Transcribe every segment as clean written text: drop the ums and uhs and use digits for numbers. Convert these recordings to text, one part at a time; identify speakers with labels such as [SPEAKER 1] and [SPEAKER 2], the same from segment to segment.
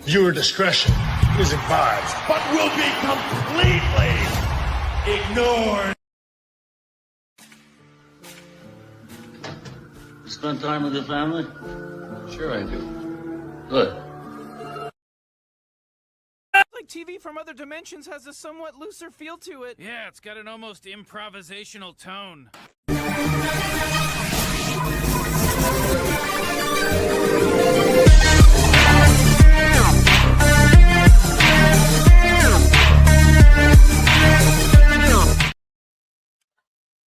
[SPEAKER 1] Viewer discretion is advised.
[SPEAKER 2] But will be completely ignored.
[SPEAKER 3] Spend time with your family?
[SPEAKER 4] Sure I do.
[SPEAKER 3] Good.
[SPEAKER 5] Like TV from other dimensions has a somewhat looser feel to it. Yeah, it's got an almost improvisational tone.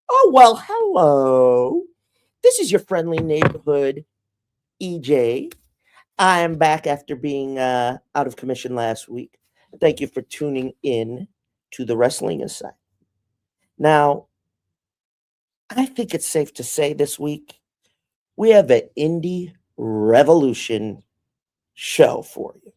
[SPEAKER 6] Oh, well, hello. This is your friendly neighborhood EJ. I am back after being out of commission last week. Thank you for tuning in to the Wrestling Asylum. Now, I think it's safe to say this week we have an Indie Revolution show for you.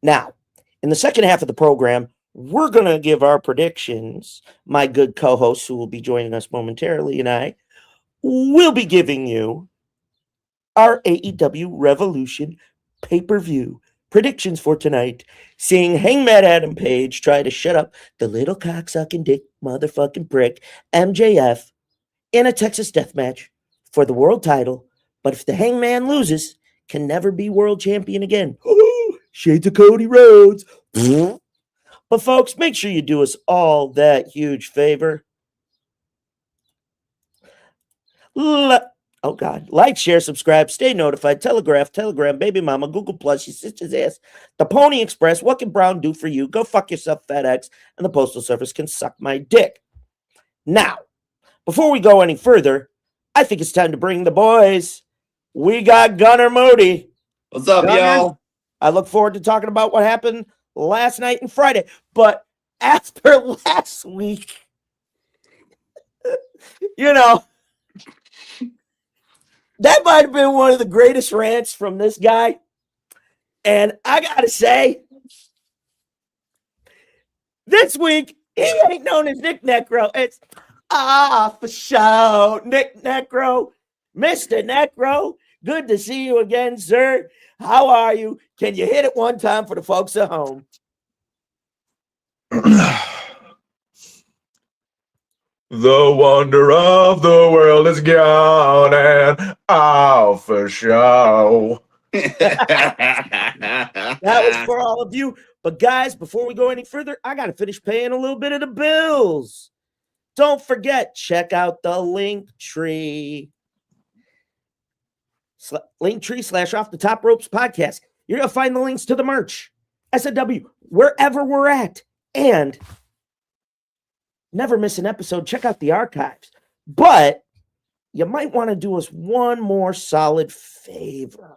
[SPEAKER 6] Now, in the second half of the program, we're going to give our predictions. My good co-hosts, who will be joining us momentarily, and I will be giving you our AEW Revolution pay-per-view predictions for tonight, seeing Hangman Adam Page try to shut up the little cocksucking dick motherfucking prick MJF in a Texas death match for the world title, but if the Hangman loses, can never be world champion again. Shades of Cody Rhodes. But folks, make sure you do us all that huge favor. Like, share, subscribe, stay notified, Telegram, Baby Mama, Google Plus, your sister's ass, the Pony Express. What can Brown do for you? Go fuck yourself, FedEx, and the Postal Service can suck my dick. Now, before we go any further, I think it's time to bring the boys. We got Gunner Moody.
[SPEAKER 4] What's up, y'all?
[SPEAKER 6] I look forward to talking about what happened last night and Friday. But after last week, that might have been one of the greatest rants from this guy. And I got to say, this week, he ain't known as Nick Nekro. It's for show, Nick Nekro. Mr. Nekro, good to see you again, sir. How are you? Can you hit it one time for the folks at home?
[SPEAKER 7] The wonder of the world is gone, and for show.
[SPEAKER 6] That was for all of you. But guys, before we go any further, I got to finish paying a little bit of the bills. Don't forget, check out the Linktree. Linktree / Off the Top Ropes podcast. You're going to find the links to the merch, S8Ep7, wherever we're at. And never miss an episode. Check out the archives. But you might want to do us one more solid favor.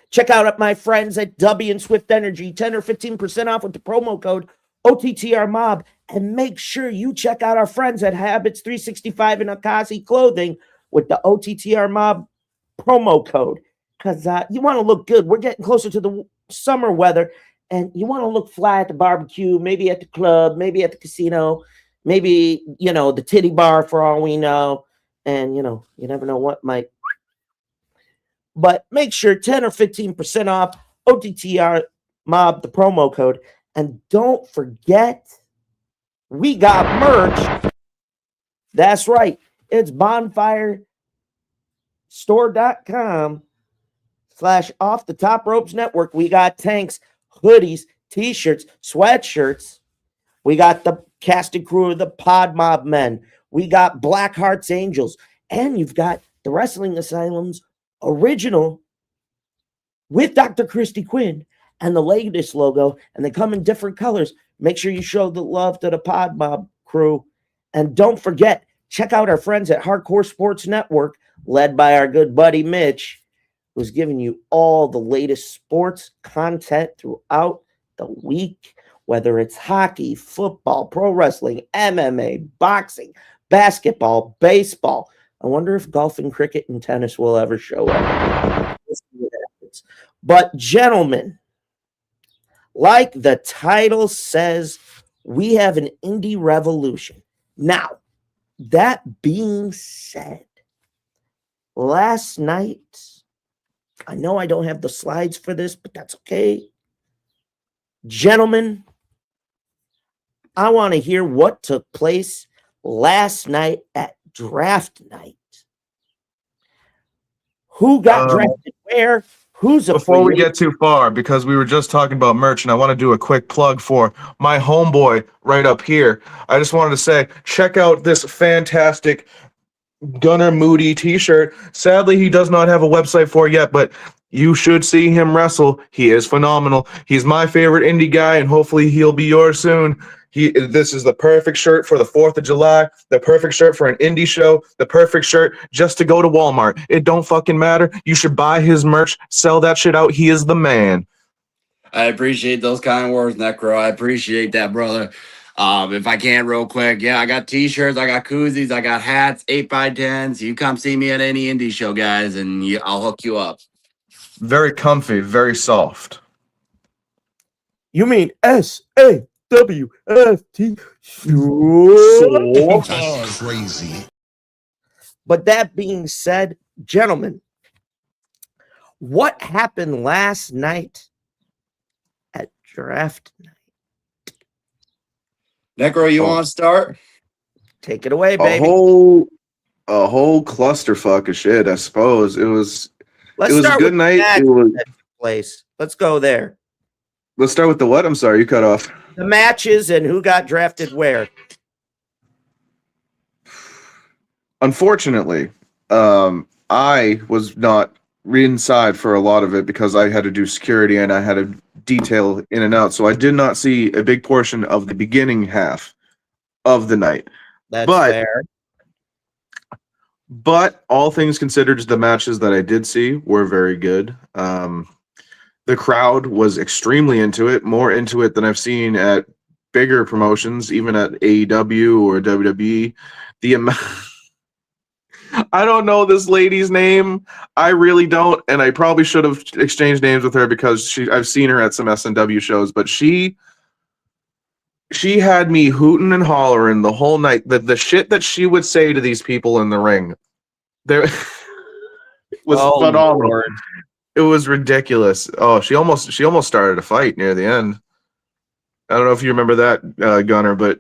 [SPEAKER 6] Check out my friends at W and Swift Energy, 10 or 15% off with the promo code OTTRMOB. And make sure you check out our friends at Habits 365 and Akazi Clothing with the OTTRMOB promo code. Because you want to look good. We're getting closer to the summer weather. And you want to look fly at the barbecue, maybe at the club, maybe at the casino, maybe, the titty bar for all we know. And, you never know what might. But make sure 10 or 15% off OTTR Mob, the promo code. And don't forget, we got merch. That's right. It's bonfirestore.com / Off the Top Ropes Network. We got tanks, hoodies, t-shirts, sweatshirts. We got the casting crew of the Pod Mob Men. We got Black Hearts Angels. And you've got the Wrestling Asylum's original with Dr. Christy Quinn and the latest logo. And they come in different colors. Make sure you show the love to the Pod Mob crew. And don't forget, check out our friends at Hardcore Sports Network, led by our good buddy Mitch, who's giving you all the latest sports content throughout the week, whether it's hockey, football, pro wrestling, MMA, boxing, basketball, baseball. I wonder if golf and cricket and tennis will ever show up. But gentlemen, like the title says, we have an Indie Revolution. Now, that being said, last night I know I don't have the slides for this, but that's okay. Gentlemen, I want to hear what took place last night at draft night. Who got drafted where? Who's a
[SPEAKER 7] Before we
[SPEAKER 6] free
[SPEAKER 7] get too far, because we were just talking about merch, and I want to do a quick plug for my homeboy right up here. I just wanted to say, check out this fantastic Gunnar Moody t-shirt. Sadly, he does not have a website for it yet, but you should see him wrestle. He is phenomenal. He's my favorite indie guy, and hopefully he'll be yours soon. This is the perfect shirt for the 4th of July, the perfect shirt for an indie show, the perfect shirt just to go to Walmart. It don't fucking matter. You should buy his merch, sell that shit out. He is the man.
[SPEAKER 4] I appreciate those kind words, Nekro. I appreciate that, brother. If I can, real quick, yeah, I got t-shirts, I got koozies, I got hats, 8x10s. You come see me at any indie show, guys, and I'll hook you up.
[SPEAKER 7] Very comfy, very soft.
[SPEAKER 6] You mean S8Ep7?
[SPEAKER 1] That's crazy.
[SPEAKER 6] But that being said, gentlemen, what happened last night at draft night?
[SPEAKER 4] Nekro, you want to start?
[SPEAKER 6] Take it away,
[SPEAKER 7] A
[SPEAKER 6] baby.
[SPEAKER 7] whole clusterfuck of shit, I suppose. It was
[SPEAKER 6] Let's
[SPEAKER 7] a
[SPEAKER 6] start
[SPEAKER 7] good
[SPEAKER 6] with the
[SPEAKER 7] night.
[SPEAKER 6] match
[SPEAKER 7] It was.
[SPEAKER 6] that took place. Let's go there.
[SPEAKER 7] Let's start with the what? I'm sorry, you cut off.
[SPEAKER 6] The matches and who got drafted where.
[SPEAKER 7] Unfortunately, I was not inside for a lot of it because I had to do security and I had to detail in and out. So I did not see a big portion of the beginning half of the night.
[SPEAKER 6] That's
[SPEAKER 7] But-
[SPEAKER 6] fair.
[SPEAKER 7] But all things considered, the matches that I did see were very good. The crowd was extremely into it, more into it than I've seen at bigger promotions, even at AEW or WWE. I don't know this lady's name. I really don't, and I probably should have exchanged names with her because I've seen her at some S&W shows, but she had me hooting and hollering the whole night. The shit that she would say to these people in the ring, there was phenomenal.
[SPEAKER 6] Lord.
[SPEAKER 7] It was ridiculous. Oh, she almost started a fight near the end. I don't know if you remember that, Gunner, but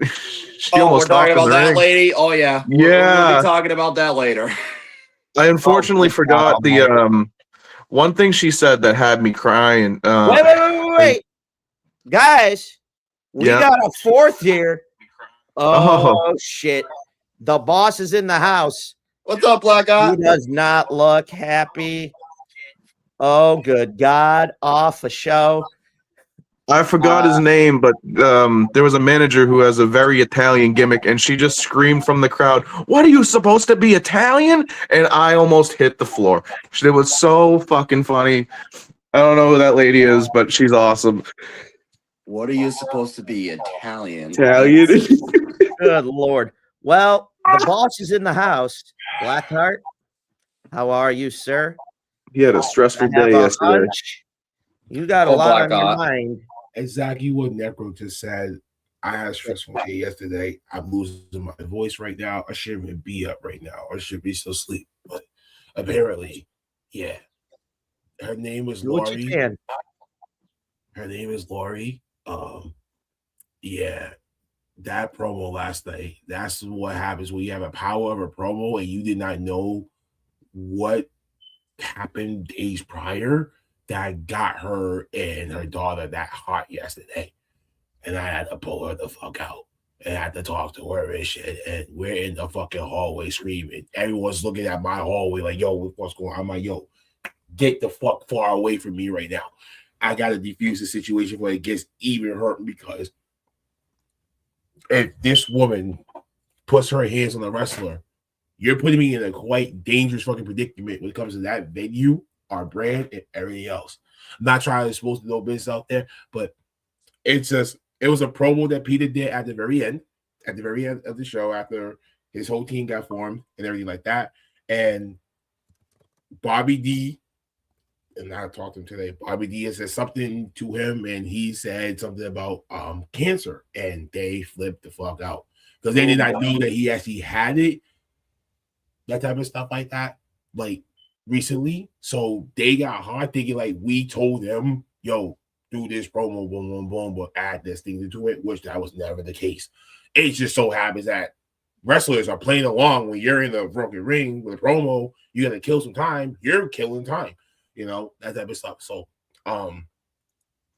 [SPEAKER 7] she almost
[SPEAKER 4] we're talking
[SPEAKER 7] stopped in
[SPEAKER 4] about
[SPEAKER 7] the
[SPEAKER 4] that
[SPEAKER 7] ring.
[SPEAKER 4] lady? Oh, yeah.
[SPEAKER 7] Yeah.
[SPEAKER 4] We'll be talking about that later.
[SPEAKER 7] I unfortunately forgot the one thing she said that had me crying.
[SPEAKER 6] Wait. Guys, we
[SPEAKER 7] Yeah.
[SPEAKER 6] got a fourth here. Oh,
[SPEAKER 7] Oh.
[SPEAKER 6] shit. The boss is in the house.
[SPEAKER 4] What's up, Black Eye?
[SPEAKER 6] He does not look happy. Oh, good God. Off a show.
[SPEAKER 7] I forgot his name, but there was a manager who has a very Italian gimmick, and she just screamed from the crowd, "What are you supposed to be, Italian?" And I almost hit the floor. It was so fucking funny. I don't know who that lady is, but she's awesome.
[SPEAKER 4] What are you supposed to be, Italian?
[SPEAKER 6] Good Lord. Well, the boss is in the house. Blackheart, how are you, sir?
[SPEAKER 7] He had a stressful
[SPEAKER 6] I have
[SPEAKER 7] day
[SPEAKER 6] a
[SPEAKER 7] yesterday.
[SPEAKER 6] hunch. You got a
[SPEAKER 4] Oh,
[SPEAKER 6] lot on your
[SPEAKER 4] Blackheart.
[SPEAKER 6] mind.
[SPEAKER 1] Exactly what Nekro just said. I had a stressful day yesterday. I'm losing my voice right now. I shouldn't even be up right now. I should be still asleep. But apparently, yeah. Her name is
[SPEAKER 6] Do what you
[SPEAKER 1] Lori.
[SPEAKER 6] can.
[SPEAKER 1] Her name is Lori. Yeah. That promo last night. That's what happens when you have a power of a promo and you did not know what happened days prior that got her and her daughter that hot yesterday. And I had to pull her the fuck out and I had to talk to her and shit. And we're in the fucking hallway screaming. Everyone's looking at my hallway like, yo, what's going on? I'm like, yo, get the fuck far away from me right now. I got to defuse the situation before it gets even hurt, because if this woman puts her hands on the wrestler, you're putting me in a quite dangerous fucking predicament when it comes to that venue, our brand, and everything else. I'm not trying to expose no business out there, but it's just, it was a promo that Peter did at the very end of the show after his whole team got formed and everything like that. And Bobby D, and I talked to him today, Bobby D said something to him and he said something about cancer, and they flipped the fuck out because they did not know that he actually had it. That type of stuff like that. Like, recently. So they got hard thinking like we told them, yo, do this promo, boom, boom, boom, but add this thing to it, which that was never the case. It just so happens that wrestlers are playing along when you're in the broken ring with a promo, you're gonna kill some time, you're killing time, that type of stuff. So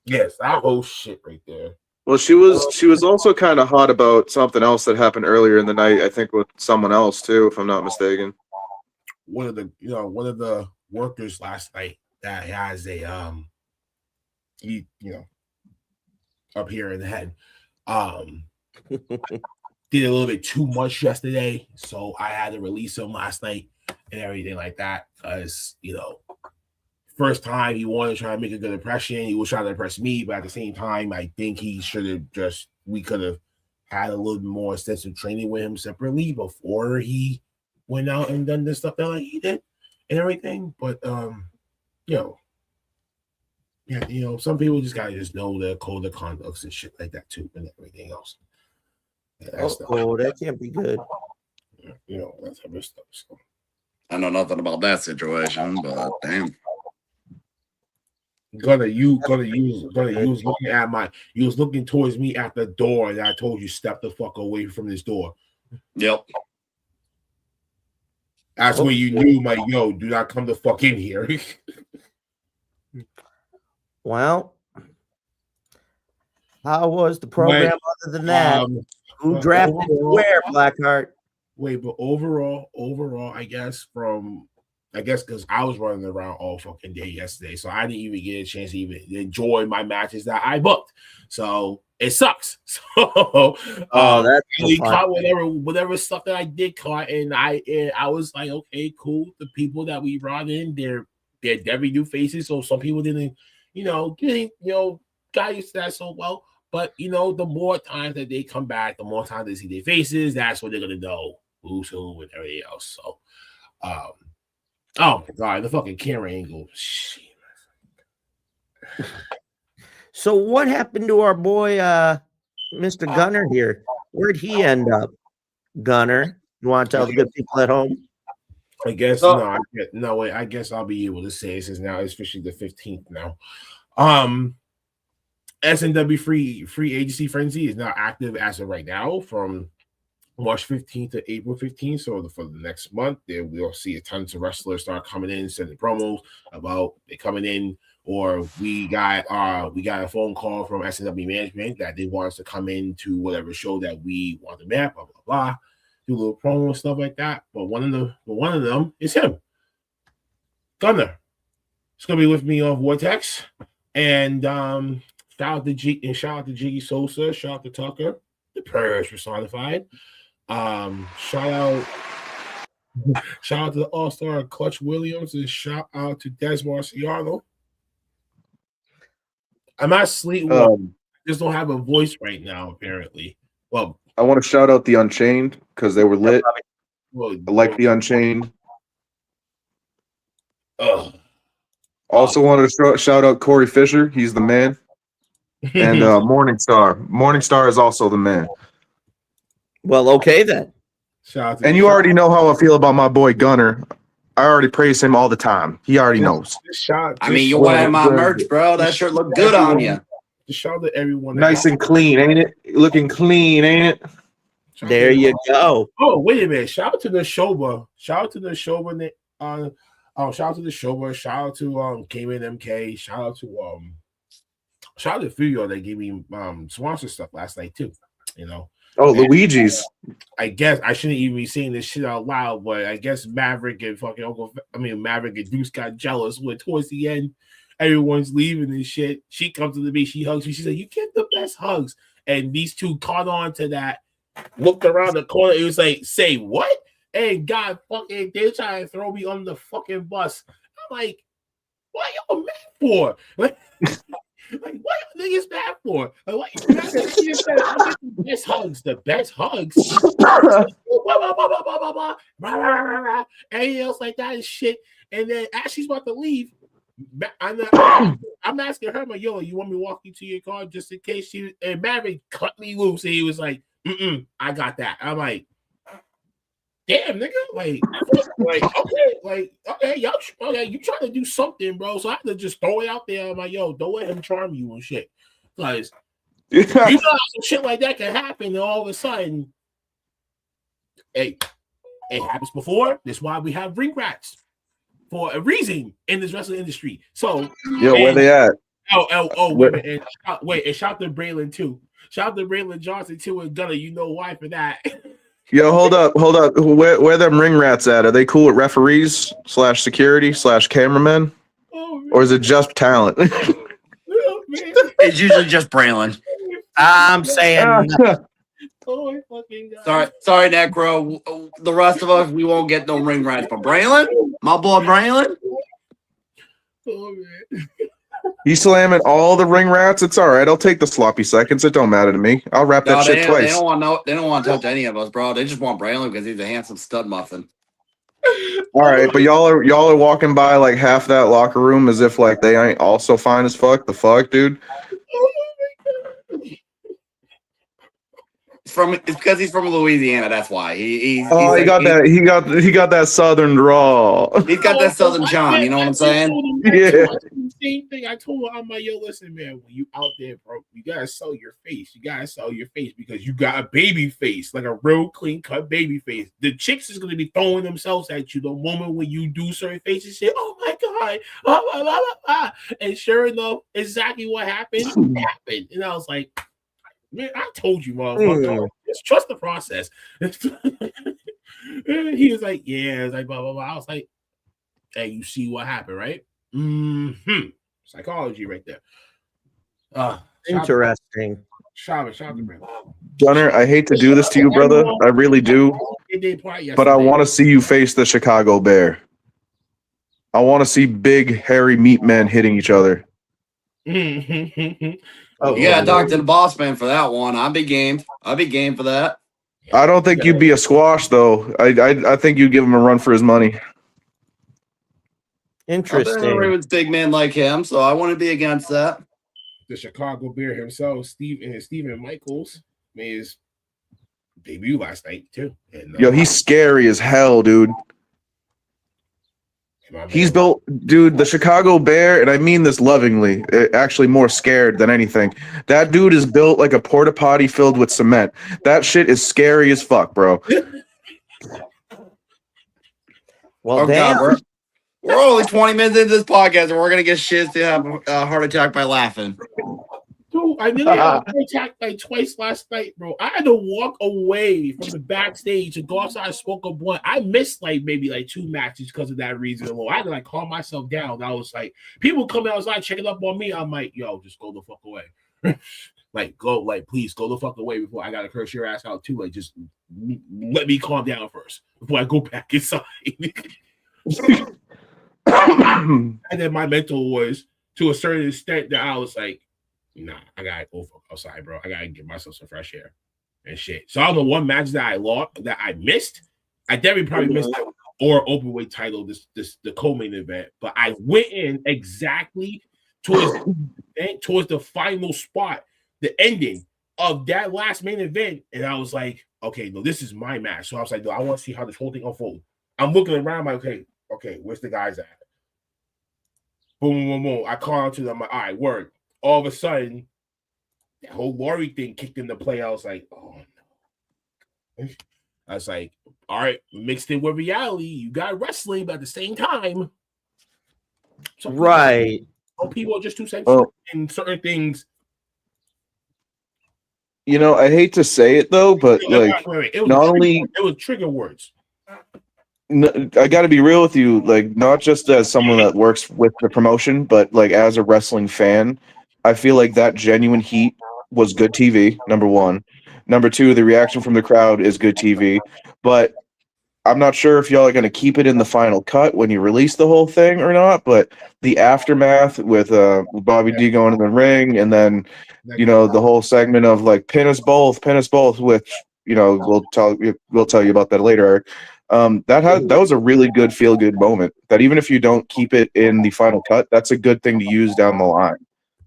[SPEAKER 1] yes, that whole shit right there.
[SPEAKER 7] Well, she was also kind of hot about something else that happened earlier in the night. I think with someone else too, if I'm not mistaken.
[SPEAKER 1] One of the workers last night that has a up here in the head, did a little bit too much yesterday, so I had to release him last night and everything like that because first time he wanted to try to make a good impression. He was trying to impress me, but at the same time, I think he should have we could have had a little bit more extensive training with him separately before he went out and done this stuff that he did and everything. But some people just gotta just know the code of conducts and shit like that too, and everything else.
[SPEAKER 6] That can't be good.
[SPEAKER 1] That type of stuff. So.
[SPEAKER 4] I know nothing about that situation, but damn.
[SPEAKER 1] You was looking towards me at the door, and I told you step the fuck away from this door.
[SPEAKER 4] Yep.
[SPEAKER 1] That's when you knew, do not come the fuck in here.
[SPEAKER 6] Well, how was the program other than that? Who drafted where, Blackheart?
[SPEAKER 1] Wait, but overall, I guess because I was running around all fucking day yesterday, so I didn't even get a chance to even enjoy my matches that I booked. So it sucks. So
[SPEAKER 6] that's
[SPEAKER 1] caught whatever stuff that I did caught, and I was like, okay, cool. The people that we brought in, they're very new faces, so some people didn't, got used to that so well. But the more times that they come back, the more times they see their faces, that's what they're gonna know who's who and everything else. So, oh my god, the fucking camera angle. Shit.
[SPEAKER 6] So what happened to our boy, Mr. Gunner here? Where'd he end up? Gunner, you want to tell the good people at home?
[SPEAKER 1] I guess I guess I'll be able to say this is now, especially the 15th now. S&W free agency frenzy is now active as of right now from March 15th to April 15th. So for the next month, we'll see a tons of wrestlers start coming in, sending promos about they coming in, or we got a phone call from S&W management that they want us to come in to whatever show that we want to map, blah blah blah, do a little promo and stuff like that. But one of them is him, Gunner. It's gonna be with me on Vortex, and shout out to Jiggy Sosa, shout out to Tucker, the Purge personified. Shout out to the All-Star Clutch Williams, and shout out to Des Marciano. I'm not sleep. I just don't have a voice right now, apparently. Well,
[SPEAKER 7] I want to shout out the Unchained because they were lit. I like the Unchained. Also wanted to shout out Corey Fisher. He's the man. And Morningstar. Morningstar is also the man.
[SPEAKER 6] Well, okay then.
[SPEAKER 7] And you already know how I feel about my boy Gunner. I already praise him all the time. He already knows.
[SPEAKER 4] I mean, you're wearing my merch, bro. That shirt look good on you.
[SPEAKER 1] Just shout out to everyone.
[SPEAKER 7] Nice and clean, ain't it? Looking clean, ain't it?
[SPEAKER 6] There you go.
[SPEAKER 1] Oh, wait a minute. Shout out to the Shoba. Shout out to the Shoba. Shout out to the Shoba. Shout out to Cayman MK. Shout out to Fuyo that gave me sponsor stuff last night too.
[SPEAKER 7] Oh, Luigi's.
[SPEAKER 1] I guess I shouldn't even be saying this shit out loud, but I guess Maverick and Maverick and Deuce got jealous when towards the end everyone's leaving and shit. She comes to me, she hugs me, she said, "You get the best hugs." And these two caught on to that, looked around the corner, it was like, "Say what?" And God fucking, they're trying to throw me on the fucking bus. I'm like, what y'all mad for? Like, what niggas mad for? Like, what you mad at? She said, "I get the best hugs, the best hugs." Anything else like that and shit. And then as she's about to leave, I'm asking her, like, "Yo, you want me to walk you to your car just in case?" And Maverick cut me loose, and he was like, "I got that." I'm like, damn, nigga, okay, y'all, okay, you trying to do something, bro? So I have to just throw it out there. I'm like, yo, don't let him charm you and shit, because you know how some shit like that can happen, and all of a sudden, hey, it happens before. That's why we have ring rats for a reason in this wrestling industry. So,
[SPEAKER 7] Yo, where they at?
[SPEAKER 1] Wait, and shout to Braylon too. Shout to Braylon Johnson too, and Gunner. You know why for that.
[SPEAKER 7] Yo, hold up. Where them ring rats at? Are they cool with referees / security / cameramen, or is it just talent?
[SPEAKER 4] It's usually just Braylon.
[SPEAKER 6] I'm saying
[SPEAKER 4] Sorry, Necro. The rest of us, we won't get no ring rats. But Braylon, my boy Braylon.
[SPEAKER 7] He's slamming all the ring rats. It's all right. I'll take the sloppy seconds. It don't matter to me. I'll wrap that shit twice.
[SPEAKER 4] They don't want to touch any of us, bro. They just want Braylon because he's a handsome stud muffin.
[SPEAKER 7] All right, but y'all are walking by like half that locker room as if like they ain't also fine as fuck. The fuck, dude.
[SPEAKER 4] It's because he's from Louisiana. That's why he
[SPEAKER 7] got that southern drawl.
[SPEAKER 4] He's got that southern charm. You know what I'm saying?
[SPEAKER 7] Yeah.
[SPEAKER 1] Same thing. I told him, I'm like, yo, listen, man, when you out there, bro, you gotta sell your face. You gotta sell your face because you got a baby face, like a real clean cut baby face. The chicks is gonna be throwing themselves at you the moment when you do certain faces. Say, oh my god, blah, blah, blah, blah. And sure enough, exactly what happened happened. And I was like, man, I told you, motherfucker. Just trust the process. He was like, yeah, it's like blah blah blah. I was like, hey, you see what happened, right? Psychology right there.
[SPEAKER 6] Interesting.
[SPEAKER 1] Shout to
[SPEAKER 7] Gunner, I hate to do this to you, brother. I really do. But I want to see you face the Chicago Bear. I want to see big, hairy meat men hitting each other.
[SPEAKER 4] You gotta talk to the boss man for that one. I'd be game for that.
[SPEAKER 7] I don't think you'd be a squash though. I think you'd give him a run for his money.
[SPEAKER 6] Interesting.
[SPEAKER 4] With big men like him, so I wouldn't be against that.
[SPEAKER 1] The Chicago Bear himself, Steven Michaels, made his debut last night too. And,
[SPEAKER 7] yo, he's scary as hell, dude. He's built, dude, the Chicago Bear, and I mean this lovingly, actually more scared than anything. That dude is built like a porta potty filled with cement. That shit is scary as fuck, bro.
[SPEAKER 6] Well, damn.
[SPEAKER 4] God, we're only 20 minutes into this podcast, and we're gonna get shit to have a heart attack by laughing.
[SPEAKER 1] Dude, I nearly had a heart attack like twice last night, bro. I had to walk away from the backstage and go outside and smoke a blunt. I missed maybe 2 matches because of that reason alone. I had to calm myself down. I was like, people coming outside checking up on me. I'm like, yo, just go the fuck away. Please go the fuck away before I gotta curse your ass out too. Just let me calm down first before I go back inside. And then my mental was to a certain extent that I was like, nah, I gotta go outside, bro. I gotta give myself some fresh air and shit. So I don't know one match that I lost that I missed. I definitely probably missed that or openweight title, the co-main event. But I went in exactly towards the final spot, the ending of that last main event, and I was like, okay, no, this is my match. So I was like, no, I want to see how this whole thing unfolds. I'm looking around, like, okay, where's the guys at? Boom, boom, boom. I call out to them, I'm like, all right, word. All of a sudden, that whole Laurie thing kicked into play. I was like, oh no. I was like, all right, mixed in with reality. You got wrestling, but at the same time,
[SPEAKER 6] right.
[SPEAKER 1] Some people are just too sensitive in certain things.
[SPEAKER 7] You know, I hate to say it though, but
[SPEAKER 1] it was trigger words.
[SPEAKER 7] I got to be real with you, not just as someone that works with the promotion, but as a wrestling fan, I feel like that genuine heat was good TV, number one. Number two, the reaction from the crowd is good TV, but I'm not sure if y'all are going to keep it in the final cut when you release the whole thing or not, but the aftermath with Bobby D going in the ring and then, the whole segment of pin us both, which, we'll tell you about that later, Eric. That was a really good feel-good moment that even if you don't keep it in the final cut, that's a good thing to use down the line.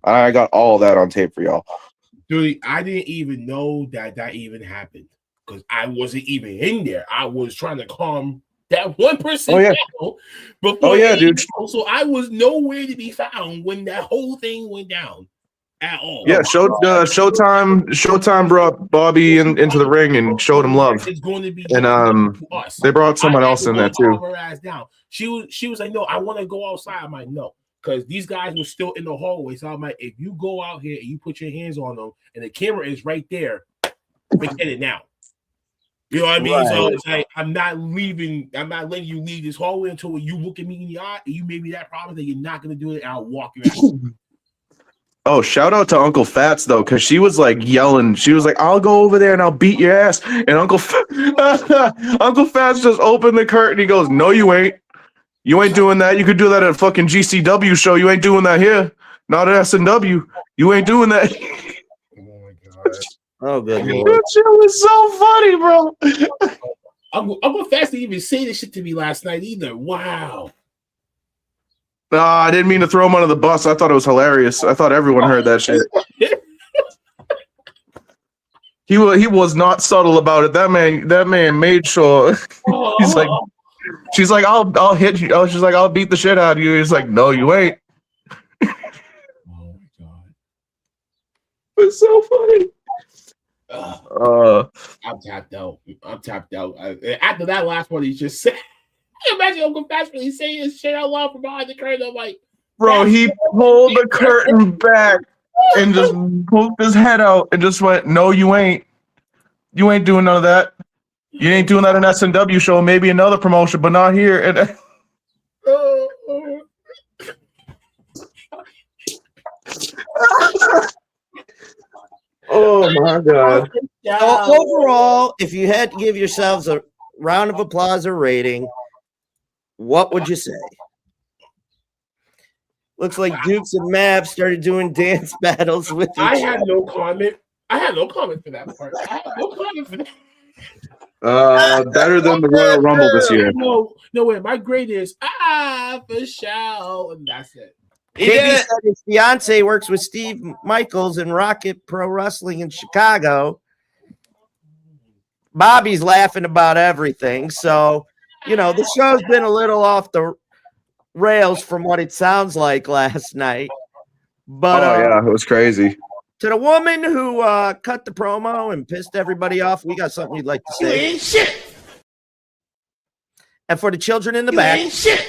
[SPEAKER 7] I got all that on tape for y'all.
[SPEAKER 1] Dude, I didn't even know that even happened. because I wasn't even in there. I was trying to calm that 1%
[SPEAKER 7] Oh, yeah.
[SPEAKER 1] down before
[SPEAKER 7] Oh, yeah, dude.
[SPEAKER 1] So I was nowhere to be found when that whole thing went down at all.
[SPEAKER 7] Yeah, Showtime brought Bobby into the ring and showed him love.
[SPEAKER 1] It's going to be
[SPEAKER 7] And
[SPEAKER 1] us.
[SPEAKER 7] they brought someone else in there too.
[SPEAKER 1] Her ass down. She was like, no, I want to go outside. I'm like, no, because these guys were still in the hallway. So I'm like, if you go out here and you put your hands on them, and the camera is right there, forget it now. You know what I mean? Right. So it's like I'm not letting you leave this hallway until you look at me in the eye and you made me that promise that you're not gonna do it, and I'll walk you out.
[SPEAKER 7] Oh, shout out to Uncle Fats though, because she was like yelling. She was like, "I'll go over there and I'll beat your ass." And Uncle Fats just opened the curtain. He goes, "No, you ain't. You ain't doing that. You could do that at a fucking GCW show. You ain't doing that here. Not at S&W. You ain't doing that."
[SPEAKER 1] Oh my god.
[SPEAKER 6] Oh, good Lord.
[SPEAKER 7] That shit was so funny, bro.
[SPEAKER 1] Uncle Fats didn't even say this shit to me last night either. Wow.
[SPEAKER 7] I didn't mean to throw him under the bus. I thought it was hilarious. I thought everyone heard that shit. He was not subtle about it. That man made sure. She's like, I'll hit you. Oh, she's like, I'll beat the shit out of you. He's like, no, you ain't.
[SPEAKER 1] Oh my god.
[SPEAKER 7] It's so funny.
[SPEAKER 1] I'm tapped out. After that last one, he just said, imagine Uncle Fats really saying his shit out loud from behind the curtain. I'm like,
[SPEAKER 7] bro, he pulled the curtain back and just pulled his head out and just went, "No, you ain't. You ain't doing none of that. You ain't doing that in S&W show, maybe another promotion, but not here." And oh my god.
[SPEAKER 6] So overall, if you had to give yourselves a round of applause or rating, what would you say? Looks like Dukes and Mavs started doing dance battles with each other.
[SPEAKER 1] I had no comment for that part. I had no comment for that.
[SPEAKER 7] Better than the Royal Rumble this year.
[SPEAKER 1] No way. My grade is for sure, and that's it.
[SPEAKER 6] KB said his fiance works with Steve Michaels in Rocket Pro Wrestling in Chicago. Bobby's laughing about everything. So, the show's been a little off the rails from what it sounds like last night. But
[SPEAKER 7] yeah, it was crazy.
[SPEAKER 6] To the woman who cut the promo and pissed everybody off, we got something you'd like to say.
[SPEAKER 2] You ain't shit.
[SPEAKER 6] And for the children in the back.
[SPEAKER 2] Ain't shit.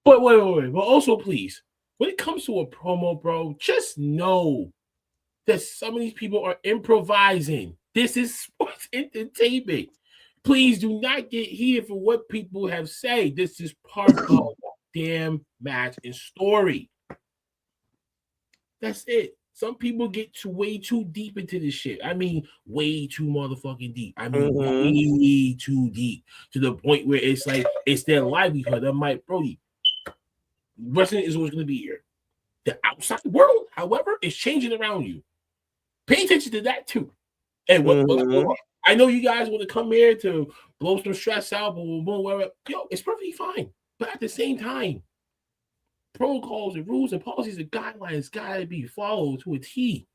[SPEAKER 1] But wait. But also, please, when it comes to a promo, bro, just know that some of these people are improvising. This is sports entertainment. Please do not get heated for what people have said. This is part of the damn match and story. That's it. Some people get way too deep into this shit. I mean, way too motherfucking deep. I mean, way too deep to the point where it's like it's their livelihood. I'm like, Brody, wrestling is what's going to be here. The outside world, however, is changing around you. Pay attention to that too. And what I know you guys want to come here to blow some stress out, boom, whatever. Yo, it's perfectly fine. But at the same time, protocols and rules and policies and guidelines gotta be followed to a T,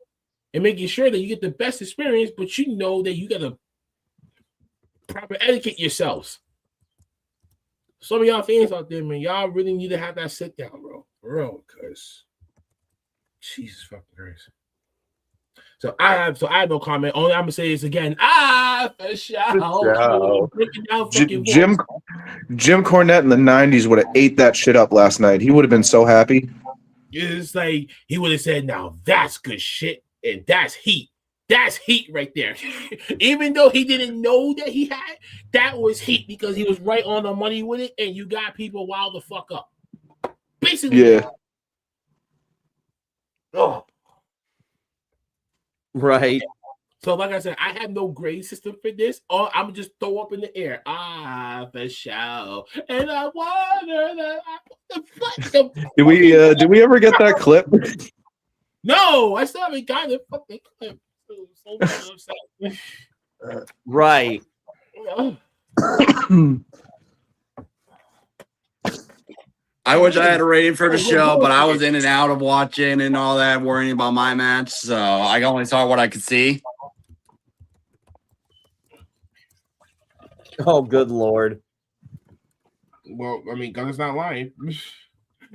[SPEAKER 1] and making sure that you get the best experience, but you know that you gotta proper etiquette yourselves. Some of y'all fans out there, man, y'all really need to have that sit down, bro, because Jesus fucking Christ. So I have no comment. Only I'm gonna say this again. For sure.
[SPEAKER 7] Jim Cornette in the 90s would have ate that shit up last night. He would have been so happy.
[SPEAKER 1] It's like he would have said, "Now that's good shit, and that's heat. That's heat right there." Even though he didn't know that he had, that was heat because he was right on the money with it, and you got people wild the fuck up. Basically,
[SPEAKER 7] yeah.
[SPEAKER 1] Oh.
[SPEAKER 6] Right.
[SPEAKER 1] So, like I said, I have no grade system for this. Or I'm just throw up in the air. For sure. And I wonder that.
[SPEAKER 7] Did we ever get that clip?
[SPEAKER 1] No, I still haven't gotten the fucking clip. So upset.
[SPEAKER 6] Right.
[SPEAKER 4] I wish I had a rating for the show, but I was in and out of watching and all that, worrying about my match, so I only saw what I could see.
[SPEAKER 6] Oh, good Lord.
[SPEAKER 1] Well, I mean, Gunner's not lying.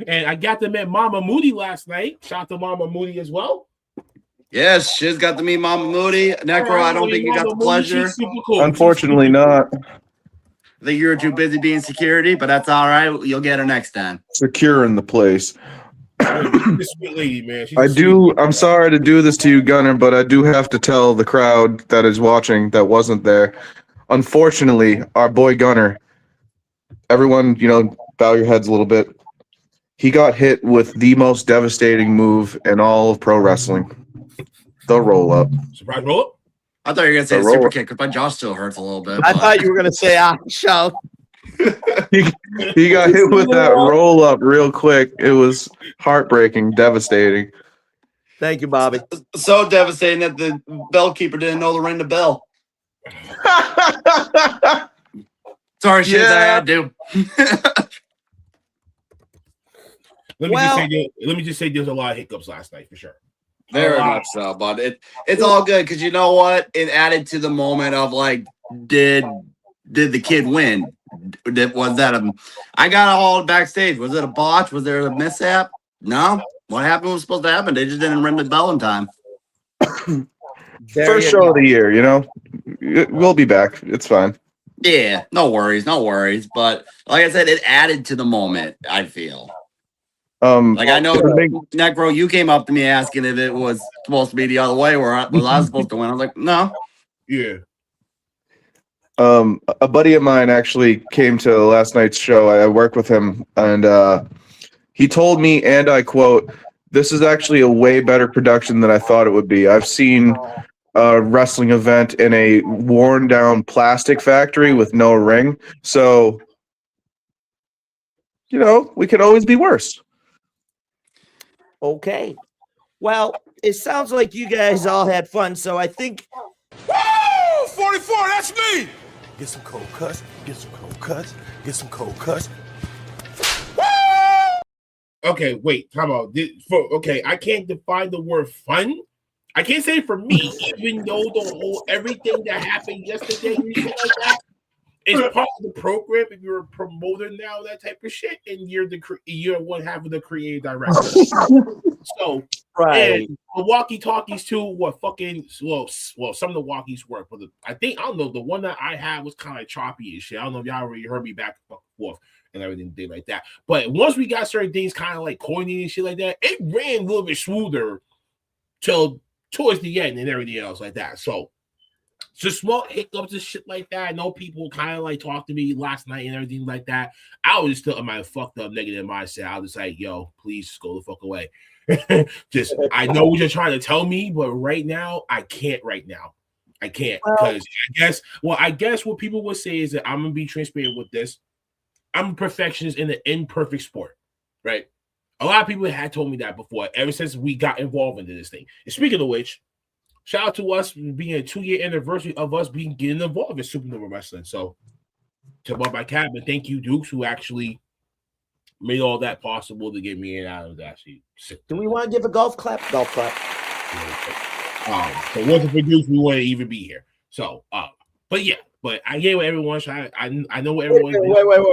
[SPEAKER 1] And I got to meet Mama Moody last night. Shout out to Mama Moody as well.
[SPEAKER 4] Yes, Shiz got to meet Mama Moody. Necro, I don't think you got the pleasure.
[SPEAKER 1] She's super cool.
[SPEAKER 7] Unfortunately, not.
[SPEAKER 4] I think you were too busy being security, but that's all right. You'll get her next time.
[SPEAKER 7] Secure in the place.
[SPEAKER 1] She's a sweet lady, man.
[SPEAKER 7] I'm sorry to do this to you, Gunner, but I do have to tell the crowd that is watching that wasn't there. Unfortunately, our boy Gunner, everyone, bow your heads a little bit. He got hit with the most devastating move in all of pro wrestling. The roll up.
[SPEAKER 1] Surprise roll up?
[SPEAKER 4] I thought you were going to say
[SPEAKER 7] The
[SPEAKER 4] super
[SPEAKER 7] roll-up.
[SPEAKER 4] kick, because my jaw still hurts a little bit.
[SPEAKER 6] I
[SPEAKER 4] but-
[SPEAKER 6] thought you were going to say, shout.
[SPEAKER 7] He got hit with that roll up real quick. It was heartbreaking, devastating.
[SPEAKER 6] Thank you, Bobby.
[SPEAKER 4] So devastating that the bell keeper didn't know to ring the bell. Sorry, Shiz, I had to.
[SPEAKER 1] Let me just say there's a lot of hiccups last night for sure.
[SPEAKER 4] Very much so, but it's all good because you know what? It added to the moment of like, did the kid win? Was that I got all backstage. Was it a botch? Was there a mishap? No. What happened was supposed to happen. They just didn't ring the bell in time.
[SPEAKER 7] First show of the year, we'll be back. It's fine.
[SPEAKER 4] Yeah, no worries. But like I said, it added to the moment, I feel. Like I know, Necro, you came up to me asking if it was supposed to be the other way, where I was supposed to win. I was like, no.
[SPEAKER 1] Yeah.
[SPEAKER 7] A buddy of mine actually came to last night's show. I worked with him, and he told me, and I quote, "This is actually a way better production than I thought it would be. I've seen a wrestling event in a worn down plastic factory with no ring. So, we could always be worse."
[SPEAKER 6] Okay. Well, it sounds like you guys all had fun, so I think.
[SPEAKER 2] Woo! 44, that's me! Get some cold cuts, get some cold cuts, get some cold cuts.
[SPEAKER 1] Okay, wait, time out. I can't define the word fun. I can't say for me, even though everything that happened yesterday and shit like that is part of the program. If you're a promoter now, that type of shit, and you're one half of the creative director. So,
[SPEAKER 6] Right.
[SPEAKER 1] and the walkie-talkies too were fucking well. Some of the walkies work, but I don't know. The one that I had was kind of choppy and shit. I don't know if y'all already heard me back and forth and everything like that. But once we got certain things kind of like coordinating and shit like that, it ran a little bit smoother till towards the end and everything else like that. So just small hiccups and shit like that. I know people kind of like talked to me last night and everything like that. I was still in my fucked up negative mindset. I was like, yo, please just go the fuck away. I know what you're trying to tell me, but right now, I can't because I guess what people would say is that I'm gonna be transparent with this. I'm a perfectionist in an imperfect sport, right? A lot of people had told me that before, ever since we got involved into this thing. And speaking of which, shout out to us being a 2-year anniversary of us getting involved in Supernova Wrestling. So, to my cabin, thank you, Dukes, who actually made all that possible to get me and Adams actually.
[SPEAKER 6] Do we want to give a golf clap? Golf clap.
[SPEAKER 1] So it wasn't for Dukes, we wouldn't even be here. So, but I gave everyone. I know what everyone.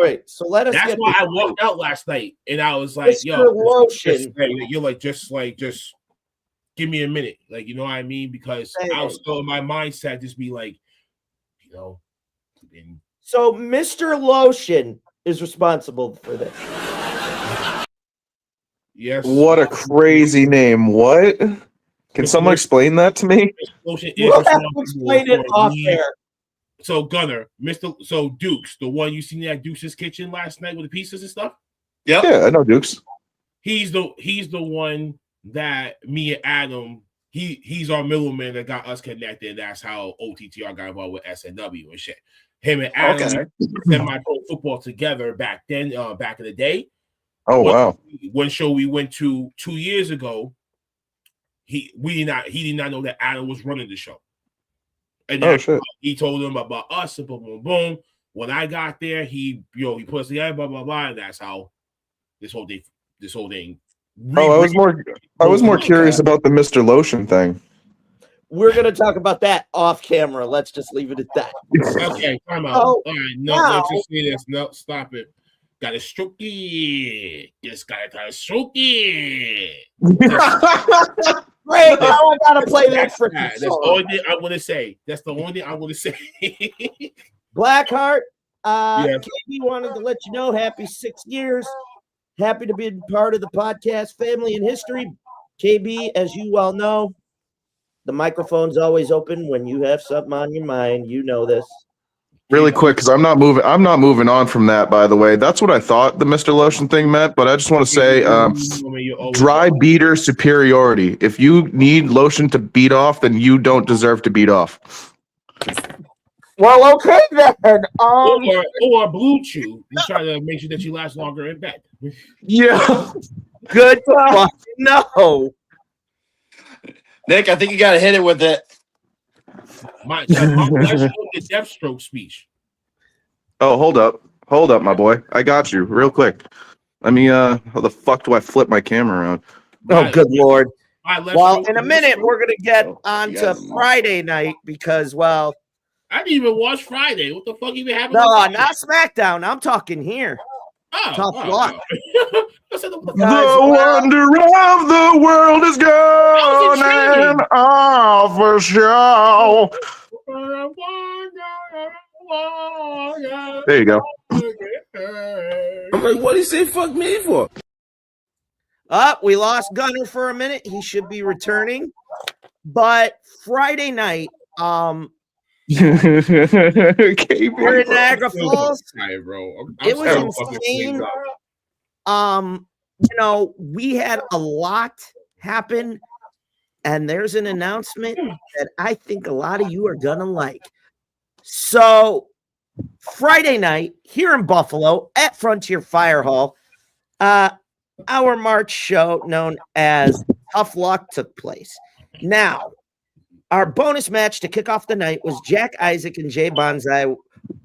[SPEAKER 6] Wait. So let us.
[SPEAKER 1] That's why I walked out last night, and I was like, "Yo, just give me a minute." Like, you know what I mean? Because I was still in my mindset, just be like,
[SPEAKER 6] So Mr. Lotion is responsible for this.
[SPEAKER 1] Yes.
[SPEAKER 7] What a crazy name. What? Can someone explain that to me?
[SPEAKER 6] We'll have to explain it off air.
[SPEAKER 1] So Gunner, Dukes, the one you seen at Dukes' kitchen last night with the pizzas and stuff.
[SPEAKER 4] Yep.
[SPEAKER 7] Yeah, I know Dukes.
[SPEAKER 1] He's the one that me and Adam. He's our middleman that got us connected. That's how OTTR got involved with SNW and shit. Him and Adam semi-pro football together back then, back in the day.
[SPEAKER 7] Oh wow!
[SPEAKER 1] One show we went to 2 years ago, he did not know that Adam was running the show, and he told him about us and boom, boom, boom. When I got there, he put us together, blah blah blah, and that's how this whole thing.
[SPEAKER 7] I was more curious about the Mr. Lotion thing.
[SPEAKER 6] we're gonna talk about that off camera. Let's just leave it at that.
[SPEAKER 1] Okay, time out.
[SPEAKER 6] Oh,
[SPEAKER 1] All right, no,
[SPEAKER 6] now-
[SPEAKER 1] let's just say this. No, stop it. Got to stroke it. Just gotta stroke it.
[SPEAKER 6] Great, now I gotta play that freaking
[SPEAKER 1] That's the
[SPEAKER 6] song.
[SPEAKER 1] only thing I want to say. That's the only thing I want to say.
[SPEAKER 6] Blackheart,
[SPEAKER 1] Yes.
[SPEAKER 6] KB wanted to let you know, happy 6 years. Happy to be part of the podcast family and history. KB, as you well know, the microphone's always open when you have something on your mind. You know this.
[SPEAKER 7] Really quick, because I'm not moving on from that, by the way. That's what I thought the Mr. Lotion thing meant, but I just want to say dry beater superiority. If you need lotion to beat off, then you don't deserve to beat off.
[SPEAKER 6] Well, okay then.
[SPEAKER 1] Or blue chew to try to make sure that you last longer in bed.
[SPEAKER 7] Yeah.
[SPEAKER 6] Good fucking no.
[SPEAKER 4] Nick, I think you got to hit it with it.
[SPEAKER 1] My let's show the Deathstroke speech.
[SPEAKER 7] Oh, hold up, my boy. I got you real quick. Let me. How the fuck do I flip my camera around?
[SPEAKER 6] Oh, good Lord.
[SPEAKER 1] All right,
[SPEAKER 6] Well, in a minute, we're going to get on to
[SPEAKER 4] yes.
[SPEAKER 6] Friday night because, well,
[SPEAKER 1] I didn't even watch Friday. What the fuck even happened?
[SPEAKER 6] no,
[SPEAKER 1] on
[SPEAKER 6] not SmackDown. I'm talking here. Tough luck.
[SPEAKER 7] The wonder of the world is going on for show. There you go.
[SPEAKER 2] I'm like, what he say fuck me for?
[SPEAKER 6] We lost Gunner for a minute. He should be returning. But Friday night, here in Niagara Falls, it was insane. You know, we had a lot happen, and there's an announcement that I think a lot of you are gonna like. So Friday night here in Buffalo at Frontier Fire Hall, our March show known as Tough Luck took place. Now, our bonus match to kick off the night was Jack Isaac and Jay Bonsai,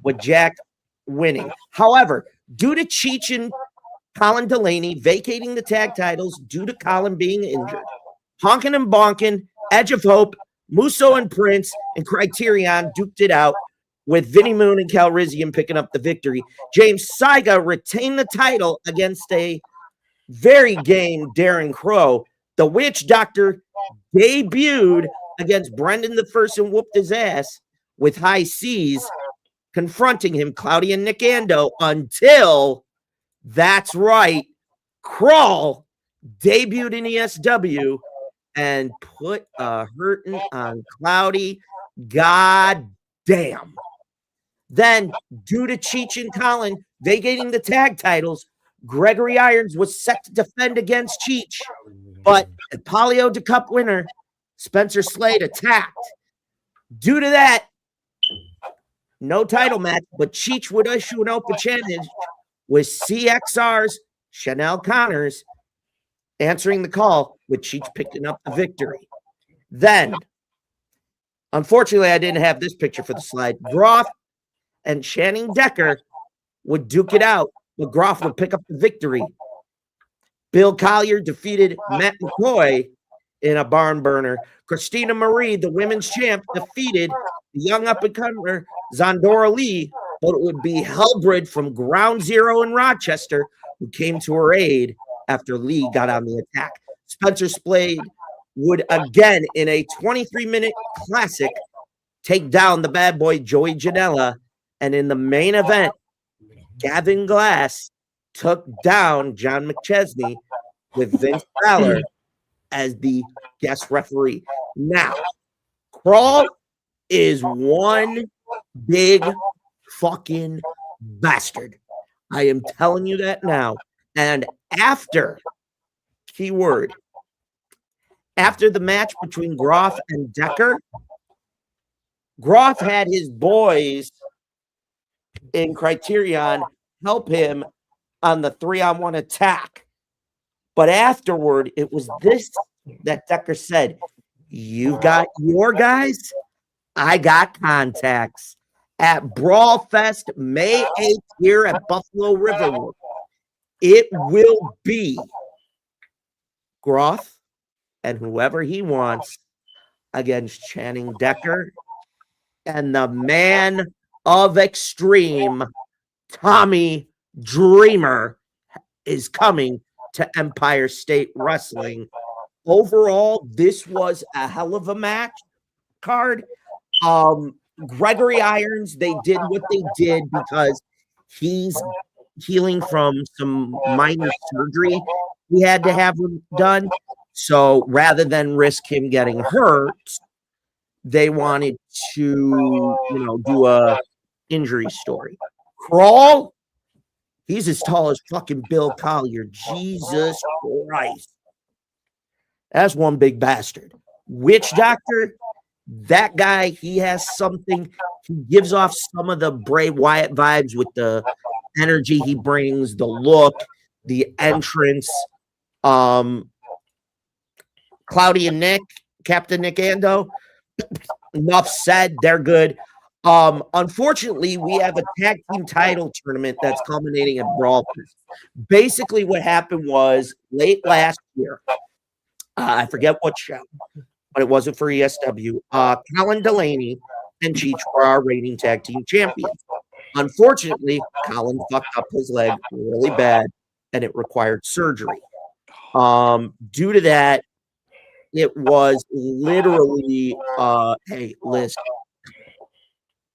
[SPEAKER 6] with Jack winning. However, due to Cheech and Colin Delaney vacating the tag titles due to Colin being injured, Honkin' and Bonkin, Edge of Hope, Musso and Prince, and Criterion duked it out, with Vinnie Moon and Calrissian picking up the victory. James Saiga retained the title against a very game Darren Crow. The Witch Doctor debuted against Brendan the First and whooped his ass, with High Seas confronting him, Cloudy and Nick Ando, until, that's right, Crawl debuted in ESW and put a hurting on Cloudy. God damn. Then, due to Cheech and Colin vacating the tag titles, Gregory Irons was set to defend against Cheech, but a Polio de Cup winner, Spencer Slade, attacked. Due to that, no title match, but Cheech would issue an open challenge with CXR's Chanel Connors answering the call, with Cheech picking up the victory. Then, unfortunately, I didn't have this picture for the slide. Groff and Channing Decker would duke it out, but Groff would pick up the victory. Bill Collier defeated Matt McCoy in a barn burner. Christina Marie, the women's champ, defeated the young up-and-comer Zondora Lee, but it would be Hellbrid from Ground Zero in Rochester who came to her aid after Lee got on the attack. Spencer Slade would again, in a 23-minute classic, take down the bad boy Joey Janela, and in the main event, Gavin Glass took down John McChesney with Vince Balor as the guest referee. Now, Crawl is one big fucking bastard. I am telling you that now. And after, keyword, after the match between Groff and Decker, Groff had his boys in Criterion help him on the 3-on-1 attack. But afterward, it was this that Decker said, you got your guys, I got contacts. At Brawl Fest, May 8th here at Buffalo Riverwood, it will be Groff and whoever he wants against Channing Decker. And the man of Extreme, Tommy Dreamer, is coming to Empire State Wrestling. Overall, this was a hell of a match card. Gregory Irons, they did what they did because he's healing from some minor surgery he had to have done. So rather than risk him getting hurt, they wanted to, do a injury story. Crawl, he's as tall as fucking Bill Collier. Jesus Christ. That's one big bastard. Witch Doctor, that guy, he has something. He gives off some of the Bray Wyatt vibes with the energy he brings, the look, the entrance. Cloudy and Nick, Captain Nick Ando, enough said. They're good. Unfortunately, we have a tag team title tournament that's culminating at Brawl Fest. Basically, what happened was late last year, I forget what show, but it wasn't for ESW. Colin Delaney and Cheech were our reigning tag team champions. Unfortunately, Colin fucked up his leg really bad, and it required surgery. Due to that, it was literally, hey, Liz,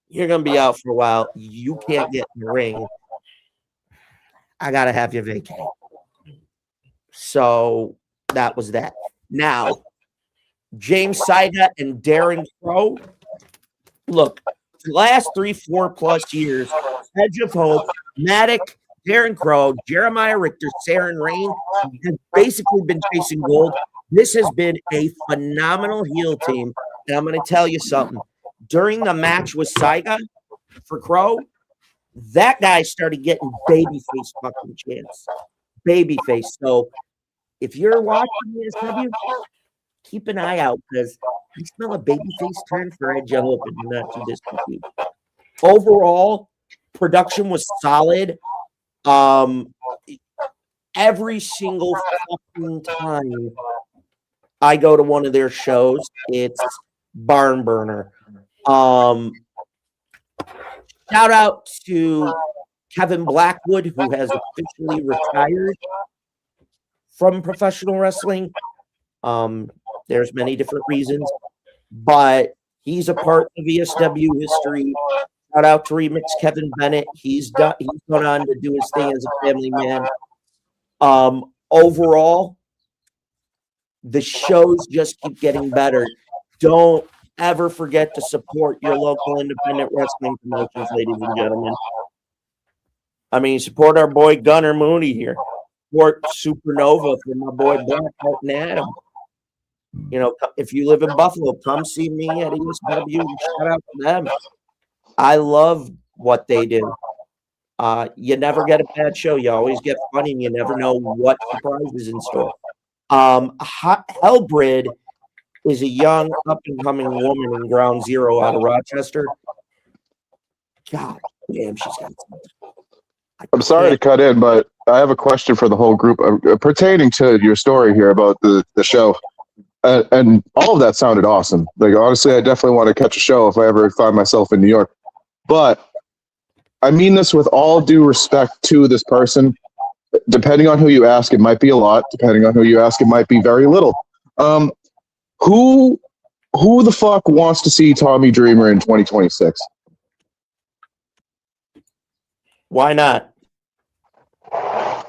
[SPEAKER 6] you're going to be out for a while. You can't get in the ring. I got to have you vacate. So that was that. Now, James Saiga and Darren Crow. Look, the last 3-4+ years, Edge of Hope, Matic, Darren Crow, Jeremiah Richter, Saren Rain have basically been chasing gold. This has been a phenomenal heel team. And I'm going to tell you something. During the match with Saiga for Crow, that guy started getting babyface fucking chance. Babyface. So if you're watching ESW, keep an eye out because I smell a babyface turn for Edge of Hope in the not too distant future. Overall, production was solid. Every single fucking time I go to one of their shows, it's barn burner. Shout out to Kevin Blackwood, who has officially retired from professional wrestling. There's many different reasons, but he's a part of ESW history. Shout out to Remix Kevin Bennett. He's gone on to do his thing as a family man. Overall, the shows just keep getting better. Don't ever forget to support your local independent wrestling promotions, ladies and gentlemen. I mean, support our boy Gunnar Mooney here. Support Supernova for my boy Blackheart and Adam. If you live in Buffalo, come see me at ESW and shout out to them. I love what they do. You never get a bad show. You always get funny, and you never know what surprise is in store. Hellbrid is a young, up-and-coming woman in Ground Zero out of Rochester. God damn, she's got something.
[SPEAKER 7] I'm sorry to cut in, but I have a question for the whole group pertaining to your story here about the show. And all of that sounded awesome. Like, honestly, I definitely want to catch a show if I ever find myself in New York. But I mean this with all due respect to this person. Depending on who you ask, it might be a lot. Depending on who you ask, it might be very little. Who the fuck wants to see Tommy Dreamer in 2026?
[SPEAKER 6] Why not?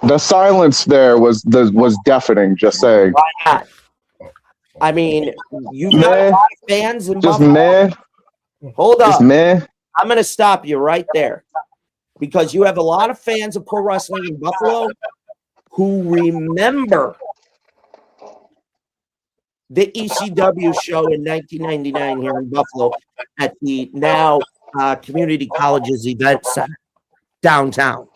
[SPEAKER 7] The silence there was deafening. Just saying.
[SPEAKER 6] Why not? I mean, you got a lot of fans in
[SPEAKER 7] just
[SPEAKER 6] Buffalo.
[SPEAKER 7] meh.
[SPEAKER 6] Hold on.
[SPEAKER 7] Just meh.
[SPEAKER 6] I'm going to stop you right there because you have a lot of fans of pro wrestling in Buffalo who remember the ECW show in 1999 here in Buffalo at the now Community College's event center downtown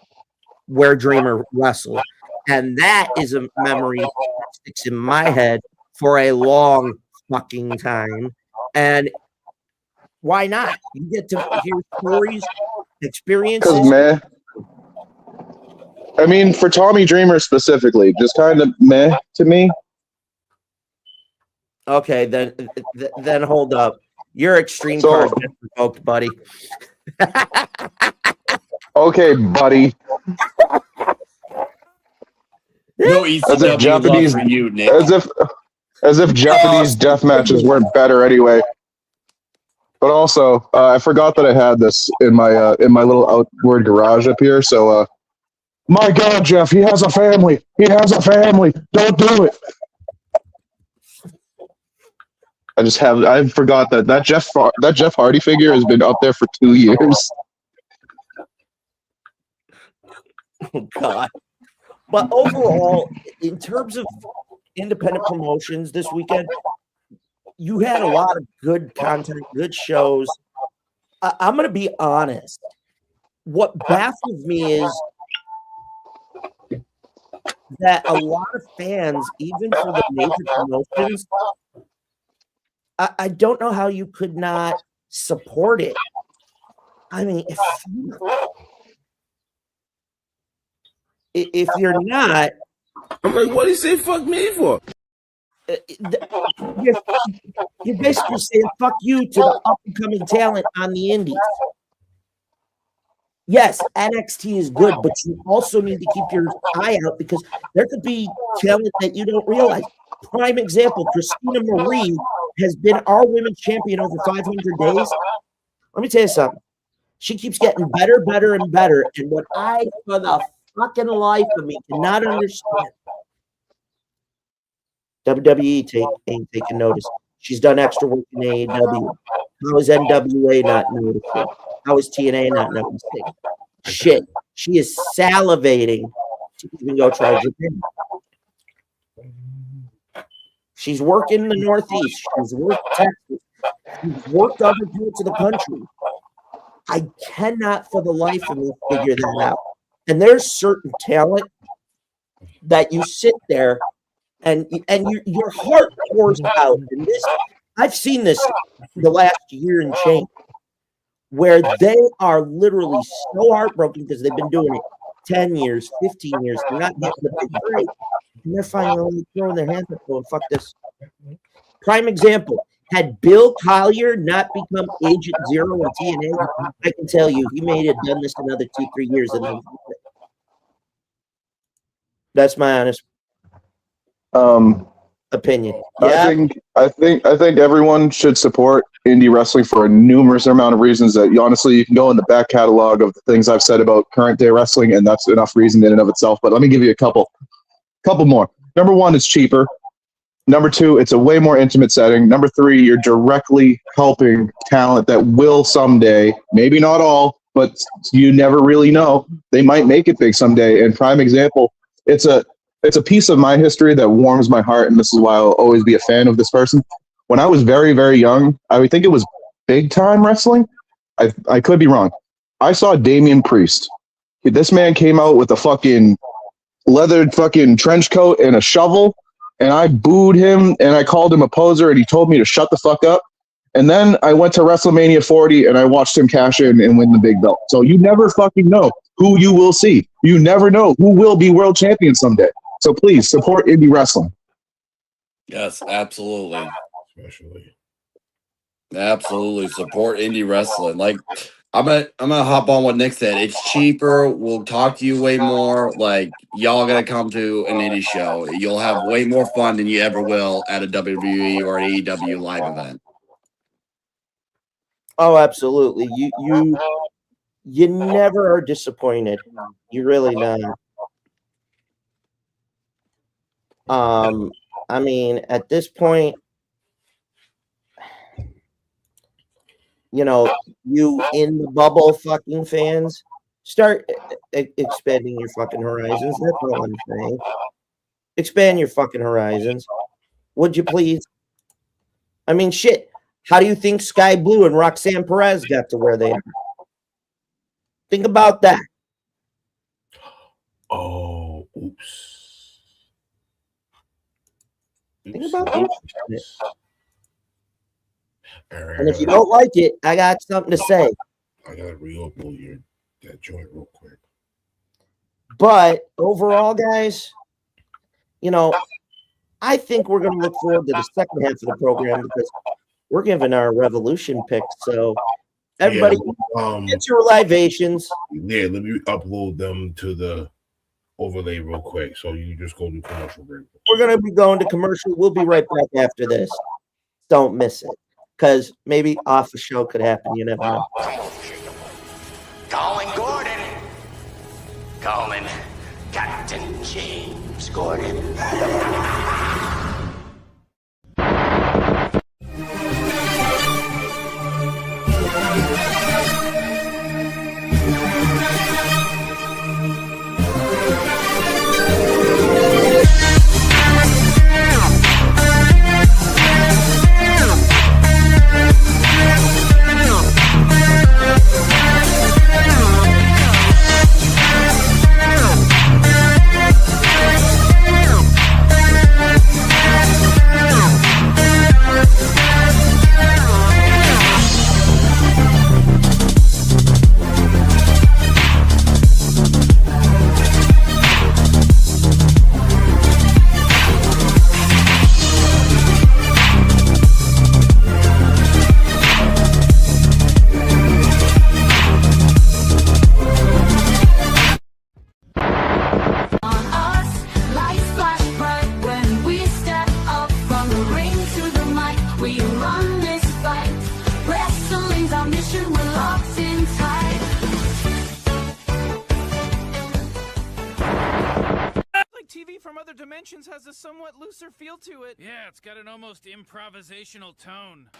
[SPEAKER 6] where Dreamer wrestled. And that is a memory that sticks in my head for a long fucking time. And why not? You get to hear stories, experiences.
[SPEAKER 7] Because, meh. I mean, for Tommy Dreamer specifically, just kind of meh to me.
[SPEAKER 6] Okay, then hold up. Your extreme
[SPEAKER 7] So-
[SPEAKER 6] card gets revoked, buddy.
[SPEAKER 7] Okay, buddy.
[SPEAKER 4] No
[SPEAKER 7] As if
[SPEAKER 4] ECW love
[SPEAKER 7] Japanese,
[SPEAKER 4] for you, Nick.
[SPEAKER 7] as if Japanese death matches weren't better anyway. But also, I forgot that I had this in my little outward garage up here. So, my God, Jeff, he has a family. He has a family. Don't do it. I forgot that Jeff Hardy figure has been up there for 2 years.
[SPEAKER 6] Oh, God. But overall, in terms of independent promotions this weekend, you had a lot of good content, good shows. I'm going to be honest. What baffles me is that a lot of fans, even for the major promotions, I don't know how you could not support it. I mean, if you're not,
[SPEAKER 1] I'm like, what do you say fuck me for?
[SPEAKER 6] you're basically saying fuck you to the up and coming talent on the indies. Yes, NXT is good, but you also need to keep your eye out because there could be talent that you don't realize. Prime example, Christina Marie has been our women's champion over 500 days. Let me tell you something. She keeps getting better, better, and better. And what I, for the fucking life of me, cannot understand, WWE ain't taking notice. She's done extra work in AEW. How is NWA not noticing? How is TNA not noticing? Shit. She is salivating to even go try Japan. She's working the Northeast. She's worked Texas. She's worked other parts of the country. I cannot for the life of me figure that out. And there's certain talent that you sit there and your heart pours out. And this, I've seen this the last year and change, where they are literally so heartbroken because they've been doing it 10 years, 15 years. They're not getting the big break. And they're finally throwing their hands up going, fuck this. Prime example. Had Bill Collier not become Agent Zero in TNA, I can tell you he may have done this another 2-3 years. And then that's my honest opinion. Yeah.
[SPEAKER 7] I think everyone should support indie wrestling for a numerous amount of reasons that honestly you can go in the back catalog of the things I've said about current day wrestling, and that's enough reason in and of itself. But let me give you a couple more. Number one, it's cheaper. Number two, it's a way more intimate setting. Number three, you're directly helping talent that will someday, maybe not all, but you never really know. They might make it big someday. And prime example, it's a piece of my history that warms my heart, and this is why I'll always be a fan of this person. When I was very, very young, I would think it was Big Time Wrestling. I could be wrong. I saw Damian Priest. This man came out with a fucking leathered fucking trench coat and a shovel, and I booed him and I called him a poser, and he told me to shut the fuck up. And then I went to WrestleMania 40 and I watched him cash in and win the big belt. So you never fucking know who you will see. You never know who will be world champion someday. So please support indie wrestling.
[SPEAKER 4] Yes, absolutely.
[SPEAKER 1] Especially.
[SPEAKER 4] Absolutely. Support indie wrestling. Like I'm gonna hop on what Nick said. It's cheaper. We'll talk to you way more. Like y'all gotta come to an indie show. You'll have way more fun than you ever will at a WWE or an AEW live event.
[SPEAKER 6] Oh, absolutely. You never are disappointed. You really not. I mean, at this point, you know, you in the bubble fucking fans, start expanding your fucking horizons. That's all I'm saying. Expand your fucking horizons. Would you please? I mean, shit. How do you think Sky Blue and Roxanne Perez got to where they are? Think about that.
[SPEAKER 1] Oh, oops.
[SPEAKER 6] Think about that.
[SPEAKER 1] All right,
[SPEAKER 6] And if you don't like it, I got something to say.
[SPEAKER 1] I gotta reopen that joint real quick.
[SPEAKER 6] But overall, guys, you know, I think we're going to look forward to the second half of the program because we're giving our Revolution picks. So everybody, get your libations.
[SPEAKER 1] Yeah, let me upload them to the overlay real quick. So you just go to commercial break.
[SPEAKER 6] We're going to be going to commercial. We'll be right back after this. Don't miss it, because maybe off the show could happen. You never know.
[SPEAKER 8] Calling Gordon. Calling Captain James Gordon.
[SPEAKER 5] TV from other dimensions has a somewhat looser feel to it. Yeah, it's got an almost improvisational tone.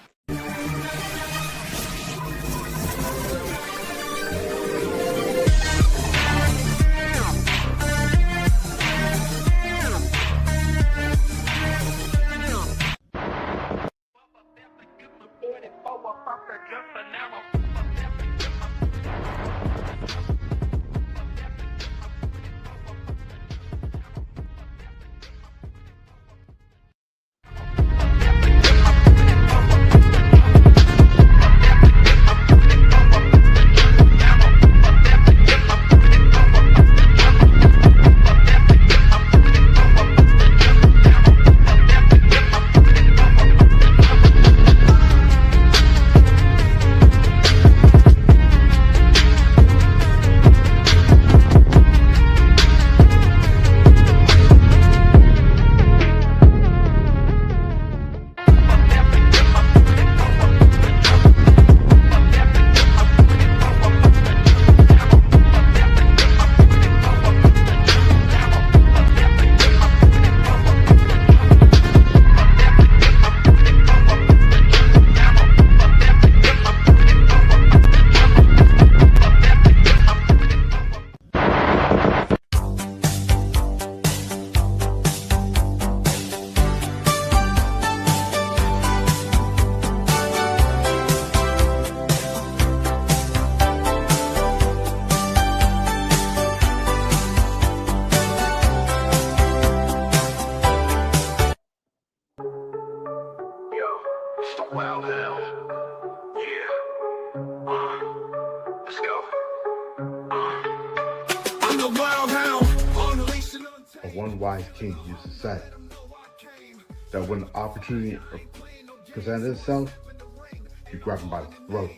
[SPEAKER 9] One wise king used to say that when the opportunity presents itself, you grab him by the throat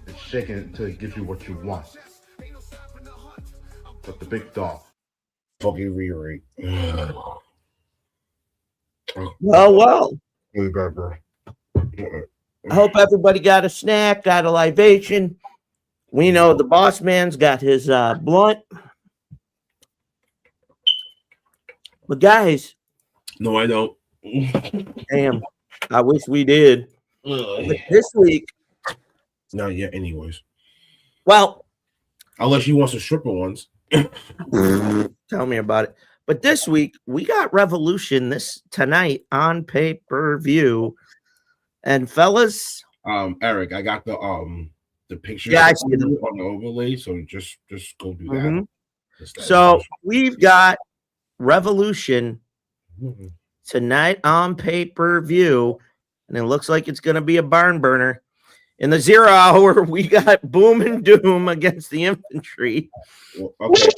[SPEAKER 9] and shake it until it gives you what you want. But the big dog.
[SPEAKER 1] Fucking reiterate.
[SPEAKER 6] Well.
[SPEAKER 1] Really bad, bro.
[SPEAKER 6] I hope everybody got a snack, got a libation. We know the boss man's got his blunt. But guys,
[SPEAKER 1] no, I don't.
[SPEAKER 6] Damn, I wish we did. But this week,
[SPEAKER 1] not yet. Anyways,
[SPEAKER 6] well,
[SPEAKER 1] unless you want some stripper ones,
[SPEAKER 6] tell me about it. But this week we got Revolution tonight on pay-per-view, and fellas,
[SPEAKER 1] Eric, I got the picture.
[SPEAKER 6] Yeah, I see them
[SPEAKER 1] on the overlay. So just go do that.
[SPEAKER 6] Mm-hmm. So we've got Revolution tonight on pay-per-view, and it looks like it's going to be a barn burner. In the 0 hour, we got Boom and Doom against the Infantry.
[SPEAKER 1] Okay.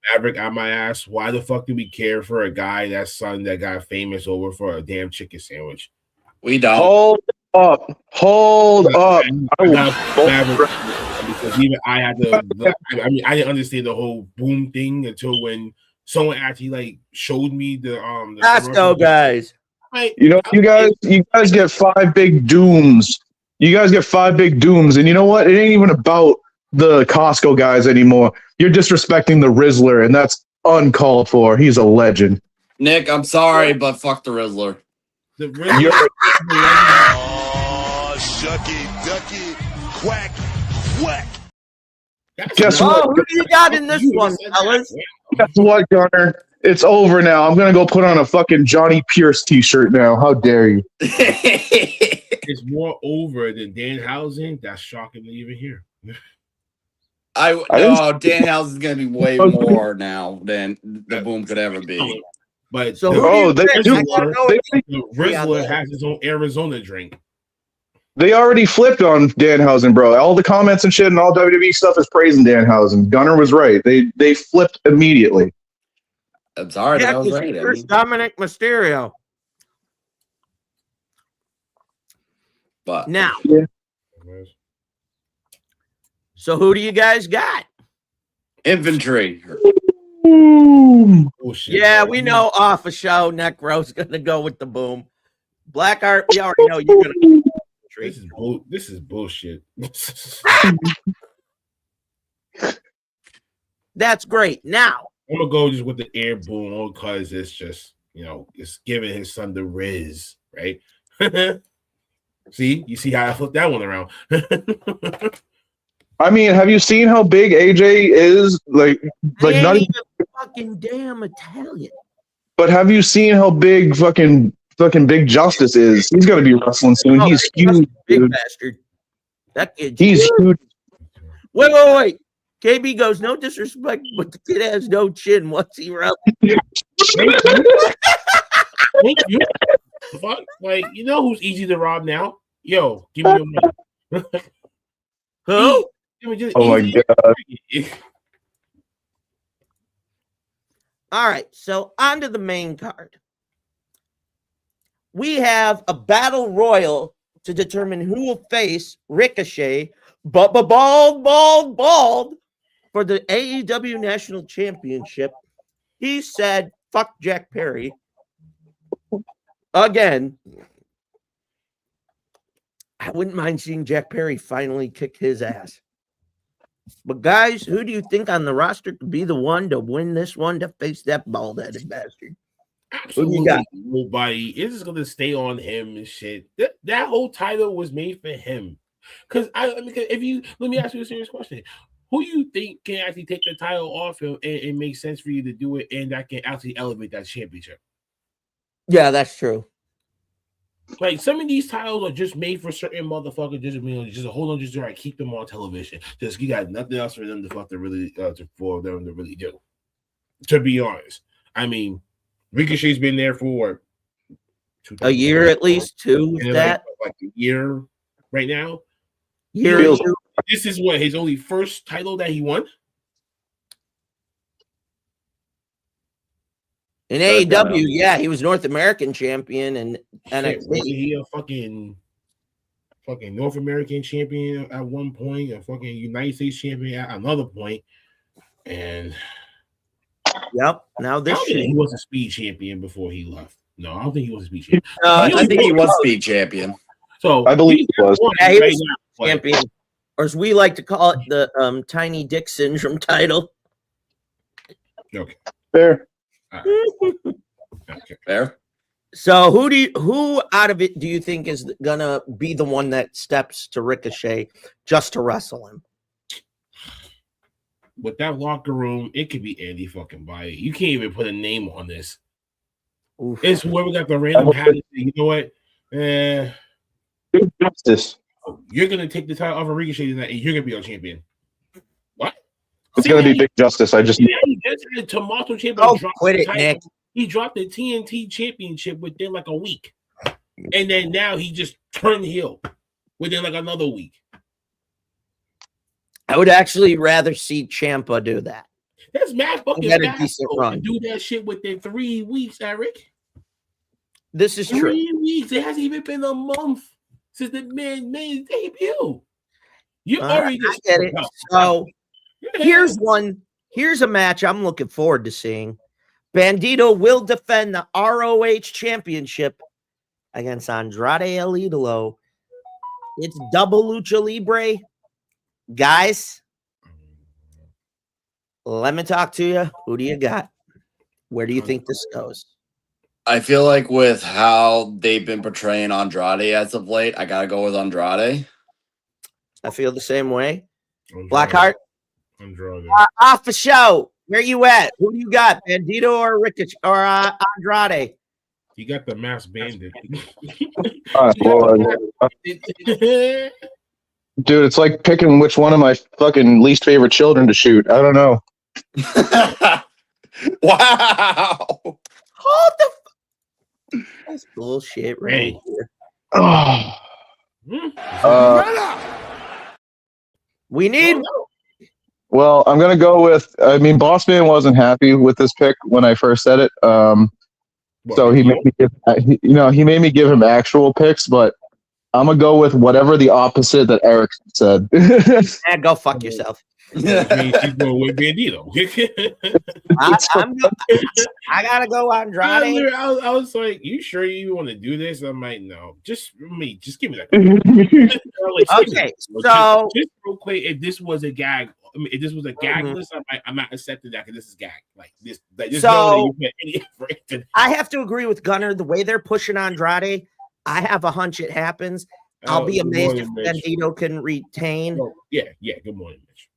[SPEAKER 1] Maverick, I might ask, why the fuck do we care for a guy that's son that got famous over for a damn chicken sandwich?
[SPEAKER 4] We don't.
[SPEAKER 7] Hold up.
[SPEAKER 1] I got Maverick because even I had to. I mean, I didn't understand the whole boom thing until when someone actually like showed me the
[SPEAKER 6] Costco guys.
[SPEAKER 1] Like,
[SPEAKER 7] You know, you guys get 5 big dooms. You guys get 5 big dooms, and you know what? It ain't even about the Costco guys anymore. You're disrespecting the Rizzler, and that's uncalled for. He's a legend.
[SPEAKER 4] Nick, I'm sorry, but fuck the Rizzler.
[SPEAKER 1] The Rizzler.
[SPEAKER 2] Oh, shucky, ducky, quack, quack.
[SPEAKER 7] Guess
[SPEAKER 6] Oh,
[SPEAKER 7] what?
[SPEAKER 6] who do you got in this one, fellas?
[SPEAKER 7] Guess what, Gunner? It's over now. I'm gonna go put on a fucking Johnny Pierce t-shirt now. How dare you?
[SPEAKER 1] It's more over than Danhausen. That's shocking to even hear.
[SPEAKER 4] No, Danhausen is gonna be way more now than the Boom could ever be.
[SPEAKER 1] But
[SPEAKER 6] So
[SPEAKER 1] the
[SPEAKER 6] who
[SPEAKER 1] Rizzler has his own Arizona drink.
[SPEAKER 7] They already flipped on Danhausen, bro. All the comments and shit and all WWE stuff is praising Danhausen. Gunner was right. They flipped immediately.
[SPEAKER 4] I'm sorry, but I was right.
[SPEAKER 6] First Dominic Mysterio.
[SPEAKER 4] But
[SPEAKER 6] Now,
[SPEAKER 7] Yeah.
[SPEAKER 6] so who do you guys got?
[SPEAKER 4] infantry.
[SPEAKER 1] Bullshit,
[SPEAKER 6] Yeah,
[SPEAKER 1] bro.
[SPEAKER 6] we know off a show, Necro's gonna go with the Boom. Blackheart, we already know you're gonna.
[SPEAKER 1] This is bullshit.
[SPEAKER 6] That's great. Now,
[SPEAKER 1] I'm gonna go just with the air boom because it's just it's giving his son the Riz, right? You see how I flipped that one around.
[SPEAKER 7] I mean, have you seen how big AJ is? Like
[SPEAKER 6] I ain't
[SPEAKER 7] not
[SPEAKER 6] even fucking damn Italian.
[SPEAKER 7] But have you seen how big fucking Big Justice is? He's gonna be wrestling soon.
[SPEAKER 6] Oh,
[SPEAKER 7] He's
[SPEAKER 6] Big Justice,
[SPEAKER 7] huge.
[SPEAKER 6] big
[SPEAKER 7] Dude.
[SPEAKER 6] bastard. That kid's
[SPEAKER 7] He's huge.
[SPEAKER 6] Wait. KB goes, no disrespect, but the kid has no chin. What's he wrestling?
[SPEAKER 1] Thank you. Fuck, like who's easy to rob now? Yo, give me your money.
[SPEAKER 6] Who?
[SPEAKER 7] Oh my god.
[SPEAKER 6] All right, so on to the main card. We have a battle royal to determine who will face Ricochet, bald, for the AEW National Championship. He said, fuck Jack Perry. Again, I wouldn't mind seeing Jack Perry finally kick his ass. But guys, who do you think on the roster could be the one to win this one to face that bald-headed bastard?
[SPEAKER 1] Absolutely nobody. It's just gonna stay on him and shit. That whole title was made for him. Because let me ask you a serious question. Who you think can actually take the title off him and make sense for you to do it, and that can actually elevate that championship?
[SPEAKER 6] Yeah, that's true.
[SPEAKER 1] Like some of these titles are just made for certain motherfuckers. Just hold on, just to keep them on television. Just you got nothing else for them to really for them to really do. To be honest, I mean, Ricochet's been there for
[SPEAKER 6] a year at least, two. With that,
[SPEAKER 1] like a year right now.
[SPEAKER 6] Year.
[SPEAKER 1] This is what his only first title that he won.
[SPEAKER 6] In AEW, yeah, he was North American champion and NXT.
[SPEAKER 1] Was he a fucking North American champion at one point, a fucking United States champion at another point, and
[SPEAKER 6] yep. Now this shit.
[SPEAKER 1] He was a speed champion before he left. No, I don't think he was a speed champion.
[SPEAKER 4] I think he was speed champion.
[SPEAKER 1] So
[SPEAKER 7] I believe he was.
[SPEAKER 6] Yeah, he was champion, or as we like to call it, the Tiny Dick Syndrome title.
[SPEAKER 1] Okay.
[SPEAKER 7] Fair.
[SPEAKER 1] Okay.
[SPEAKER 4] Fair.
[SPEAKER 6] So who out of it do you think is gonna be the one that steps to Ricochet just to wrestle him?
[SPEAKER 1] With that locker room, it could be Andy fucking Bite. You can't even put a name on this.
[SPEAKER 6] Oof.
[SPEAKER 1] It's whoever got the random hat. You know what?
[SPEAKER 7] Justice.
[SPEAKER 1] You're gonna take the title off of Ricochet tonight, and you're gonna be our champion. What?
[SPEAKER 7] It's gonna be Big Justice. I just
[SPEAKER 1] the Tomato champion.
[SPEAKER 6] Oh, quit it, Nick.
[SPEAKER 1] He dropped the TNT championship within like a week, and then now he just turned heel within like another week.
[SPEAKER 6] I would actually rather see Ciampa do that.
[SPEAKER 1] That's mad fucking
[SPEAKER 6] had a
[SPEAKER 1] fast
[SPEAKER 6] decent
[SPEAKER 1] to
[SPEAKER 6] run.
[SPEAKER 1] do that shit within 3 weeks, Eric.
[SPEAKER 6] This is true.
[SPEAKER 1] 3 weeks. It hasn't even been a month since the man made his debut. You already
[SPEAKER 6] I get it. So here's one. Here's a match I'm looking forward to seeing. Bandito will defend the ROH championship against Andrade El Idolo. It's double lucha libre. Guys, let me talk to you. Who do you got? Where do you think this goes?
[SPEAKER 4] I feel like with how they've been portraying Andrade as of late, I gotta go with Andrade.
[SPEAKER 6] I feel the same way. Blackheart?
[SPEAKER 1] Andrade.
[SPEAKER 6] Off the show. Where you at? Who do you got? Bandito or Ricochet or Andrade?
[SPEAKER 1] You got the mass bandit.
[SPEAKER 7] Lord. Dude, it's like picking which one of my fucking least favorite children to shoot. I don't know.
[SPEAKER 4] Wow.
[SPEAKER 6] Hold the that's bullshit right here. We need
[SPEAKER 7] Well, I'm gonna go with. I mean, Bossman wasn't happy with this pick when I first said it. So he made me give, he made me give him actual picks, but I'm gonna go with whatever the opposite that Eric said.
[SPEAKER 6] Go fuck yourself.
[SPEAKER 1] He's going with Bandito.
[SPEAKER 6] I gotta go Andrade.
[SPEAKER 1] I was like, "You sure you want to do this?" I'm like, "No, just give me that."
[SPEAKER 6] Okay, so
[SPEAKER 1] just real quick, if this was a gag, if this was a gag list, I'm not accepting that because this is gag. Like this.
[SPEAKER 6] So I have to agree with Gunner. The way they're pushing Andrade, I have a hunch it happens. I'll be amazed if Bandito can retain.
[SPEAKER 1] Oh, yeah. Good morning, Mitch.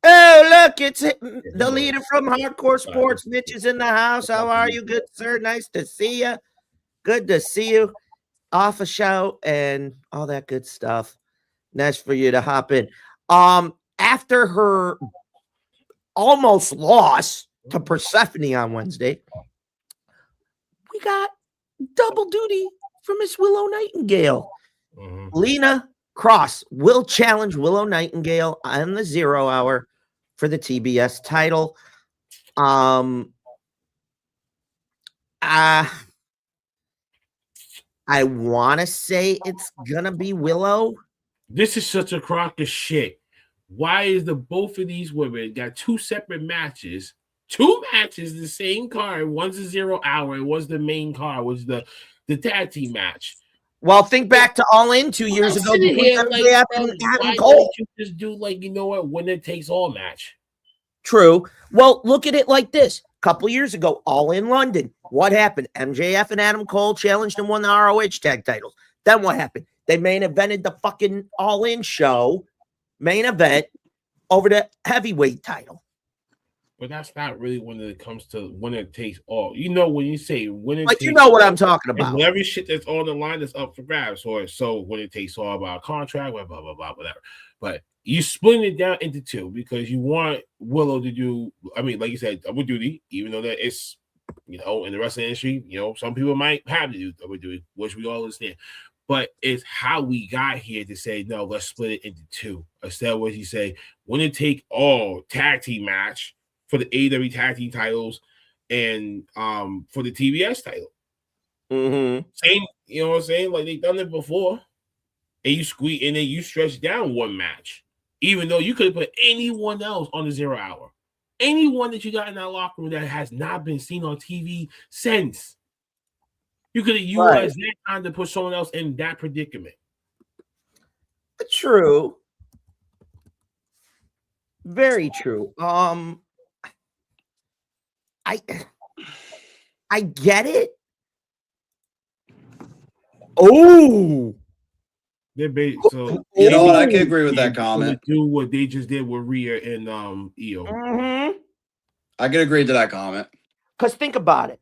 [SPEAKER 6] Oh, look, it's the leader from Hardcore Sports. Mitch is in the house. How are you, good sir? Nice to see you. Good to see you. Off a show and all that good stuff. Nice for you to hop in. After her almost loss to Persephone on Wednesday, we got double duty for Miss Willow Nightingale. Lena Cross will challenge Willow Nightingale on the 0 hour for the TBS title. I want to say it's gonna be Willow.
[SPEAKER 1] This is such a crock of shit. Why is the both of these women got 2 separate matches? 2 matches, the same card. One's a 0 hour, and one's the main card, was the tag team match.
[SPEAKER 6] Well, think back to All In 2 years ago.
[SPEAKER 1] Why don't you just do winner takes all match?
[SPEAKER 6] True. Well, look at it like this. A couple years ago, All In London. What happened? MJF and Adam Cole challenged and won the ROH tag titles. Then what happened? They main evented the fucking All In show, main event, over the heavyweight title.
[SPEAKER 1] But that's not really when it comes to winner takes all. You know, when you say winner
[SPEAKER 6] like,
[SPEAKER 1] takes
[SPEAKER 6] you know what I'm talking about.
[SPEAKER 1] Every shit that's on the line is up for grabs. Or so when it takes all about a contract, blah, blah, blah, blah, whatever. But you splitting it down into 2 because you want Willow to do, I mean, like you said, double duty, even though that it's, in the wrestling industry, some people might have to do double duty, which we all understand. But it's how we got here to say, no, let's split it into 2. Instead of what you say, winner take all tag team match for the AEW tag team titles and for the TBS title. Same, you know what I'm saying? Like they've done it before. And you squeeze and then you stretch down one match. Even though you could have put anyone else on the 0 hour. Anyone that you got in that locker room that has not been seen on TV since. You could have utilized that time to put someone else in that predicament.
[SPEAKER 6] True. Very true. I get it. Oh.
[SPEAKER 1] So
[SPEAKER 4] you know what? I can agree with that comment.
[SPEAKER 1] Do what they just did with Rhea and EO.
[SPEAKER 4] I can agree to that comment.
[SPEAKER 6] Because think about it.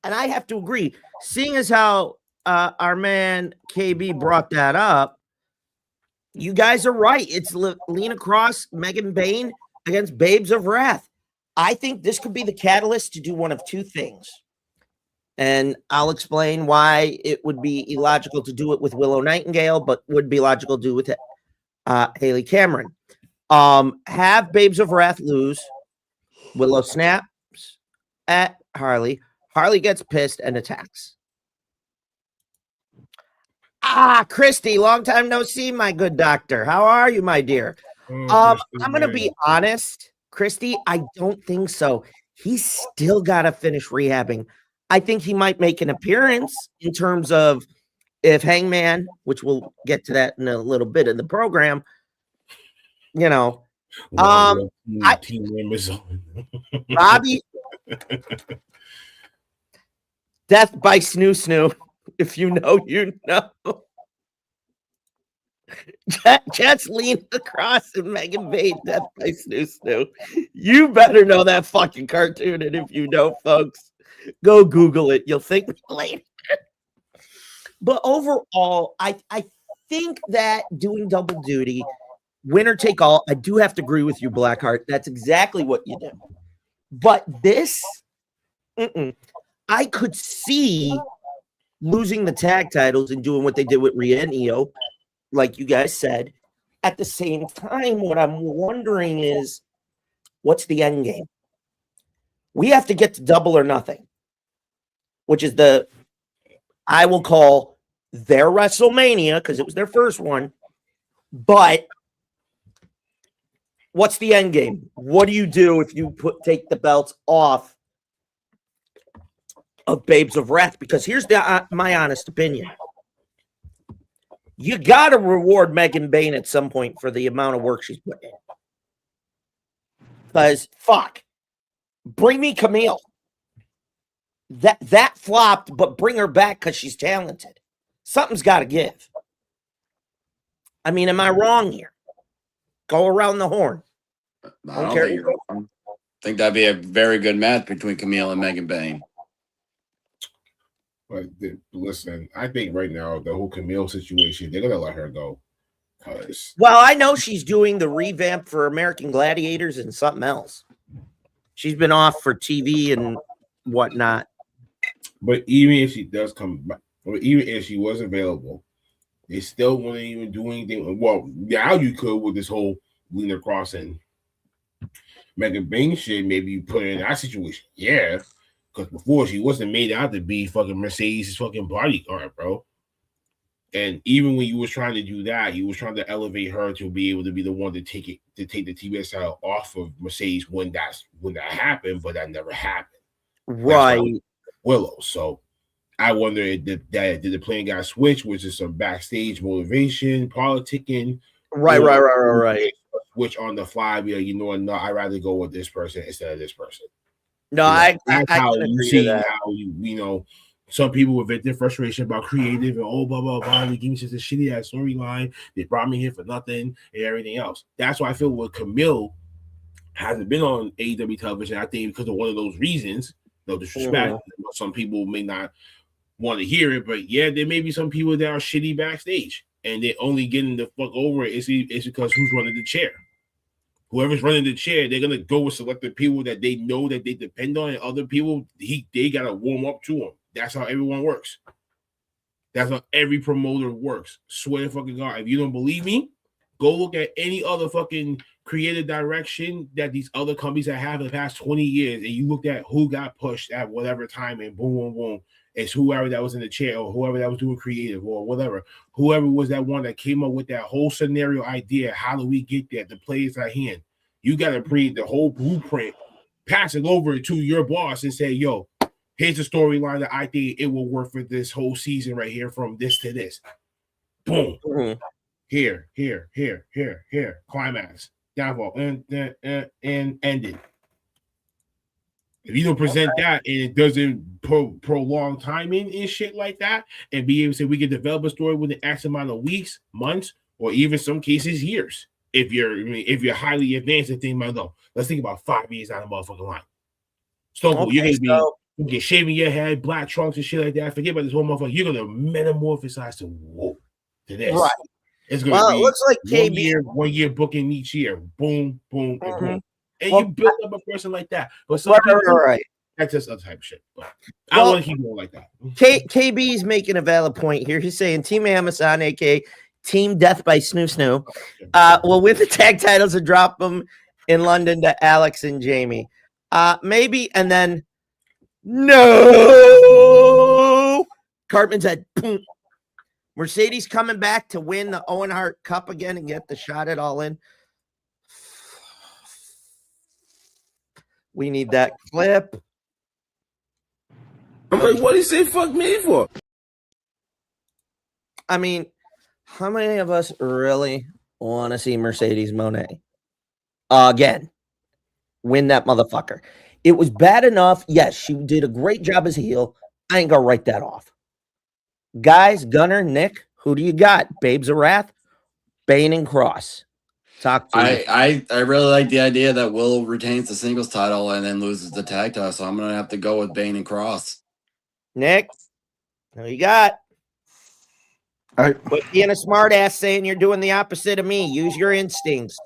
[SPEAKER 6] And I have to agree. Seeing as how our man KB brought that up, you guys are right. It's Lena Cross, Megan Bain against Babes of Wrath. I think this could be the catalyst to do one of 2 things. And I'll explain why it would be illogical to do it with Willow Nightingale, but would be logical to do with Haley Cameron. Have Babes of Wrath lose. Willow snaps at Harley. Harley gets pissed and attacks. Christy, long time no see, my good doctor. How are you, my dear? I'm gonna be honest, Christy. I don't think so. He's still got to finish rehabbing. I think he might make an appearance in terms of if Hangman, which we'll get to that in a little bit in the program. You know,
[SPEAKER 1] team members.
[SPEAKER 6] Robbie, death by snoo. If you know, you know. Jets leaned across and Megan Bain, death by snoo. You better know that fucking cartoon, and if you don't, folks, go Google it. You'll think later. But overall, I think that doing double duty, winner take all, I do have to agree with you, Blackheart. That's exactly what you do. But this, I could see losing the tag titles and doing what they did with Rhea and Io, like you guys said. At the same time, what I'm wondering is, what's the end game? We have to get to Double or Nothing, which is I will call their WrestleMania because it was their first one. But what's the end game? What do you do if you take the belts off of Babes of Wrath? Because here's my honest opinion. You got to reward Megan Bain at some point for the amount of work she's put in. Because, bring me Camille. That flopped, but bring her back because she's talented. Something's got to give. I mean, am I wrong here? Go around the horn.
[SPEAKER 4] I don't think you're wrong. I think that'd be a very good match between Camille and Megan Bain.
[SPEAKER 1] But listen, I think right now the whole Camille situation, they're gonna let her go.
[SPEAKER 6] Well, I know she's doing the revamp for American Gladiators and something else. She's been off for TV and whatnot.
[SPEAKER 1] But even if she does come back, or even if she was available, they still wouldn't even do anything. Well, now you could with this whole Lena Cross and Megan Bain shit. Maybe you put her in that situation, yeah. Because before she wasn't made out to be fucking Mercedes' fucking bodyguard, bro. And even when you was trying to do that, you was trying to elevate her to be able to be the one to take the TBS title off of Mercedes when that happened, but that never happened.
[SPEAKER 6] Right.
[SPEAKER 1] Willow. So I wonder if did the plan got switched, which is some backstage motivation, politicking.
[SPEAKER 6] Right.
[SPEAKER 1] Switch on the fly, be like, you know what? No, I'd rather go with this person instead of this person.
[SPEAKER 6] No,
[SPEAKER 1] that's how you see how you know some people with their frustration about creative and blah blah blah. They give me such a shitty ass storyline. They brought me here for nothing and everything else. That's why I feel with Camille hasn't been on AEW television. I think because of one of those reasons. No disrespect. Some people may not want to hear it, but yeah, there may be some people that are shitty backstage and they're only getting the fuck over it. It's because who's running the chair. Whoever's running the chair, they're gonna go with selected people that they know that they depend on, and other people they gotta warm up to them. That's how everyone works. That's how every promoter works. Swear to fucking God, if you don't believe me, go look at any other fucking creative direction that these other companies that have in the past 20 years, and you looked at who got pushed at whatever time, and boom, boom, boom. It's whoever that was in the chair or whoever that was doing creative or whatever. Whoever was that one that came up with that whole scenario idea. How do we get there? The players at hand. You got to bring the whole blueprint, pass it over to your boss and say, yo, here's the storyline that I think it will work for this whole season right here from this to this. Boom. Here. Climax. Downfall. And ended. If you don't present that and it doesn't prolong timing and shit like that, and be able to say we can develop a story within X amount of weeks, months, or even some cases years. If you're highly advanced and think about let's think about 5 years down the motherfucking line. Stone Cold, you're gonna be shaving your head, black trunks and shit like that. Forget about this whole motherfucker. You're gonna metamorphosize to this.
[SPEAKER 6] Right.
[SPEAKER 1] It's gonna be
[SPEAKER 6] it looks like KB
[SPEAKER 1] 1 year booking each year. Boom, boom, and boom. And you build up a person like that. But some people, that's just other type of shit. But I don't want to keep going like that.
[SPEAKER 6] KB's making a valid point here. He's saying Team Amazon, aka Team Death by Snoo Snoo, will win the tag titles and drop them in London to Alex and Jamie. Maybe, and then no. Cartman's head. Boom. Mercedes coming back to win the Owen Hart Cup again and get the shot at All In. We need that clip.
[SPEAKER 1] I'm like, what did he say fuck me for?
[SPEAKER 6] I mean, how many of us really want to see Mercedes Moné again win that motherfucker? It was bad enough. Yes, she did a great job as a heel. I ain't gonna write that off. Guys, Gunner, Nick, who do you got? Babes of Wrath, Bane and Cross. Talk to me.
[SPEAKER 4] I really like the idea that Will retains the singles title and then loses the tag title, so I'm gonna have to go with Bane and Cross.
[SPEAKER 6] Nick, who you got? Quit being a smart ass saying you're doing the opposite of me. Use your instincts.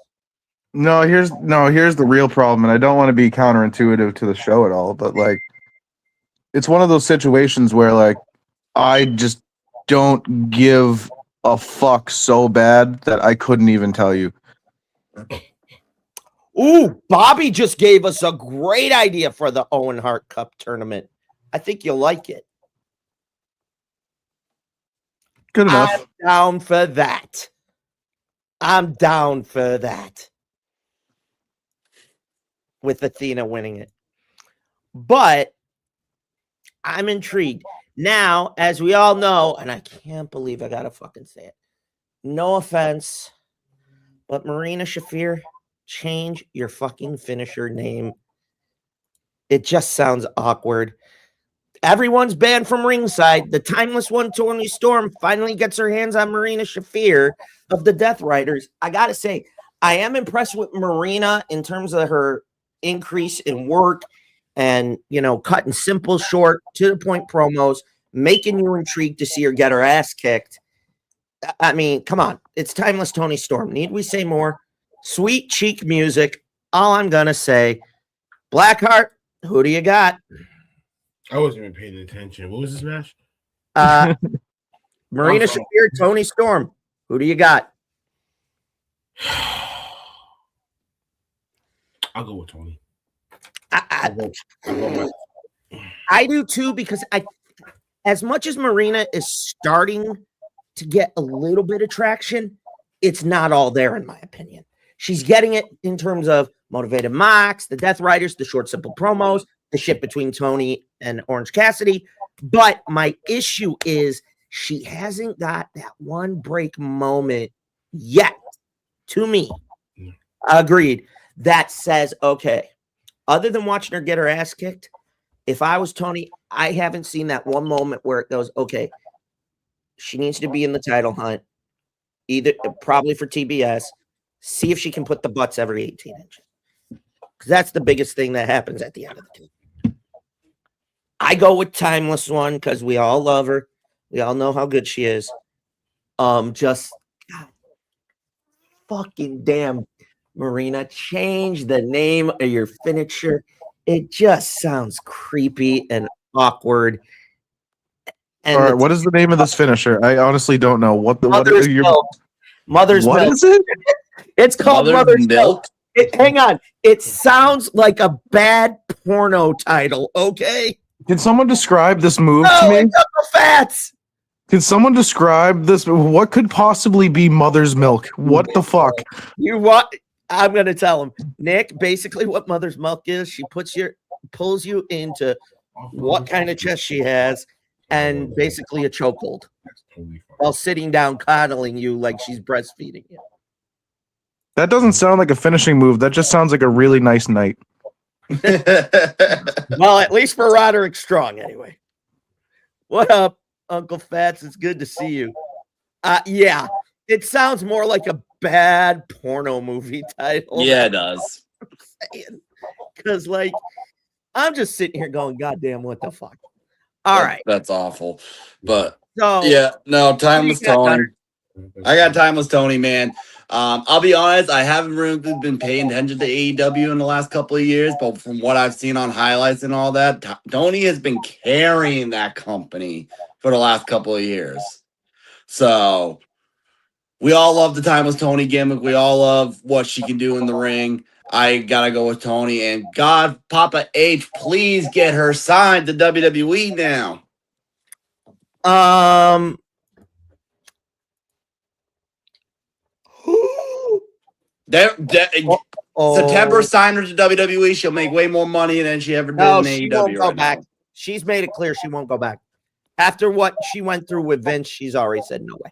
[SPEAKER 7] Here's the real problem, and I don't want to be counterintuitive to the show at all, but like it's one of those situations where like I just don't give a fuck so bad that I couldn't even tell you.
[SPEAKER 6] Ooh, Bobby just gave us a great idea for the Owen Hart Cup tournament. I think you'll like it.
[SPEAKER 7] Good enough.
[SPEAKER 6] I'm down for that. I'm down for that. With Athena winning it. But I'm intrigued. Now, as we all know, and I can't believe I gotta fucking say it. No offense, but Marina Shafir, change your fucking finisher name. It just sounds awkward. Everyone's banned from ringside. The timeless one, Tony Storm, finally gets her hands on Marina Shafir of the Death Riders. I gotta say, I am impressed with Marina in terms of her increase in work and, you know, cutting simple, short, to the point promos, making you intrigued to see her get her ass kicked. I mean, come on. It's timeless Tony Storm. Need we say more? Sweet cheek music. All I'm gonna say. Blackheart, who do you got?
[SPEAKER 1] I wasn't even paying attention. What was this match?
[SPEAKER 6] Marina Shafir, Tony Storm. Who do you got?
[SPEAKER 1] I'll go with Tony.
[SPEAKER 6] I do too, because as much as Marina is starting to get a little bit of traction, it's not all there, in my opinion. She's getting it in terms of Motivated Mox, the Death Riders, the short, simple promos, the shit between Tony and Orange Cassidy. But my issue is she hasn't got that one break moment yet, to me. Agreed. That says, okay, other than watching her get her ass kicked, if I was Tony, I haven't seen that one moment where it goes, okay, she needs to be in the title hunt, either probably for TBS, see if she can put the butts every 18 inches. Because that's the biggest thing that happens at the end of the day. I go with Timeless One because we all love her. We all know how good she is. Just God, fucking damn, Marina, change the name of your finisher. It just sounds creepy and awkward. And
[SPEAKER 7] all right, what is the name of this finisher? I honestly don't know.
[SPEAKER 6] Mother's Milk. Mother's
[SPEAKER 7] What
[SPEAKER 6] Milk.
[SPEAKER 7] is it?
[SPEAKER 6] It's called Mother's Milk. Hang on. It sounds like a bad porno title, okay?
[SPEAKER 7] Can someone describe this move to
[SPEAKER 6] No,
[SPEAKER 7] me?
[SPEAKER 6] it's Uncle Fats.
[SPEAKER 7] Can someone describe this? What could possibly be Mother's Milk? What the fuck?
[SPEAKER 6] You what? I'm gonna tell him, Nick. Basically, what Mother's Milk is, she pulls you into what kind of chest she has, and basically a chokehold while sitting down, coddling you like she's breastfeeding you.
[SPEAKER 7] That doesn't sound like a finishing move. That just sounds like a really nice night.
[SPEAKER 6] Well, at least for Roderick Strong, anyway. What up, Uncle Fats? It's good to see you. Yeah, it sounds more like a bad porno movie title.
[SPEAKER 4] Yeah, it does.
[SPEAKER 6] Because, like, I'm just sitting here going, "Goddamn, what the fuck?" All right,
[SPEAKER 4] That's awful. But
[SPEAKER 6] so
[SPEAKER 4] yeah, no, Timeless
[SPEAKER 6] you got,
[SPEAKER 4] Tony.
[SPEAKER 6] Gunner?
[SPEAKER 4] I got Timeless Tony, man. I'll be honest, I haven't really been paying attention to AEW in the last couple of years, but from what I've seen on highlights and all that, Tony has been carrying that company for the last couple of years. So We all love the timeless Tony gimmick. We all love what she can do in the ring. I gotta go with Tony. And God, Papa H, please get her signed to WWE now. September sign her to WWE. She'll make way more money than she ever did in AEW.
[SPEAKER 6] She won't go back.
[SPEAKER 4] Now.
[SPEAKER 6] She's made it clear she won't go back. After what she went through with Vince, she's already said no way.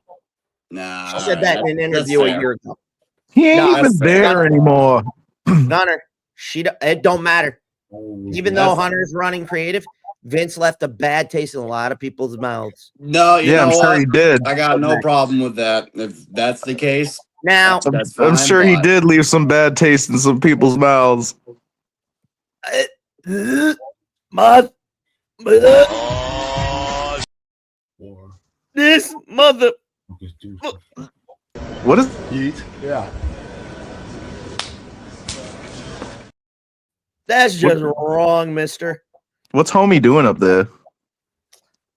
[SPEAKER 4] Nah,
[SPEAKER 6] she said that in an interview a year ago.
[SPEAKER 7] He ain't even there anymore.
[SPEAKER 6] Gunner, it don't matter. Even though Hunter's running creative, Vince left a bad taste in a lot of people's mouths.
[SPEAKER 4] No, you know
[SPEAKER 7] I'm sure he did.
[SPEAKER 4] I got no problem with that. If that's the case,
[SPEAKER 6] now
[SPEAKER 4] that's fine,
[SPEAKER 7] I'm sure he did leave some bad taste in some people's mouths.
[SPEAKER 6] This mother.
[SPEAKER 7] What is?
[SPEAKER 9] Yeet. Yeah.
[SPEAKER 6] That's just wrong, mister.
[SPEAKER 7] What's homie doing up there?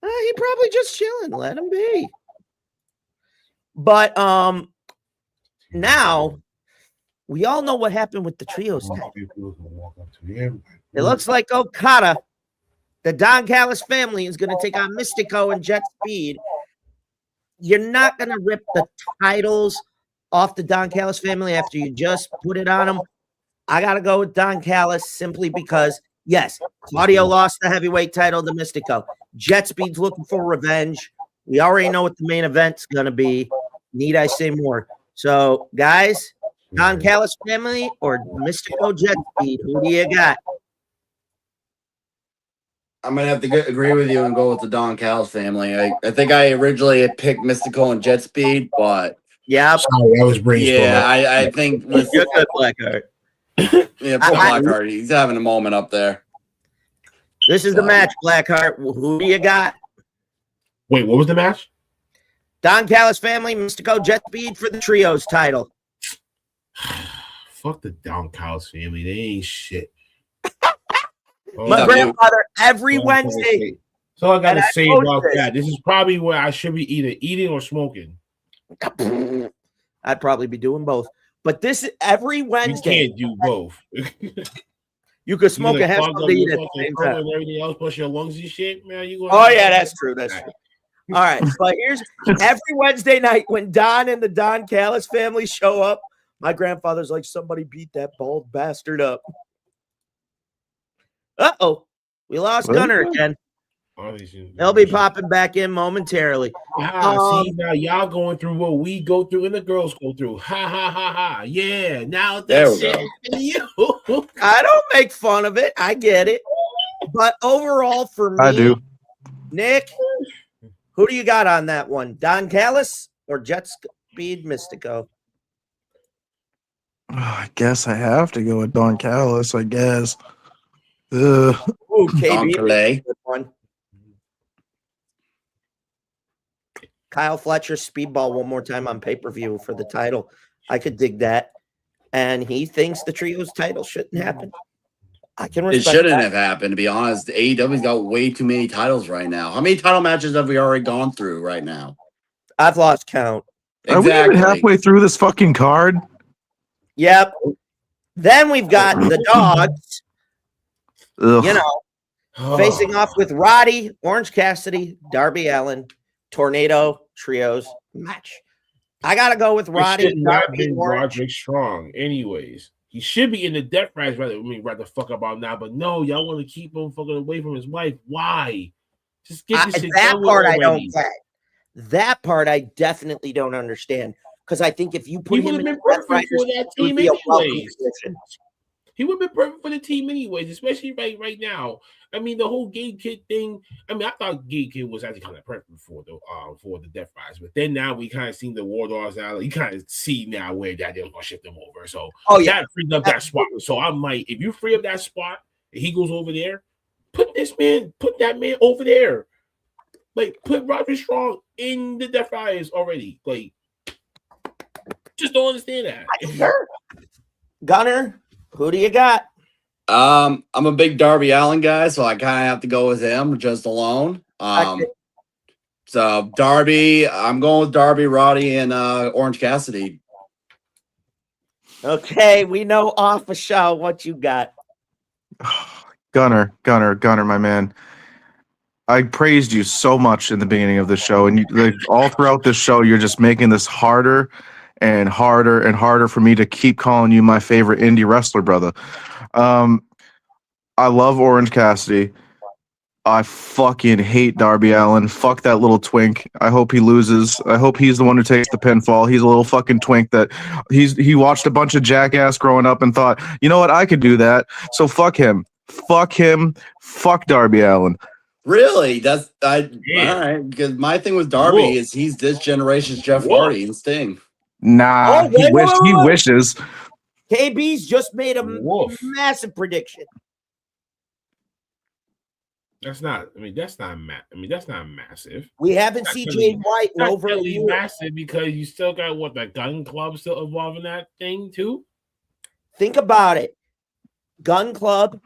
[SPEAKER 6] He probably just chilling. Let him be. But now we all know what happened with the trios tag. It looks like Okada, the Don Callis family, is going to take on Mystico and Jet Speed. You're not going to rip the titles off the Don Callis family after you just put it on them. I got to go with Don Callis simply because, yes, Claudio lost the heavyweight title to Mystico. Jet Speed's looking for revenge. We already know what the main event's going to be. Need I say more? So, guys, Don Callis family or Mystico Jet Speed, who do you got?
[SPEAKER 4] I'm gonna have to agree with you and go with the Don Callis family. I think I originally had picked Mystico and Jet Speed, but
[SPEAKER 6] yeah,
[SPEAKER 1] that was brainstorming.
[SPEAKER 4] I think with
[SPEAKER 6] you're good, Blackheart.
[SPEAKER 4] Yeah, poor Blackheart. He's having a moment up there.
[SPEAKER 6] This is the match, Blackheart. Who do you got?
[SPEAKER 1] Wait, what was the match?
[SPEAKER 6] Don Callis family, Mystico Jet Speed for the trios title.
[SPEAKER 1] Fuck the Don Callis family. They ain't shit.
[SPEAKER 6] My grandfather every Wednesday.
[SPEAKER 1] So I gotta say about that. This is probably where I should be either eating or smoking.
[SPEAKER 6] I'd probably be doing both. But this is every Wednesday.
[SPEAKER 1] You can't do both.
[SPEAKER 6] You could smoke and have something to eat at the same time.
[SPEAKER 1] And everything else, plus your lungs and shit, man.
[SPEAKER 6] That's true. That's true. All right, but here's every Wednesday night when Don and the Don Callis family show up. My grandfather's like, somebody beat that bald bastard up. Uh-oh. We lost Gunner again. They'll be popping back in momentarily.
[SPEAKER 1] See, now y'all going through what we go through and the girls go through. Ha, ha, ha, ha. Yeah, now that's it.
[SPEAKER 6] I don't make fun of it. I get it. But overall, for me,
[SPEAKER 7] I do.
[SPEAKER 6] Nick, who do you got on that one? Don Callis or Jet Speed Mystico?
[SPEAKER 7] I guess I have to go with Don Callis, I guess.
[SPEAKER 6] Ooh, KB. One. Kyle Fletcher speedball one more time on pay-per-view for the title. I could dig that. And he thinks the trios title shouldn't happen. I can respect
[SPEAKER 4] it. Shouldn't have happened, to be honest. AEW's got way too many titles right now. How many title matches have we already gone through right now?
[SPEAKER 6] I've lost count.
[SPEAKER 4] Exactly.
[SPEAKER 7] Are we even halfway through this fucking card?
[SPEAKER 6] Yep. Then we've got the Dogs.
[SPEAKER 7] Ugh.
[SPEAKER 6] You know, facing off with Roddy, Orange Cassidy, Darby Allin, Tornado Trios match. I gotta go with Roddy.
[SPEAKER 1] Darby, Roderick Strong. Anyways, he should be in the death match. Right the fuck about now, but no, y'all want to keep him fucking away from his wife. Why? Just get this shit
[SPEAKER 6] that
[SPEAKER 1] done
[SPEAKER 6] part
[SPEAKER 1] already.
[SPEAKER 6] I don't get. That part I definitely don't understand. Because I think if you put him in the Death Riders,
[SPEAKER 1] for that team anyways. He would have been perfect for the team anyways, especially right now. I mean, the whole Gay Kid thing. I mean, I thought Gay Kid was actually kind of perfect for the Death Riders, but then now we kind of seen the War Dogs now. You kind of see now where that they're gonna shift them over. So that freed up that spot. So I'm like, if you free up that spot, and he goes over there, put that man over there. Like, put Roger Strong in the Death Riders already. Like, just don't understand that.
[SPEAKER 6] Gunner, who do you got?
[SPEAKER 4] I'm a big Darby Allin guy, so I kind of have to go with him just alone. So Darby, I'm going with Darby, Roddy, and Orange Cassidy.
[SPEAKER 6] Okay, we know off a show what you got.
[SPEAKER 7] Gunner, my man. I praised you so much in the beginning of the show, and you, like, all throughout this show, you're just making this harder and harder and harder for me to keep calling you my favorite indie wrestler, brother. I love Orange Cassidy. I fucking hate Darby Allin. Fuck that little twink. I hope he loses. I hope he's the one who takes the pinfall. He's a little fucking twink that he watched a bunch of Jackass growing up and thought, you know what, I could do that. So fuck him. Fuck him. Fuck Darby Allin.
[SPEAKER 4] Really? All right. Because my thing with Darby is he's this generation's Jeff Hardy and Sting.
[SPEAKER 7] Nah,
[SPEAKER 6] Oh, wait.
[SPEAKER 7] he wishes.
[SPEAKER 6] KB's just made a massive prediction.
[SPEAKER 1] That's not. I mean, that's not massive.
[SPEAKER 6] We haven't seen Jay White in over a
[SPEAKER 1] really
[SPEAKER 6] year.
[SPEAKER 1] massive because you still got the Gun Club still involved in that thing too.
[SPEAKER 6] Think about it. Gun Club,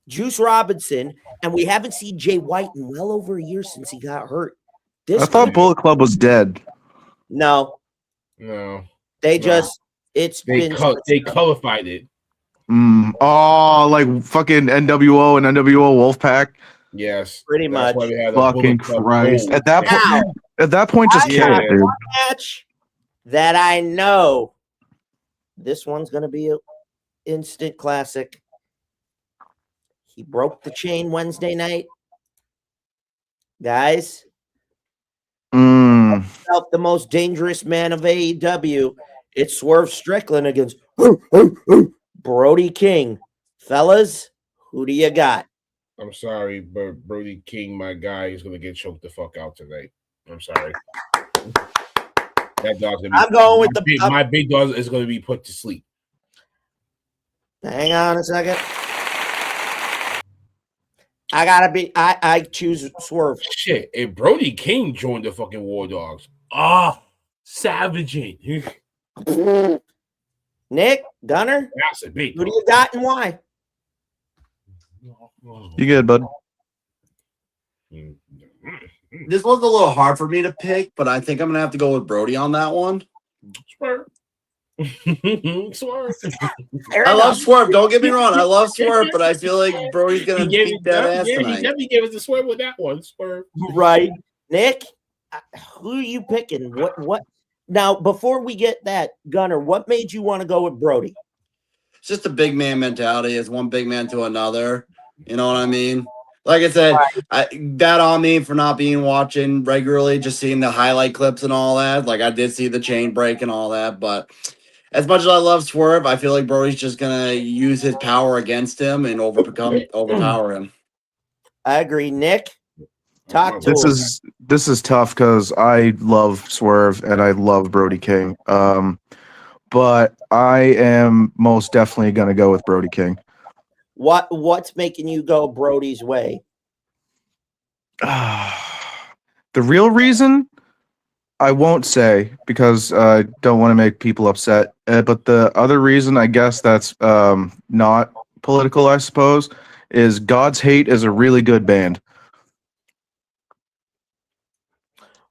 [SPEAKER 6] Juice Robinson, and we haven't seen Jay White in well over a year since he got hurt.
[SPEAKER 7] I thought Bullet Club was dead.
[SPEAKER 6] No. They just
[SPEAKER 1] they colorified it.
[SPEAKER 7] Oh, like fucking NWO and NWO Wolfpack.
[SPEAKER 1] Yes,
[SPEAKER 6] pretty much.
[SPEAKER 7] Fucking Christ! At that point, just kill it, dude.
[SPEAKER 6] Match that I know. This one's gonna be an instant classic. He broke the chain Wednesday night, guys. Felt the most dangerous man of AEW. It's Swerve Strickland against Brody King. Fellas, who do you got?
[SPEAKER 1] I'm sorry, but Brody King, my guy, is going to get choked the fuck out tonight. I'm sorry. That dog's
[SPEAKER 6] I'm going with
[SPEAKER 1] my big dog is going to be put to sleep.
[SPEAKER 6] Hang on a second. I choose Swerve.
[SPEAKER 1] Shit, if Brody King joined the fucking War Dogs, savaging.
[SPEAKER 6] Nick, Gunner,
[SPEAKER 1] that's a big.
[SPEAKER 6] Who do you got and why?
[SPEAKER 7] You good, bud?
[SPEAKER 4] This was a little hard for me to pick, but I think I'm gonna have to go with Brody on that one.
[SPEAKER 1] Swerve. Swerve.
[SPEAKER 4] I love Swerve. Don't get me wrong. I love Swerve, but I feel like Brody's gonna beat that ass tonight.
[SPEAKER 1] He definitely gave us the Swerve with that one. Swerve.
[SPEAKER 6] Right, Nick. Who are you picking? What? Now, before we get that, Gunner, what made you want to go with Brody?
[SPEAKER 4] It's just a big man mentality. It's one big man to another. You know what I mean? Like I said, that on me for not being watching regularly, just seeing the highlight clips and all that. Like I did see the chain break and all that, but as much as I love Swerve, I feel like Brody's just gonna use his power against him and overpower him.
[SPEAKER 6] I agree, Nick. Talk to
[SPEAKER 7] This is tough because I love Swerve and I love Brody King. But I am most definitely gonna go with Brody King.
[SPEAKER 6] What's making you go Brody's way?
[SPEAKER 7] The real reason I won't say because I don't want to make people upset. But the other reason, I guess that's not political, I suppose, is God's Hate is a really good band.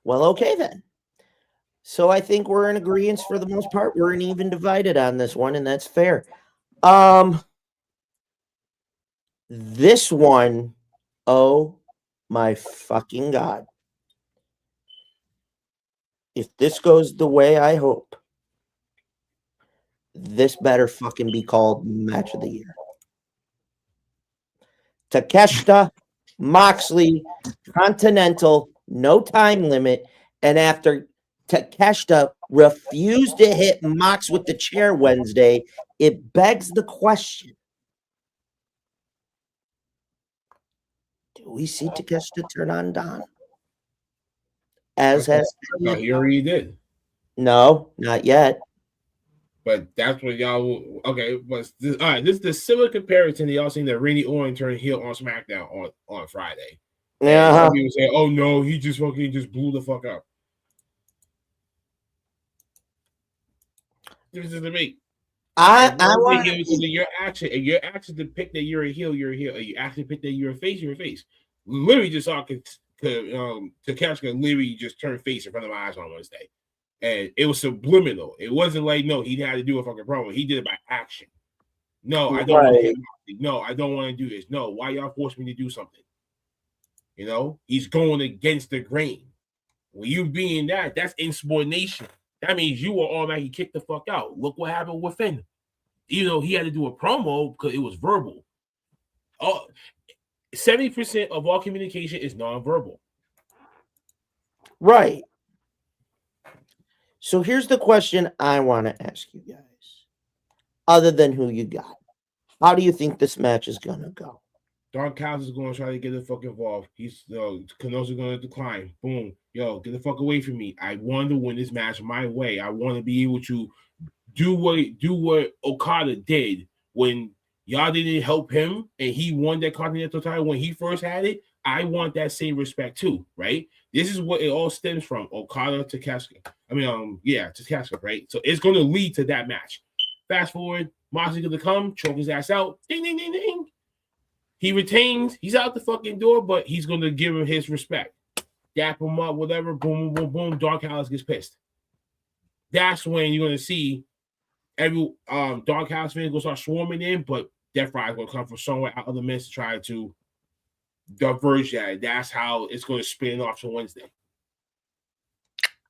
[SPEAKER 6] Well, okay then. So I think we're in agreement for the most part. We're even divided on this one, and that's fair. This one, oh my fucking God. If this goes the way I hope, this better fucking be called Match of the Year. Takeshita, Moxley, Continental, no time limit, and after Takeshita refused to hit Mox with the chair Wednesday, it begs the question. Do we see Takeshita turn on Don? As has
[SPEAKER 1] no, he already did.
[SPEAKER 6] No, not yet.
[SPEAKER 1] But that's what y'all okay. But this, all right, this is the similar comparison to y'all seen that Randy Orton turn heel on SmackDown on Friday.
[SPEAKER 6] Yeah.
[SPEAKER 1] People say, "Oh no, he just blew the fuck up." This is the debate.
[SPEAKER 6] I want
[SPEAKER 1] your action to pick that you're a heel, you're a heel. You actually pick that you're a face, you're a face. We literally just saw Takeshita literally just turned face in front of my eyes on Wednesday. And it was subliminal. It wasn't like, no, he had to do a fucking promo. He did it by action. No, I don't want to hit Moxley. No, I don't want to do this. No, why y'all force me to do something? You know, he's going against the grain. When you being that's insubordination. That means you were automatically kicked the fuck out. Look what happened with Finn. Even though he had to do a promo because it was verbal. 70% of all communication is nonverbal.
[SPEAKER 6] Right. So here's the question I want to ask you guys. Other than who you got, how do you think this match is going to go?
[SPEAKER 1] Don Callis is going to try to get the fuck involved. Keno's going to decline. Boom. Yo, get the fuck away from me. I want to win this match my way. I want to be able to do what Okada did when y'all didn't help him and he won that Continental title when he first had it. I want that same respect too, right? This is what it all stems from. Okada to Takeshita. To Takeshita, right? So it's going to lead to that match. Fast forward, Moxley's going to come, choke his ass out. Ding, ding, ding, ding. He retains. He's out the fucking door, but he's going to give him his respect. Dap him up, whatever. Boom, boom, boom, boom. Dark Callis gets pissed. That's when you're going to see every Dark Callis fans going to start swarming in, but Death Rider's going to come from somewhere out of the midst to try to diverge that. That's how it's going to spin off to Wednesday.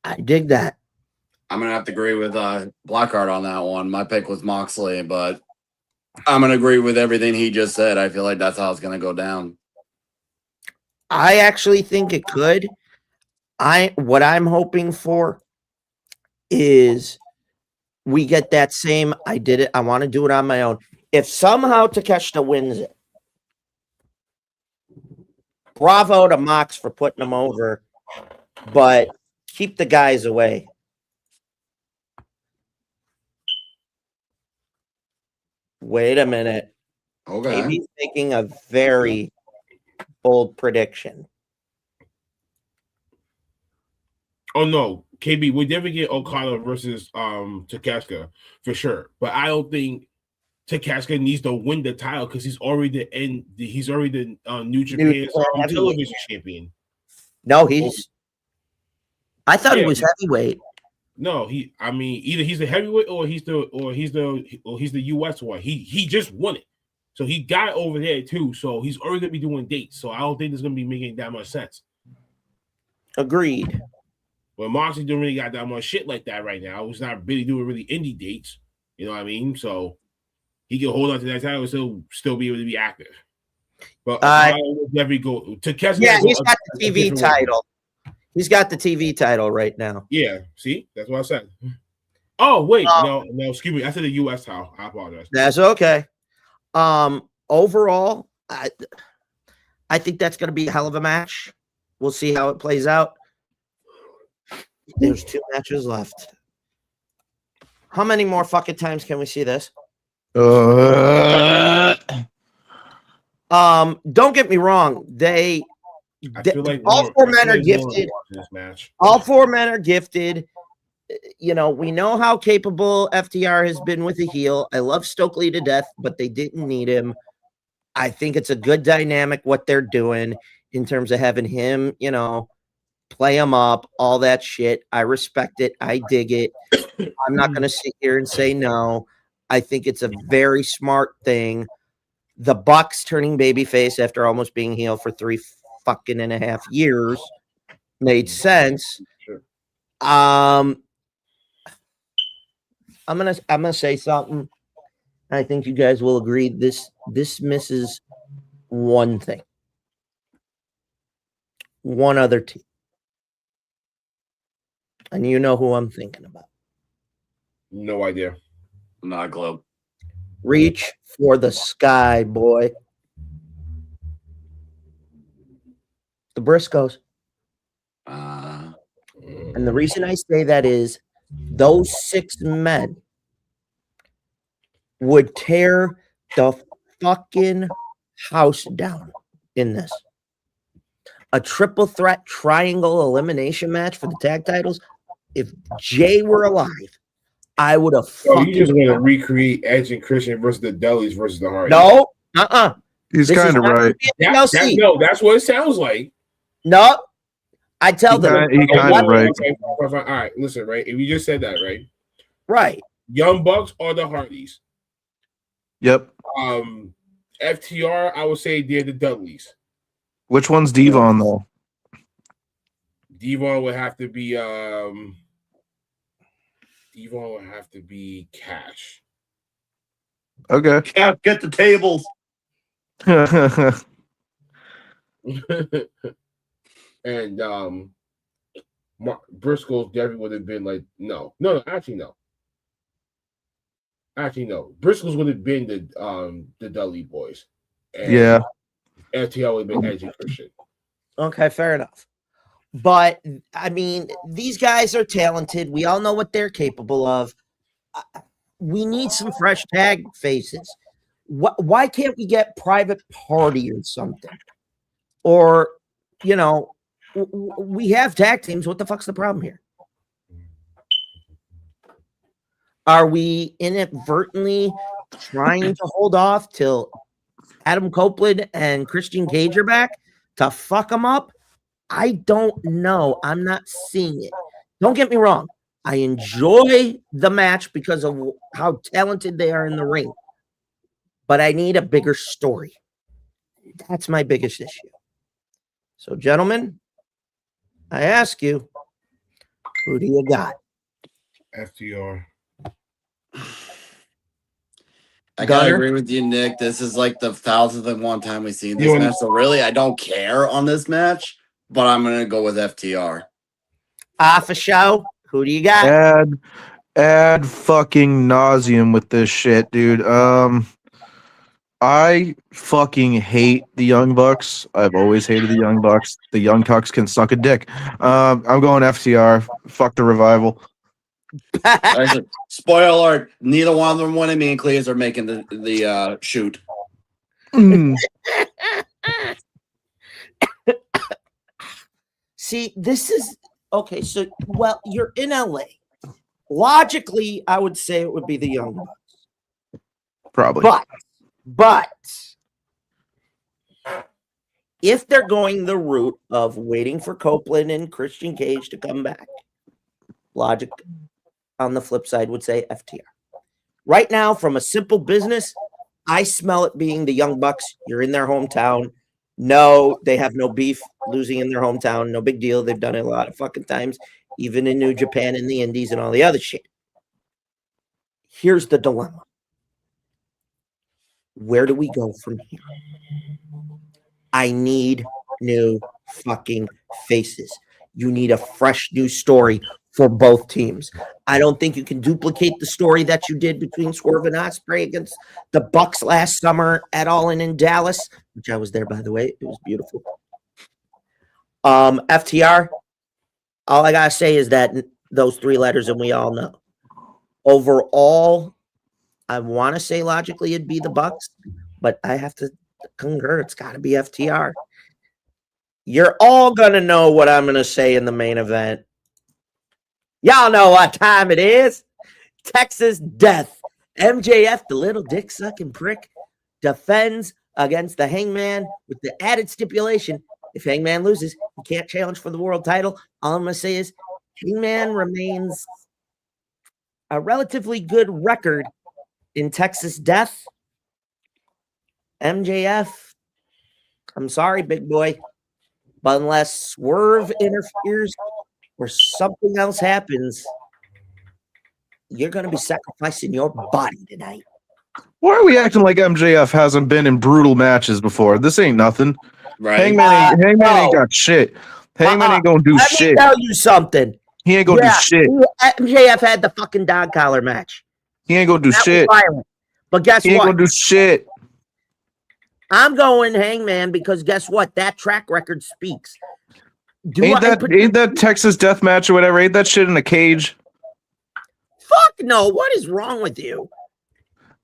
[SPEAKER 6] I dig that.
[SPEAKER 4] I'm going to have to agree with Blackheart on that one. My pick was Moxley, but I'm going to agree with everything he just said. I feel like that's how it's going to go down.
[SPEAKER 6] I actually think it could. What I'm hoping for is we get that same, I did it, I want to do it on my own. If somehow Takeshita wins it, bravo to Mox for putting him over, but keep the guys away. Wait a minute.
[SPEAKER 4] Okay.
[SPEAKER 6] Maybe making a very bold prediction.
[SPEAKER 1] Oh no, KB, we never get Okada versus Takeshita for sure. But I don't think Takeshita needs to win the title because he's already the New Japan television champion.
[SPEAKER 6] No, I thought he was heavyweight.
[SPEAKER 1] No, either he's the heavyweight or he's the US one. He just won it. So he got it over there too. So he's already gonna be doing dates. So I don't think it's gonna be making that much sense.
[SPEAKER 6] Agreed.
[SPEAKER 1] But Moxley don't really got that much shit like that right now. He's not really doing really indie dates. You know what I mean? So he can hold on to that title and still be able to be active. But never go to Keston.
[SPEAKER 6] Yeah, he's got the TV title. He's got the TV title right now.
[SPEAKER 1] Yeah, see, that's what I said. Oh wait, no, excuse me. I said the US title. I apologize.
[SPEAKER 6] That's okay. Overall, I think that's going to be a hell of a match. We'll see how it plays out. There's 2 matches left. How many more fucking times can we see this? Don't get me wrong. All 4 men are gifted. All 4 men are gifted. You know, we know how capable FTR has been with a heel. I love Stokely to death, but they didn't need him. I think it's a good dynamic what they're doing in terms of having him, you know, play him up, all that shit. I respect it. I dig it. I'm not going to sit here and say no. I think it's a very smart thing. The Bucks turning babyface after almost being heel for 3.5 years made sense.
[SPEAKER 1] Sure.
[SPEAKER 6] I'm gonna say something. I think you guys will agree. This misses one thing. One other team. And you know who I'm thinking about.
[SPEAKER 1] No idea.
[SPEAKER 4] Not Globe.
[SPEAKER 6] Reach for the sky, boy. The Briscoes. And the reason I say that is those 6 men would tear the fucking house down in this. A triple threat triangle elimination match for the tag titles. If Jay were alive, I would have
[SPEAKER 1] fucking... you just want to recreate Edge and Christian versus the Dudleys versus the Hardys.
[SPEAKER 6] No,
[SPEAKER 7] He's kind of right.
[SPEAKER 1] That's what it sounds like.
[SPEAKER 6] No, I tell them.
[SPEAKER 7] He kind of right.
[SPEAKER 1] Okay, all right, listen, right? If you just said that, right?
[SPEAKER 6] Right.
[SPEAKER 1] Young Bucks or the Hardys?
[SPEAKER 7] Yep.
[SPEAKER 1] FTR, I would say they're the Dudleys.
[SPEAKER 7] Which one's Devon though?
[SPEAKER 1] Devon would have to be Cash.
[SPEAKER 7] Okay.
[SPEAKER 4] Cap, get the tables.
[SPEAKER 1] And Briscoe definitely would have been like no. Actually, no. Briscoe's would have been the Dudley boys. And
[SPEAKER 7] Yeah.
[SPEAKER 1] FTR would have been Edge and Christian.
[SPEAKER 6] Okay, fair enough. But I mean, these guys are talented. We all know what they're capable of. We need some fresh tag faces. Why can't we get Private Party or something? Or, you know, we have tag teams. What the fuck's the problem here? Are we inadvertently trying to hold off till Adam Copeland and Christian Cage are back to fuck them up? I don't know. I'm not seeing it. Don't get me wrong. I enjoy the match because of how talented they are in the ring. But I need a bigger story. That's my biggest issue. So, gentlemen, I ask you, who do you got?
[SPEAKER 1] FTR.
[SPEAKER 4] I gotta agree with you, Nick. This is like the 1,001 time we've seen this match. So really, I don't care on this match, but I'm gonna go with FTR.
[SPEAKER 6] For show. Who do you got?
[SPEAKER 7] Add fucking nauseum with this shit, dude. I fucking hate the Young Bucks. I've always hated the Young Bucks. The Young Bucks can suck a dick. I'm going FTR. Fuck the Revival.
[SPEAKER 4] Spoiler alert, neither one of them, one of me and Clears, are making the shoot.
[SPEAKER 6] See, this is okay. So, well, you're in LA. Logically, I would say it would be the Young Bucks.
[SPEAKER 7] Probably.
[SPEAKER 6] But if they're going the route of waiting for Copeland and Christian Cage to come back, logic on the flip side would say FTR. Right now, from a simple business, I smell it being the Young Bucks. You're in their hometown. No, they have no beef losing in their hometown. No big deal. They've done it a lot of fucking times, even in New Japan and the Indies and all the other shit. Here's the dilemma. Where do we go from here? I need new fucking faces. You need a fresh new story for both teams. I don't think you can duplicate the story that you did between Swerve and Ospreay against the Bucks last summer at All in Dallas, which I was there, by the way. It was beautiful. FTR, all I got to say is that those three letters, and we all know. Overall, I want to say logically it'd be the Bucks, but I have to concur. It's got to be FTR. You're all going to know what I'm going to say in the main event. Y'all know what time it is. Texas Death. MJF, the little dick sucking prick, defends against the Hangman with the added stipulation. If Hangman loses, he can't challenge for the world title. All I'm going to say is Hangman remains a relatively good record in Texas Death. MJF, I'm sorry, big boy, but unless Swerve interferes or something else happens, you're going to be sacrificing your body tonight.
[SPEAKER 7] Why are we acting like MJF hasn't been in brutal matches before? This ain't nothing.
[SPEAKER 4] Right.
[SPEAKER 7] Hangman ain't got shit. Hangman ain't gonna do shit.
[SPEAKER 6] Let me tell you something.
[SPEAKER 7] He ain't gonna do shit.
[SPEAKER 6] MJF had the fucking dog collar match.
[SPEAKER 7] He ain't gonna do shit.
[SPEAKER 6] Violent. But guess
[SPEAKER 7] He ain't
[SPEAKER 6] what?
[SPEAKER 7] gonna do shit.
[SPEAKER 6] I'm going Hangman because guess what? That track record speaks.
[SPEAKER 7] Ain't that Texas Death Match or whatever? Ain't that shit in a cage?
[SPEAKER 6] Fuck no. What is wrong with you?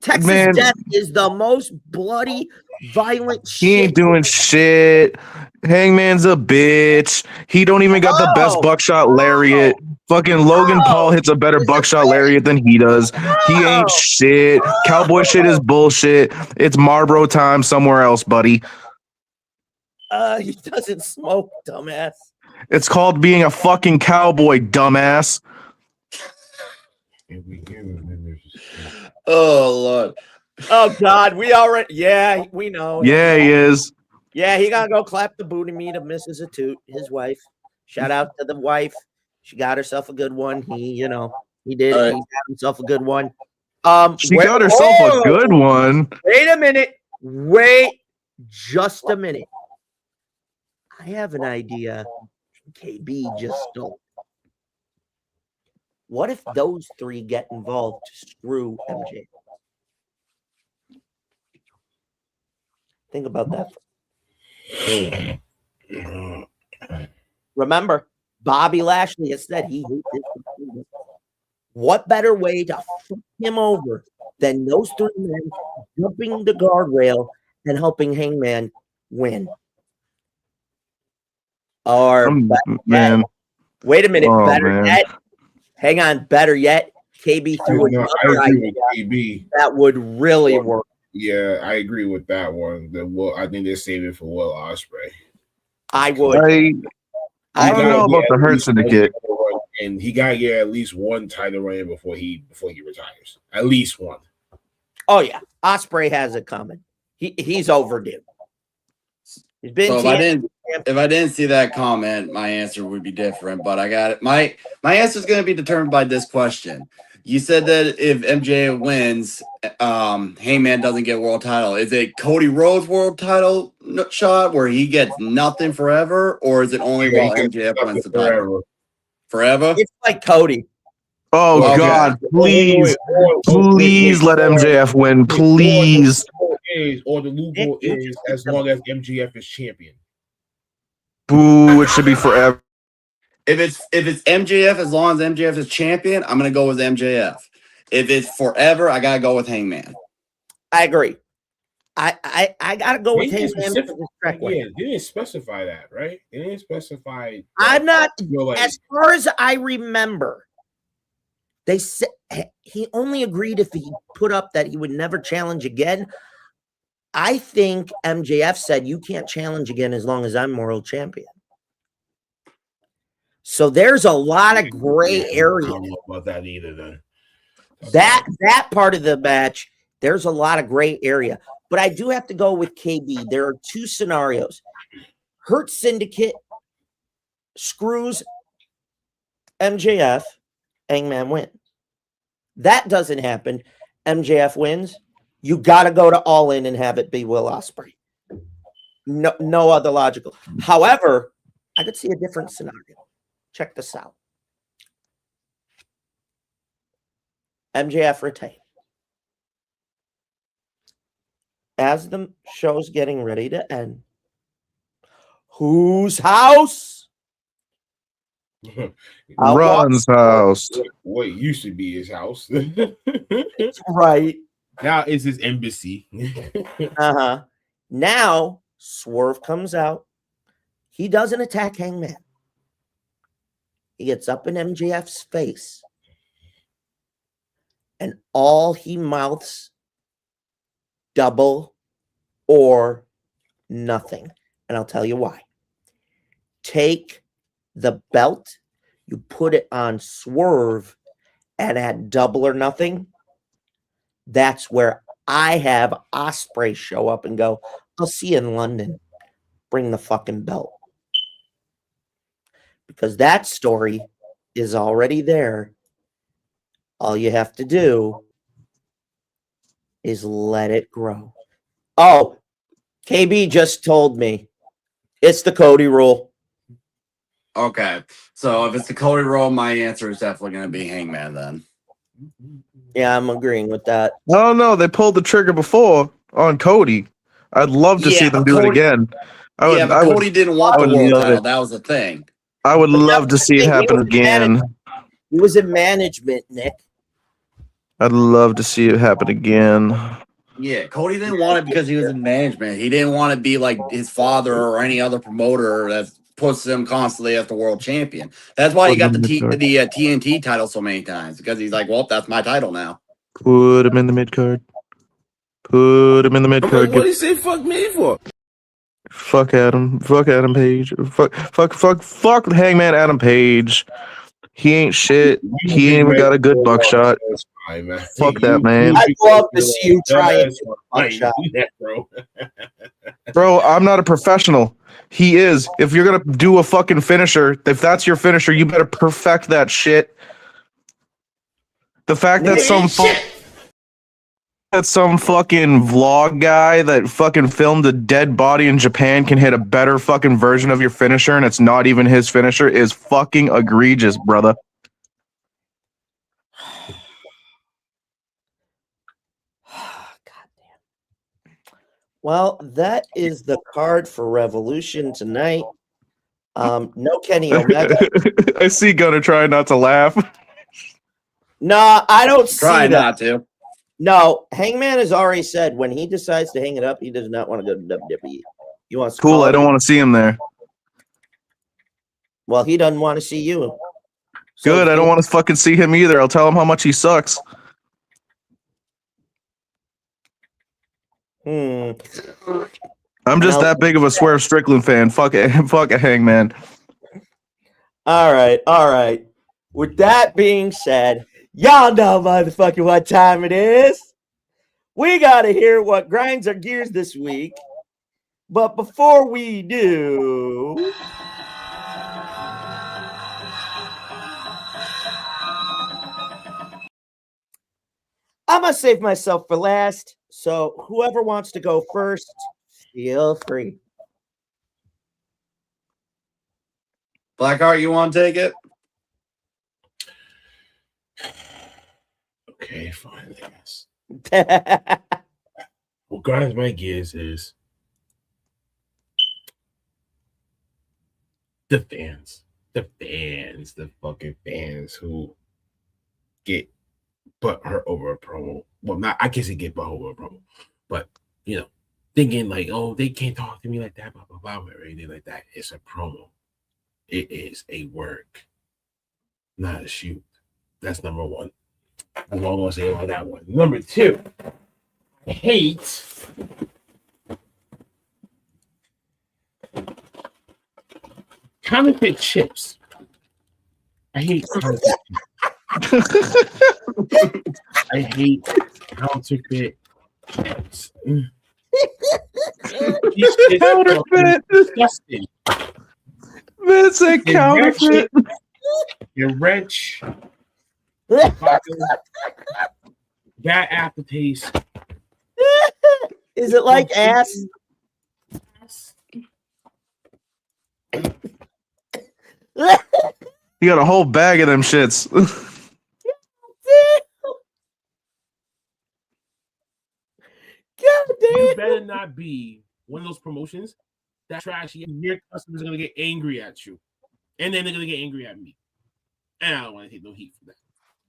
[SPEAKER 6] Texas Death is the most bloody, violent shit.
[SPEAKER 7] He ain't doing shit. Hangman's a bitch. He don't even got the best buckshot lariat. Fucking Logan Paul hits a better buckshot lariat than he does. He ain't shit. Cowboy shit is bullshit. It's Marlboro time somewhere else, buddy.
[SPEAKER 6] He doesn't smoke, dumbass.
[SPEAKER 7] It's called being a fucking cowboy, dumbass.
[SPEAKER 4] Oh Lord.
[SPEAKER 6] Oh God, we already. Yeah, we know.
[SPEAKER 7] Yeah, he is.
[SPEAKER 6] Yeah, he gotta go clap the booty meat of Mrs. Atoot, his wife. Shout out to the wife. She got herself a good one. He, he did.
[SPEAKER 4] All right.
[SPEAKER 6] He got himself a good one.
[SPEAKER 7] She got herself a good one.
[SPEAKER 6] Wait a minute. Wait just a minute. I have an idea. KB just stole. What if those three get involved to screw MJ? Think about that. Remember, Bobby Lashley has said he hates this. What better way to fuck him over than those three men jumping the guardrail and helping Hangman win? Or
[SPEAKER 7] man.
[SPEAKER 6] Wait a minute,
[SPEAKER 7] Oh,
[SPEAKER 6] better
[SPEAKER 7] man.
[SPEAKER 6] yet. Hang on, better yet. KB threw
[SPEAKER 1] I
[SPEAKER 6] another
[SPEAKER 1] agree with
[SPEAKER 6] idea
[SPEAKER 1] KB.
[SPEAKER 6] that would really work.
[SPEAKER 1] Yeah, I agree with that one. I think they're saving for Will Ospreay.
[SPEAKER 6] I would.
[SPEAKER 7] I don't know about the Hurt Syndicate.
[SPEAKER 1] And he got at least one title reign before he retires. At least one.
[SPEAKER 6] Oh yeah, Ospreay has it coming. He's overdue. He's been.
[SPEAKER 4] So if I didn't see that comment, my answer would be different. But I got it. My answer is going to be determined by this question. You said that if MJ wins, Heyman doesn't get world title. Is it Cody Rhodes' world title shot where he gets nothing forever, or is it only while MJF wins the title? Forever?
[SPEAKER 6] It's like Cody.
[SPEAKER 7] Oh,
[SPEAKER 4] Okay.
[SPEAKER 7] God, please let MJF win, please.
[SPEAKER 1] Or the loophole is as long as MJF is champion.
[SPEAKER 7] Boo, it should be forever.
[SPEAKER 4] If it's MJF, as long as MJF is champion, I'm gonna go with MJF. If it's forever, I gotta go with Hangman.
[SPEAKER 6] I agree. I gotta go with Hangman.
[SPEAKER 1] Yeah, they didn't specify that, right? They didn't specify.
[SPEAKER 6] I'm not.
[SPEAKER 1] Like,
[SPEAKER 6] as far as I remember, they said he only agreed if he put up that he would never challenge again. I think MJF said you can't challenge again as long as I'm world champion. So there's a lot of gray area.
[SPEAKER 1] I don't know about that either. Then
[SPEAKER 6] that part of the match, there's a lot of gray area. But I do have to go with KB. There are two scenarios. Hurt Syndicate screws MJF, Hangman win. That doesn't happen. MJF wins. You got to go to All In and have it be Will Ospreay. No other logical. However, I could see a different scenario. Check this out. MJF retain. As the show's getting ready to end, whose house?
[SPEAKER 7] Ron's house.
[SPEAKER 1] What used to be his house.
[SPEAKER 6] Right.
[SPEAKER 1] Now it's his embassy.
[SPEAKER 6] Now Swerve comes out. He doesn't attack Hangman. He gets up in MJF's face. And all he mouths, double or nothing. And I'll tell you why. Take the belt, you put it on Swerve, and at double or nothing, that's where I have Ospreay show up and go, I'll see you in London. Bring the fucking belt. Because that story is already there. All you have to do is let it grow. Oh, KB just told me it's the Cody rule.
[SPEAKER 4] Okay. So if it's the Cody rule, my answer is definitely going to be Hangman then.
[SPEAKER 6] Yeah, I'm agreeing with that.
[SPEAKER 7] Oh, no, they pulled the trigger before on Cody. I'd love to see them do it again.
[SPEAKER 4] Cody didn't want the world title. That was the thing.
[SPEAKER 7] I would love to see it happen again.
[SPEAKER 6] He was in management, Nick.
[SPEAKER 7] I'd love to see it happen again.
[SPEAKER 4] Yeah, Cody didn't want it because he was in management. He didn't want to be like his father or any other promoter that puts him constantly as the world champion. That's why he got the TNT title so many times, because he's like, well, that's my title now.
[SPEAKER 7] Put him in the mid card. Put him in the mid card.
[SPEAKER 2] What did he say fuck me for?
[SPEAKER 7] Fuck Adam. Fuck Adam Page. Fuck Hangman Adam Page. He ain't shit.
[SPEAKER 1] You
[SPEAKER 7] He ain't
[SPEAKER 1] big
[SPEAKER 7] even
[SPEAKER 1] man
[SPEAKER 7] got a good
[SPEAKER 1] feel
[SPEAKER 7] buckshot.
[SPEAKER 1] that's fine, man.
[SPEAKER 7] Fuck that man.
[SPEAKER 6] I'd
[SPEAKER 1] big
[SPEAKER 6] love
[SPEAKER 1] man
[SPEAKER 6] to
[SPEAKER 1] feel
[SPEAKER 6] see you try and
[SPEAKER 1] that's
[SPEAKER 6] get a
[SPEAKER 1] fine,
[SPEAKER 6] buckshot.
[SPEAKER 1] bro.
[SPEAKER 7] Bro, I'm not a professional. He is. If you're gonna do a fucking finisher, if that's your finisher, you better perfect that shit. The fact that some fucking vlog guy that fucking filmed a dead body in Japan can hit a better fucking version of your finisher and it's not even his finisher is fucking egregious, brother.
[SPEAKER 6] Well, that is the card for Revolution tonight. No Kenny Omega.
[SPEAKER 7] I see Gunner trying not to laugh.
[SPEAKER 6] No, I don't see
[SPEAKER 4] Try
[SPEAKER 6] that.
[SPEAKER 4] not to.
[SPEAKER 6] No, Hangman has already said when he decides to hang it up, he does not want to go to WWE. He wants to
[SPEAKER 7] Cool,
[SPEAKER 6] call
[SPEAKER 7] I
[SPEAKER 6] it
[SPEAKER 7] don't
[SPEAKER 6] a-
[SPEAKER 7] want to see him there.
[SPEAKER 6] Well, he doesn't want to see you. So
[SPEAKER 7] Good, I don't want to fucking see him either. I'll tell him how much he sucks.
[SPEAKER 6] Hmm.
[SPEAKER 7] I'm just
[SPEAKER 6] Now-
[SPEAKER 7] that big of a Swerve Strickland fan. Fuck it, fuck a Hangman.
[SPEAKER 6] All right, all right. With that being said, y'all know motherfucking what time it is. We gotta hear what grinds our gears this week. But before we do, I'm gonna save myself for last. So whoever wants to go first, feel free.
[SPEAKER 4] Blackheart, you want to take it?
[SPEAKER 1] Okay, fine, I guess. What grinds my gears is the fans, the fucking fans who get butt hurt over a promo. Well, not I guess they get butt over a promo, but thinking like, oh, they can't talk to me like that, blah blah blah, or anything like that. It's a promo. It is a work, not a shoot. That's number one. That's all I'm gonna say about that one. Number two, I hate counterfeit chips. I hate counterfeit chips. I hate counterfeit chips. These chips are
[SPEAKER 7] Counterfeit.
[SPEAKER 1] disgusting.
[SPEAKER 7] It's a counterfeit.
[SPEAKER 1] Your wrench, that aftertaste.
[SPEAKER 6] Is it like ass?
[SPEAKER 7] You got a whole bag of them shits.
[SPEAKER 6] God
[SPEAKER 1] You
[SPEAKER 6] damn.
[SPEAKER 1] better not be one of those promotions that trashy. Your customers are gonna get angry at you, and then they're gonna get angry at me, and I don't want to take no heat for that.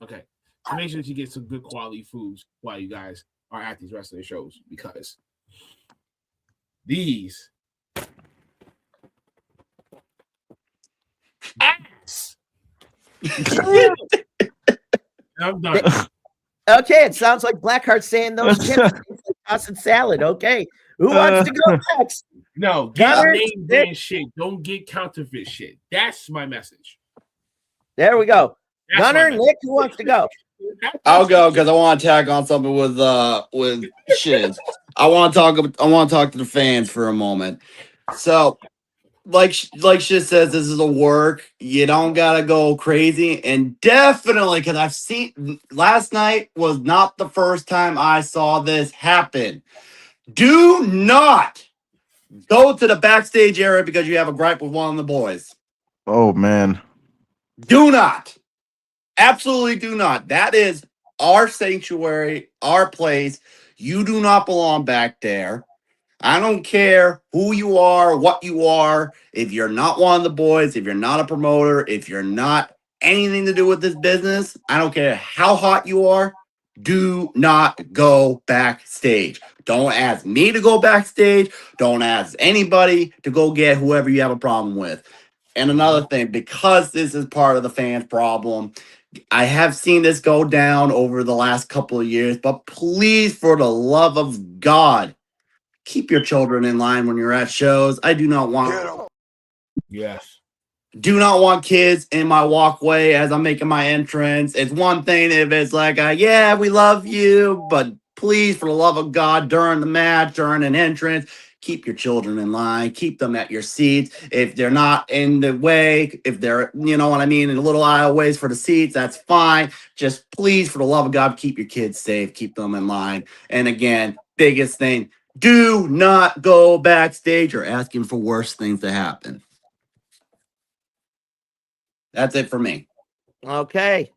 [SPEAKER 1] Okay, so make sure that you get some good quality foods while you guys are at these wrestling shows, because these ass. I'm done.
[SPEAKER 6] Okay, it sounds like Blackheart saying those chips taste like pasta salad. Okay, who wants to go next?
[SPEAKER 1] No, get
[SPEAKER 6] Gunner,
[SPEAKER 1] name brand shit. Don't get counterfeit shit. That's my message.
[SPEAKER 6] There we go.
[SPEAKER 1] That's my
[SPEAKER 6] Gunner,
[SPEAKER 1] message.
[SPEAKER 6] Nick, who wants to go?
[SPEAKER 4] I'll go because I want to tag on something with Shiz. I want to talk to the fans for a moment. So, like Shiz says, this is a work. You don't gotta go crazy, and definitely because I've seen last night was not the first time I saw this happen. Do not go to the backstage area because you have a gripe with one of the boys.
[SPEAKER 7] Oh man.
[SPEAKER 4] Do not. Absolutely do not. That is our sanctuary, our place. You do not belong back there. I don't care who you are, what you are. If you're not one of the boys, if you're not a promoter, if you're not anything to do with this business, I don't care how hot you are. Do not go backstage. Don't ask me to go backstage. Don't ask anybody to go get whoever you have a problem with. And another thing, because this is part of the fans' problem, I have seen this go down over the last couple of years, but please, for the love of God, keep your children in line when you're at shows. I do not want
[SPEAKER 1] Yes.
[SPEAKER 4] Kids in my walkway as I'm making my entrance. It's one thing if it's like, yeah, we love you, but please, for the love of God, during the match, during an entrance, keep your children in line. Keep them at your seats. If they're not in the way, if they're, you know what I mean, in a little aisleways for the seats, that's fine. Just please, for the love of God, keep your kids safe. Keep them in line. And again, biggest thing, do not go backstage or asking for worse things to happen. That's it for me.
[SPEAKER 6] Okay.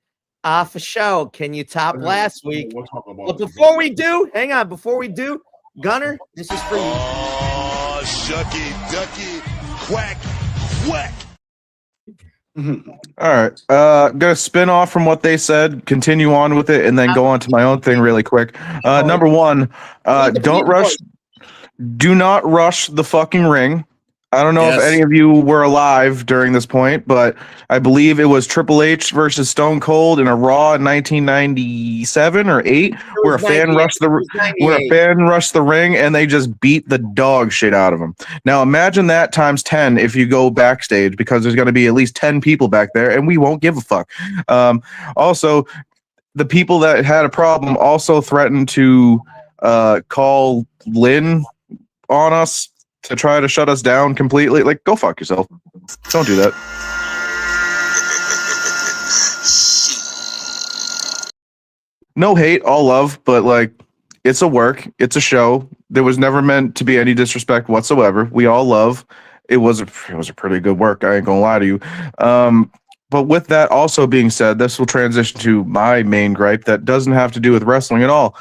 [SPEAKER 6] For show. Can you top last week?
[SPEAKER 1] We'll talk about
[SPEAKER 6] But before we do, hang on. Before we do, Gunner, this is for you.
[SPEAKER 2] Oh, shucky, ducky, quack, quack.
[SPEAKER 7] All right. Gonna spin off from what they said, continue on with it, and then go on to my own thing really quick. Number one, do not rush the fucking ring. I don't know if any of you were alive during this point, but I believe it was Triple H versus Stone Cold in a Raw in 1997 or 8, where a fan rushed the ring and they just beat the dog shit out of him. Now imagine that times 10 if you go backstage, because there's going to be at least 10 people back there, and we won't give a fuck. Also, the people that had a problem also threatened to call Lynn on us to try to shut us down completely. Like, go fuck yourself. Don't do that. No hate, all love, but like, it's a work, it's a show. There was never meant to be any disrespect whatsoever. We all love. It was a pretty good work. I ain't gonna lie to you. But with that also being said, this will transition to my main gripe that doesn't have to do with wrestling at all.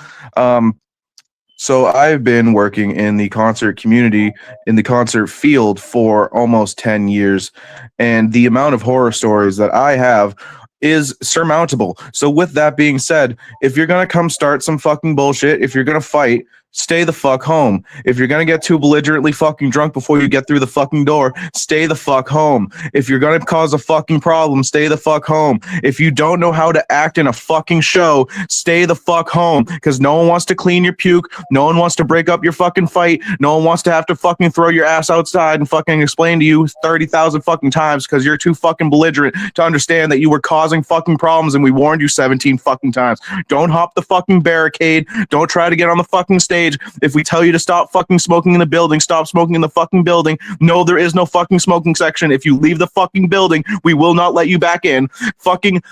[SPEAKER 7] So I've been working in the concert community, in the concert field for almost 10 years, and the amount of horror stories that I have is surmountable. So with that being said, if you're going to come start some fucking bullshit, if you're going to fight, stay the fuck home. If you're going to get too belligerently fucking drunk before you get through the fucking door, stay the fuck home. If you're going to cause a fucking problem, stay the fuck home. If you don't know how to act in a fucking show, stay the fuck home, because no one wants to clean your puke. No one wants to break up your fucking fight. No one wants to have to fucking throw your ass outside and fucking explain to you 30,000 fucking times because you're too fucking belligerent to understand that you were causing fucking problems and we warned you 17 fucking times. Don't hop the fucking barricade. Don't try to get on the fucking stage. If we tell you to stop fucking smoking in the building, stop smoking in the fucking building. No, there is no fucking smoking section. If you leave the fucking building, we will not let you back in. Fucking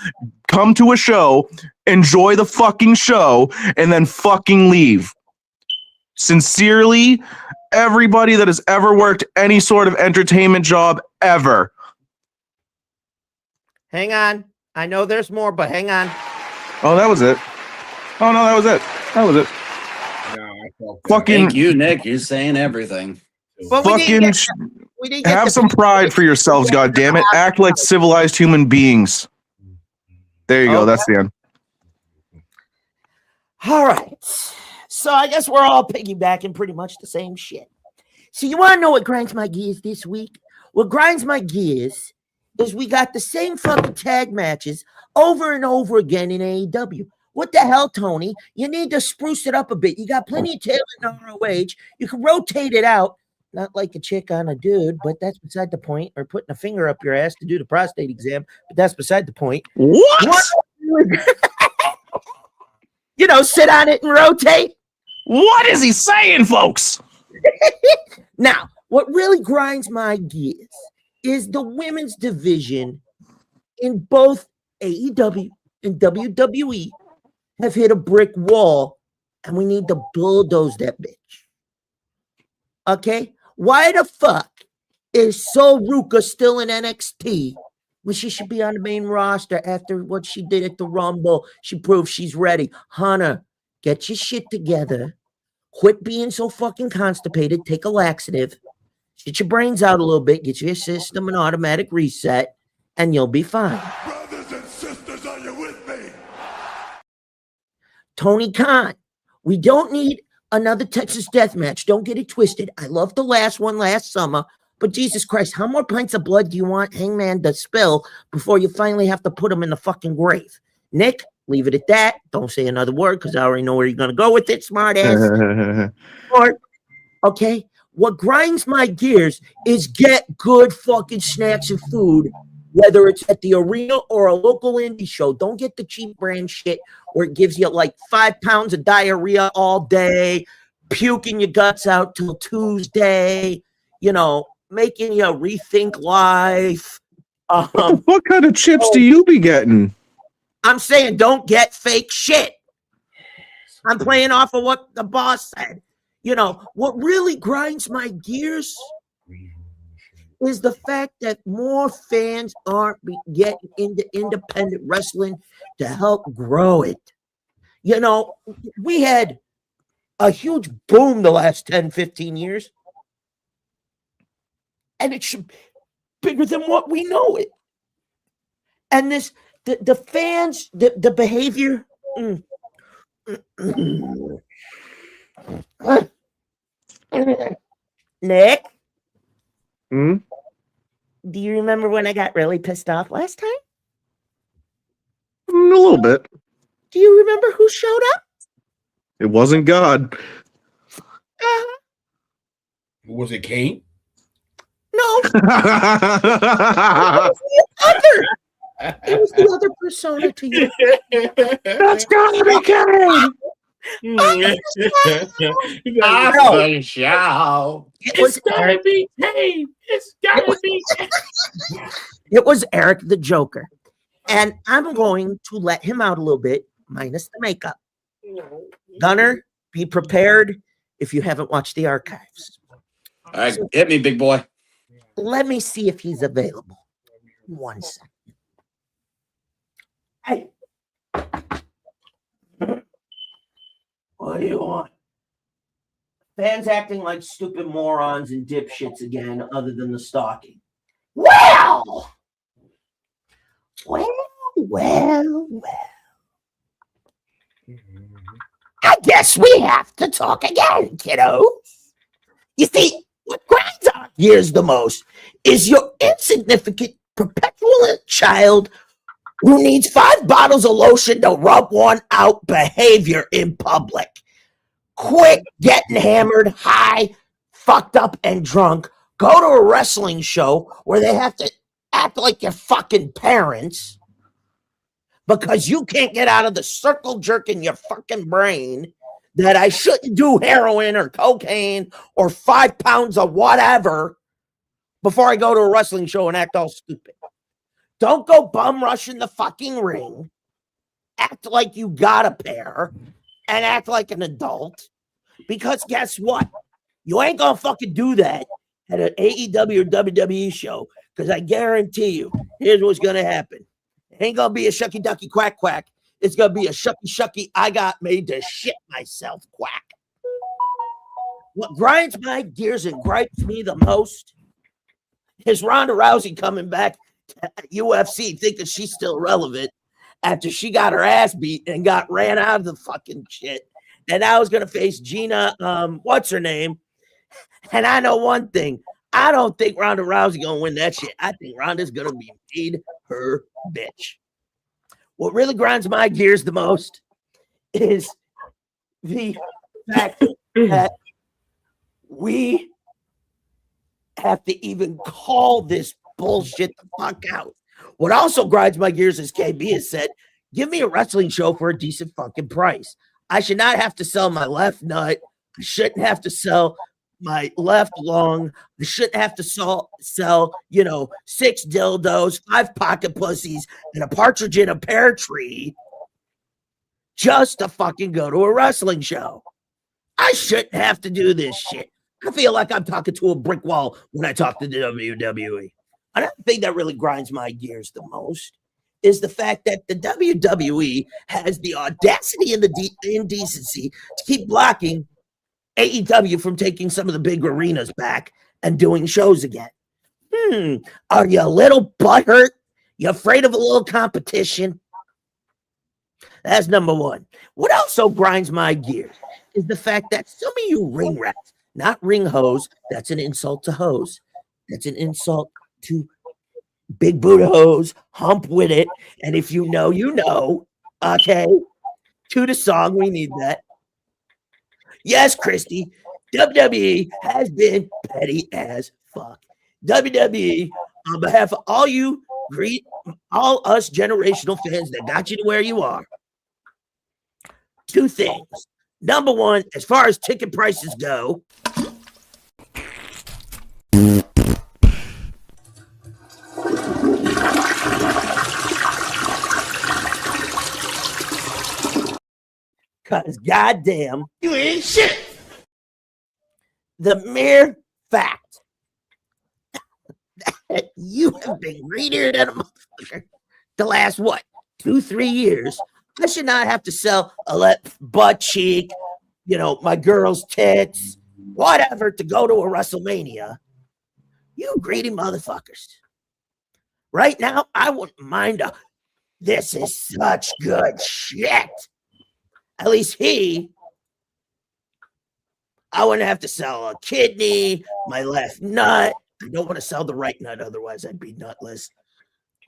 [SPEAKER 7] come to a show, enjoy the fucking show, and then fucking leave. Sincerely, everybody that has ever worked any sort of entertainment job ever.
[SPEAKER 6] Hang on. I know there's more, but hang on.
[SPEAKER 7] Oh, that was it. Oh, no, that was it. That was it. Fucking
[SPEAKER 4] thank you, Nick. You're saying everything.
[SPEAKER 6] But
[SPEAKER 7] fucking have some pride for yourselves, goddammit. Act like civilized human beings. There you go. That's the end.
[SPEAKER 6] All right. So I guess we're all piggybacking pretty much the same shit. So you want to know what grinds my gears this week? What grinds my gears is we got the same fucking tag matches over and over again in AEW. What the hell, Tony? You need to spruce it up a bit. You got plenty of talent in ROH. You can rotate it out. Not like a chick on a dude, but that's beside the point. Or putting a finger up your ass to do the prostate exam, but that's beside the point.
[SPEAKER 7] What?
[SPEAKER 6] You know, sit on it and rotate.
[SPEAKER 7] What is he saying, folks?
[SPEAKER 6] Now, what really grinds my gears is the women's division in both AEW and WWE have hit a brick wall, and we need to bulldoze that bitch. Okay? Why the fuck is Sol Ruka still in NXT when she should be on the main roster after what she did at the Rumble? She proved she's ready. Hunter, get your shit together. Quit being so fucking constipated. Take a laxative. Get your brains out a little bit. Get your system an automatic reset, and you'll be fine.
[SPEAKER 2] Brothers and sisters, are you with me?
[SPEAKER 6] Tony Khan, we don't need another Texas death match. Don't get it twisted. I loved the last one last summer, but Jesus Christ, how more pints of blood do you want Hangman to spill before you finally have to put him in the fucking grave? Nick, leave it at that. Don't say another word because I already know where you're going to go with it, smart ass. Or Okay? What grinds my gears is get good fucking snacks and food, whether it's at the arena or a local indie show. Don't get the cheap brand shit where it gives you like 5 pounds of diarrhea all day, puking your guts out till Tuesday, making you rethink life.
[SPEAKER 7] What kind of chips do you be getting?
[SPEAKER 6] I'm saying don't get fake shit. I'm playing off of what the boss said. What really grinds my gears is the fact that more fans aren't getting into independent wrestling to help grow it. We had a huge boom the last 10, 15 years, and it should be bigger than what we know it. And the fans, the behavior. Nick?
[SPEAKER 7] Hmm?
[SPEAKER 6] Do you remember when I got really pissed off last time?
[SPEAKER 7] A little bit.
[SPEAKER 6] Do you remember who showed up?
[SPEAKER 7] It wasn't God.
[SPEAKER 1] Was it Kane?
[SPEAKER 6] No. It was the other persona to you.
[SPEAKER 7] That's gotta be Kane.
[SPEAKER 4] Awesome show.
[SPEAKER 6] It
[SPEAKER 1] gotta be Kane. It's gotta be.
[SPEAKER 6] It was Eric the Joker. And I'm going to let him out a little bit, minus the makeup. Gunner, be prepared if you haven't watched the archives.
[SPEAKER 4] All right, hit me, big boy.
[SPEAKER 6] Let me see if he's available. 1 second. Hey. What do you want? Fans acting like stupid morons and dipshits again, other than the stalking. Well. I guess we have to talk again, kiddo. You see, what grinds our gears the most is your insignificant, perpetual child who needs 5 bottles of lotion to rub one out behavior in public. Quit getting hammered, high, fucked up, and drunk. Go to a wrestling show where they have to act like your fucking parents because you can't get out of the circle jerk in your fucking brain that I shouldn't do heroin or cocaine or 5 pounds of whatever before I go to a wrestling show and act all stupid. Don't go bum rushing the fucking ring. Act like you got a pair and act like an adult. Because guess what? You ain't gonna fucking do that at an AEW or WWE show. Because I guarantee you, here's what's gonna happen. It ain't gonna be a shucky ducky quack quack. It's gonna be a shucky shucky I got made to shit myself quack. What grinds my gears and gripes me the most is Ronda Rousey coming back to UFC thinking she's still relevant after she got her ass beat and got ran out of the fucking shit. And I was gonna face Gina, what's her name? And I know one thing. I don't think Ronda Rousey gonna win that shit. I think Ronda's gonna be made her bitch. What really grinds my gears the most is the fact that we have to even call this bullshit the fuck out. What also grinds my gears, as KB has said, give me a wrestling show for a decent fucking price. I should not have to sell my left nut. I shouldn't have to sell my left lung. I shouldn't have to sell 6 dildos, 5 pocket pussies, and a partridge in a pear tree just to fucking go to a wrestling show. I shouldn't have to do this shit. I feel like I'm talking to a brick wall when I talk to the WWE. Another thing that really grinds my gears the most is the fact that the WWE has the audacity and the indecency to keep blocking AEW from taking some of the big arenas back and doing shows again. Are you a little butthurt? You afraid of a little competition? That's number one. What also grinds my gears is the fact that some of you ring rats, not ring hoes, that's an insult to hoes. That's an insult to big booty hoes, hump with it. And if you know, you know. Okay. To the song, we need that. Yes, Christy. WWE has been petty as fuck. WWE, on behalf of all you, all us generational fans that got you to where you are, two things. Number one, as far as ticket prices go, because goddamn, you ain't shit. The mere fact that you have been greedier than a motherfucker the last, 2-3 years, I should not have to sell a butt cheek, my girl's tits, whatever, to go to a WrestleMania. You greedy motherfuckers. Right now, I wouldn't mind this is such good shit. At least I wouldn't have to sell a kidney, my left nut. I don't want to sell the right nut, otherwise I'd be nutless.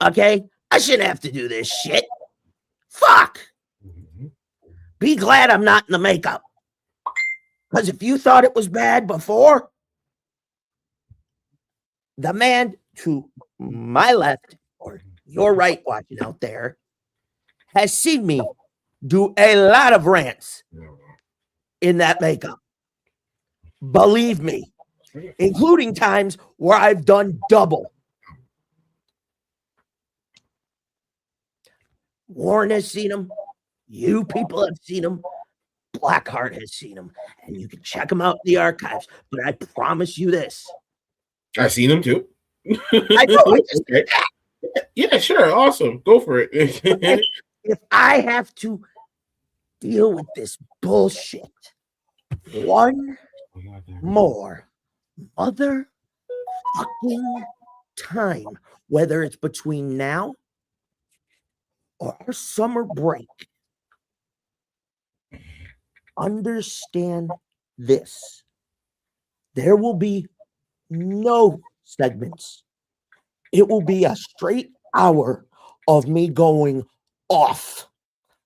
[SPEAKER 6] Okay? I shouldn't have to do this shit. Fuck! Be glad I'm not in the makeup. Because if you thought it was bad before, the man to my left, or your right watching out there, has seen me do a lot of rants in that makeup. Believe me, including times where I've done double. Warren has seen them. You people have seen them. Blackheart has seen them. And you can check them out in the archives. But I promise you this.
[SPEAKER 1] I've seen them too.
[SPEAKER 6] I know. I just did that.
[SPEAKER 1] Yeah, sure. Awesome. Go for it.
[SPEAKER 6] If I have to deal with this bullshit one more mother fucking time, whether it's between now or our summer break, understand this. There will be no segments. It will be a straight hour of me going off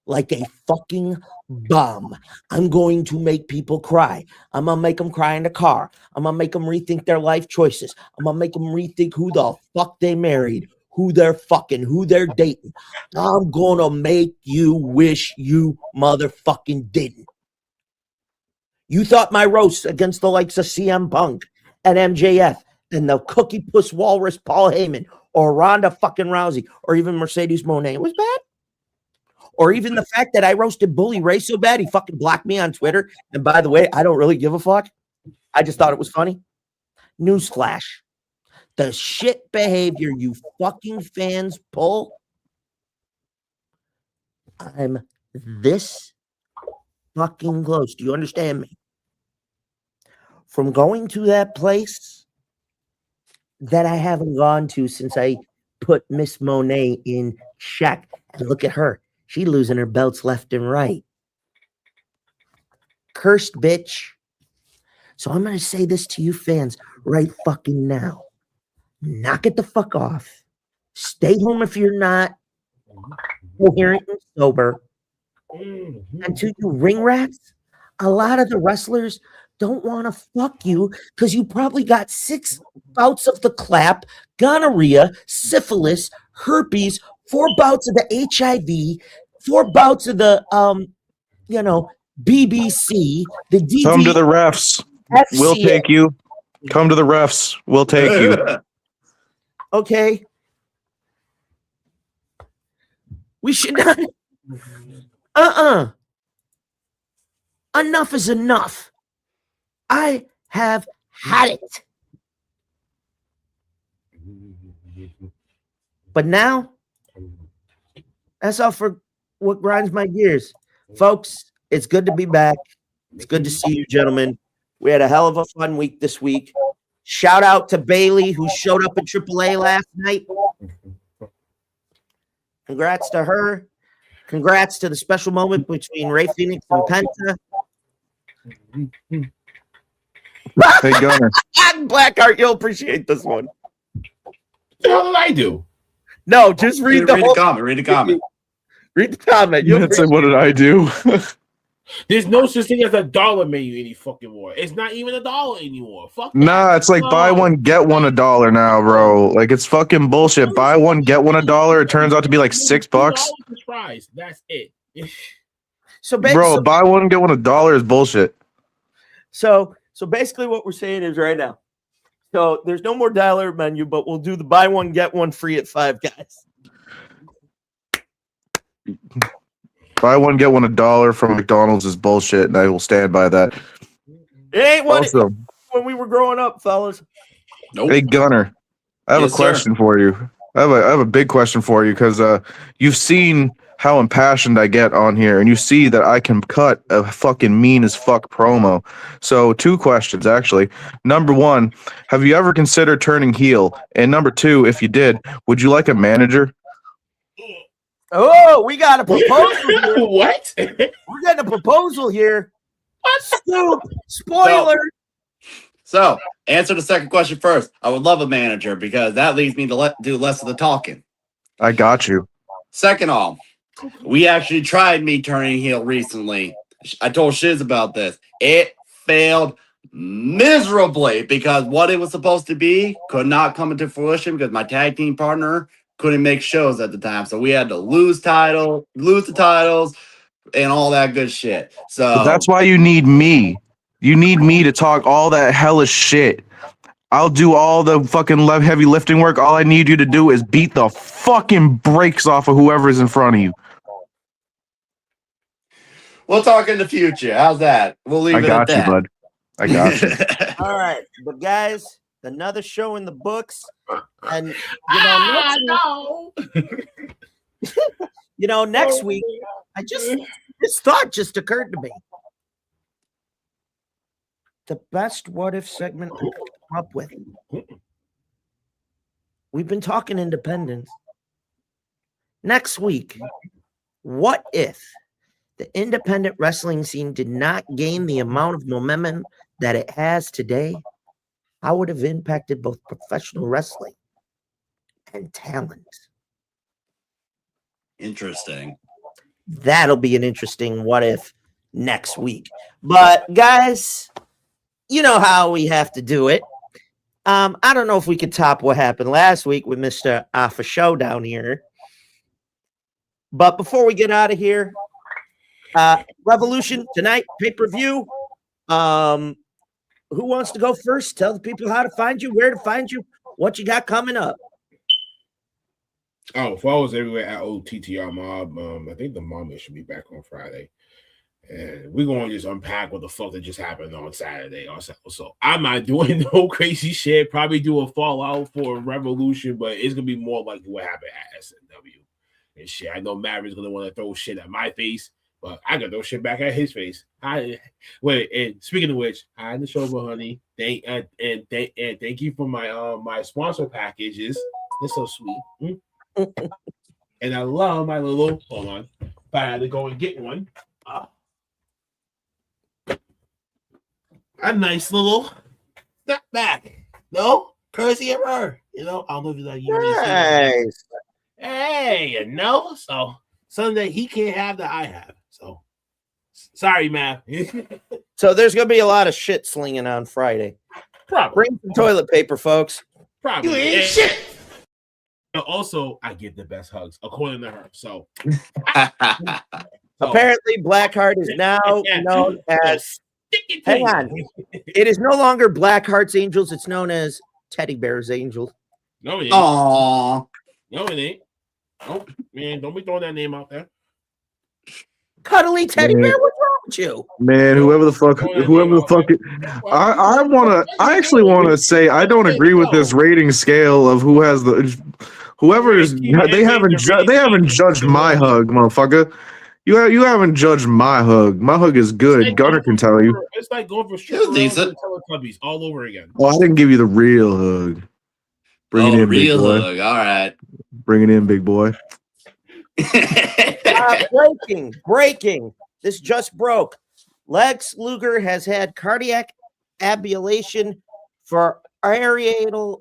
[SPEAKER 6] like a fucking bomb. I'm going to make people cry. I'm going to make them cry in the car. I'm going to make them rethink their life choices. I'm going to make them rethink who the fuck they married, who they're fucking, who they're dating. I'm going to make you wish you motherfucking didn't. You thought my roast against the likes of CM Punk and MJF and the cookie puss walrus Paul Heyman or Ronda fucking Rousey or even Mercedes Moné was bad? Or even the fact that I roasted Bully Ray so bad he fucking blocked me on Twitter. And by the way, I don't really give a fuck. I just thought it was funny. Newsflash. The shit behavior you fucking fans pull, I'm this fucking close. Do you understand me? From going to that place that I haven't gone to since I put Miss Monet in check. And look at her. She losing her belts left and right. Cursed bitch. So I'm going to say this to you fans right fucking now. Knock it the fuck off. Stay home if you're not coherent and sober. And to you ring rats, a lot of the wrestlers don't want to fuck you because you probably got 6 bouts of the clap, gonorrhea, syphilis, herpes, 4 bouts of the HIV, 4 bouts of the BBC, the DD.
[SPEAKER 7] Come to the refs. We'll take you. Come to the refs. We'll take you.
[SPEAKER 6] Okay. We should not. Enough is enough. I have had it. But now, that's all for what grinds my gears. Folks, it's good to be back. It's good to see you, gentlemen. We had a hell of a fun week this week. Shout out to Bailey, who showed up in AAA last night. Congrats to her. Congrats to the special moment between Ray Phoenix and Penta.
[SPEAKER 7] Hey, Gunner.
[SPEAKER 6] Blackheart, you'll appreciate this one.
[SPEAKER 1] What the hell did I do?
[SPEAKER 6] No, just read the
[SPEAKER 4] comment. Read the comment.
[SPEAKER 6] Read the comment.
[SPEAKER 7] You didn't say, what did I do?
[SPEAKER 1] There's no such thing as a dollar menu any fucking more. It's not even a dollar anymore. Fuck that.
[SPEAKER 7] Nah, it's like buy one, get one $1 now, bro. Like it's fucking bullshit. Buy one, get one $1. It turns out to be like $6.
[SPEAKER 1] Fries. That's it.
[SPEAKER 6] So
[SPEAKER 7] Bro, buy one, get one $1 is bullshit.
[SPEAKER 6] So basically what we're saying is right now. So there's no more dollar menu, but we'll do the buy one, get one free at Five Guys.
[SPEAKER 7] Buy one, get one $1 from McDonald's is bullshit, and I will stand by that.
[SPEAKER 6] It ain't what
[SPEAKER 7] Also,
[SPEAKER 6] when we were growing up, fellas.
[SPEAKER 4] Nope.
[SPEAKER 7] hey Gunner, I have
[SPEAKER 4] Yes,
[SPEAKER 7] a question for you. I have a big question for you because you've seen how impassioned I get on here, and you see that I can cut a fucking mean as fuck promo. So 2 questions actually. Number 1, have you ever considered turning heel? And number 2, if you did, would you like a manager?
[SPEAKER 6] Oh, we got a proposal here.
[SPEAKER 1] What?
[SPEAKER 6] We're getting a proposal here. Scoop. Spoiler.
[SPEAKER 4] So, answer the second question first. I would love a manager because that leads me to do less of the talking.
[SPEAKER 7] I got you.
[SPEAKER 4] Second off, we actually tried me turning heel recently. I told Shiz about this. It failed miserably because what it was supposed to be could not come into fruition because my tag team partner couldn't make shows at the time. So we had to lose the titles, and all that good shit. So
[SPEAKER 7] But that's why you need me. You need me to talk all that hellish shit. I'll do all the fucking heavy lifting work. All I need you to do is beat the fucking brakes off of whoever's in front of you.
[SPEAKER 4] we'll talk in the future. How's that? We'll leave
[SPEAKER 7] I
[SPEAKER 4] it at
[SPEAKER 7] got you,
[SPEAKER 4] that.
[SPEAKER 7] bud. I got you.
[SPEAKER 6] All right, but guys, another show in the books, and next week, this thought just occurred to me. The best what if segment I could come up with. We've been talking independence. Next week, what if the independent wrestling scene did not gain the amount of momentum that it has today? How would it have impacted both professional wrestling and talent?
[SPEAKER 4] Interesting.
[SPEAKER 6] That'll be an interesting what if next week. But guys, you know how we have to do it. I don't know if we could top what happened last week with Mr. Alpha Show down here. But before we get out of here, Revolution tonight, pay-per-view. Who wants to go first? Tell the people how to find you, where to find you, what you got coming up.
[SPEAKER 1] Oh, follow us everywhere at OTTR Mob. I think the mom should be back on Friday. And we're going to just unpack what the fuck that just happened on Saturday. So I'm not doing no crazy shit. Probably do a fallout for Revolution, but it's going to be more like what happened at SNW and shit. I know Maverick's going to want to throw shit at my face, but I got to throw shit back at his face. And speaking of which, hi in the show, honey. Thank you for my my sponsor packages. It's so sweet. And I love my little, hold on, if I had to go and get one. A nice little step back. No, courtesy of her. I don't know if it's like
[SPEAKER 6] Nice.
[SPEAKER 1] Hey, so Sunday he can't have that I have. So sorry, man.
[SPEAKER 6] So there's going to be a lot of shit slinging on Friday.
[SPEAKER 1] Probably.
[SPEAKER 6] Bring some toilet paper, folks.
[SPEAKER 1] Probably. You ain't shit. Also, I get the best hugs, according to her. So
[SPEAKER 6] apparently, Blackheart is now known as. Hang on. It is no longer Blackheart's Angels. It's known as Teddy Bear's Angels.
[SPEAKER 1] No, it ain't.
[SPEAKER 4] Aww.
[SPEAKER 1] No, it ain't. Oh, man, don't be throwing that name out there.
[SPEAKER 6] Cuddly Teddy Bear, what's wrong with you?
[SPEAKER 7] Man, whoever the fuck I actually want to say I don't agree with this rating scale of who has whoever is they haven't judged my hug, motherfucker. You haven't judged my hug. My hug is good. Gunner can tell you.
[SPEAKER 1] It's like going for strip Teletubbies all over again.
[SPEAKER 7] Oh, I didn't give you the real hug. Bring it in, big boy.
[SPEAKER 4] Hug. All right.
[SPEAKER 7] Bring it in, big boy.
[SPEAKER 6] Breaking. This just broke. Lex Luger has had cardiac ablation for aortic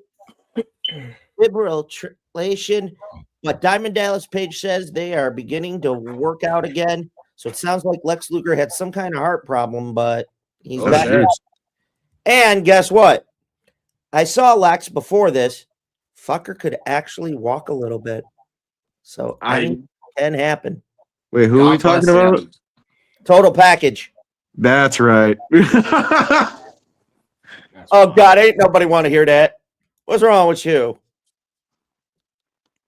[SPEAKER 6] fibrillation, but Diamond Dallas Page says they are beginning to work out again. So it sounds like Lex Luger had some kind of heart problem, but he's
[SPEAKER 7] Oh,
[SPEAKER 6] back.
[SPEAKER 7] jeez.
[SPEAKER 6] And guess what? I saw Lex before this. Fucker could actually walk a little bit. So anything can happen.
[SPEAKER 7] Wait, who are we talking about?
[SPEAKER 6] Total package.
[SPEAKER 7] That's right.
[SPEAKER 6] Oh God, ain't nobody want to hear that. What's wrong with you?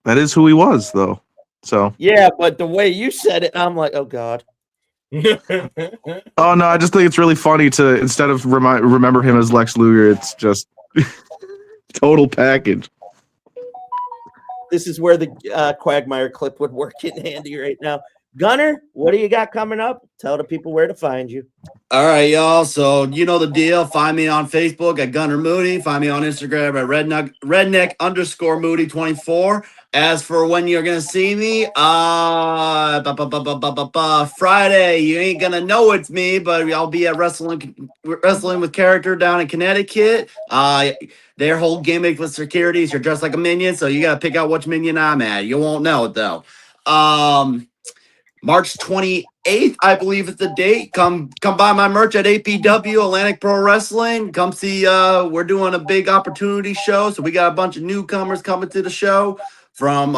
[SPEAKER 7] That is who he was, though. So.
[SPEAKER 6] Yeah, but the way you said it, I'm like, oh God.
[SPEAKER 7] Oh no, I just think it's really funny to instead of remember him as Lex Luger, it's just total package.
[SPEAKER 6] This is where the Quagmire clip would work in handy right now. Gunner, what do you got coming up? Tell the people where to find you.
[SPEAKER 4] All right, y'all. So you know the deal. Find me on Facebook at Gunner Moody. Find me on Instagram at redneck_Moody24. As for when you're gonna see me, Friday. You ain't gonna know it's me, but I'll be at Wrestling with Character down in Connecticut. Their whole gimmick with security is you're dressed like a minion, so you gotta pick out which minion I'm at. You won't know it though. March 28th, I believe is the date. Come buy my merch at APW Atlantic Pro Wrestling. Come see. We're doing a big opportunity show, so we got a bunch of newcomers coming to the show from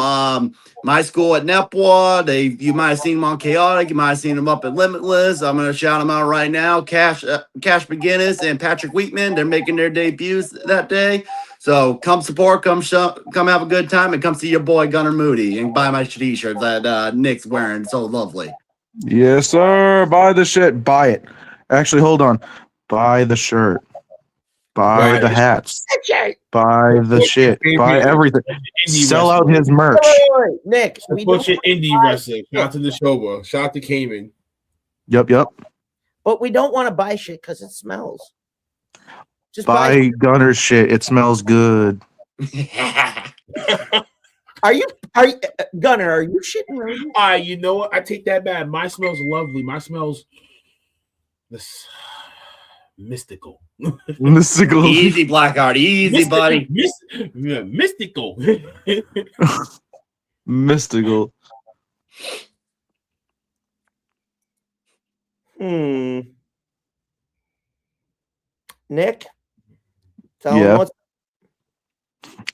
[SPEAKER 4] my school at Nepwa. You might have seen them on Chaotic. You might have seen them up at Limitless. I'm gonna shout them out right now. Cash McGinnis and Patrick Wheatman. They're making their debuts that day. So come support, come have a good time, and come see your boy Gunner Moody and buy my t-shirt that Nick's wearing. So lovely.
[SPEAKER 7] Yes, sir. Buy the shit. Buy it. Actually, hold on. Buy the shirt. Buy the hats. Buy the shit. Buy everything. Sell out his merch.
[SPEAKER 6] Wait, Nick, we
[SPEAKER 1] Push
[SPEAKER 6] don't,
[SPEAKER 1] it indie wrestling. Shout out to the Shoba. Shout out to Cayman.
[SPEAKER 7] Yep.
[SPEAKER 6] but we don't want to buy shit because it smells. Just
[SPEAKER 7] Buy Gunner's shit. It smells good.
[SPEAKER 6] Are you Gunner? Are you shitting roses?
[SPEAKER 1] You know what? I take that back. My smells lovely. My smells this mystical.
[SPEAKER 7] Mystical.
[SPEAKER 4] Easy, Blackheart. Easy, buddy.
[SPEAKER 1] Mystical.
[SPEAKER 7] Mystical.
[SPEAKER 6] Nick, tell him what's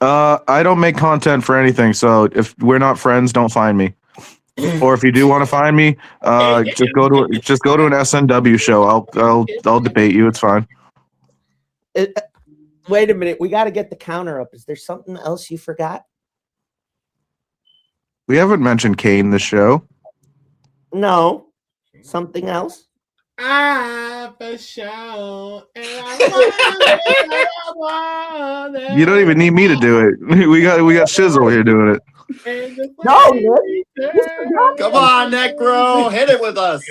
[SPEAKER 7] I don't make content for anything, so if we're not friends, don't find me. Or if you do want to find me, just go to an SNW show. I'll debate you. It's fine.
[SPEAKER 6] Wait a minute. We got to get the counter up. Is there something else you forgot?
[SPEAKER 7] We haven't mentioned Kane this show.
[SPEAKER 6] No. Something else?
[SPEAKER 1] For sure.
[SPEAKER 7] You don't even need me to do it. We got Shizzle here doing it.
[SPEAKER 6] No, Nick.
[SPEAKER 4] Come on, Nekro. Hit it with us.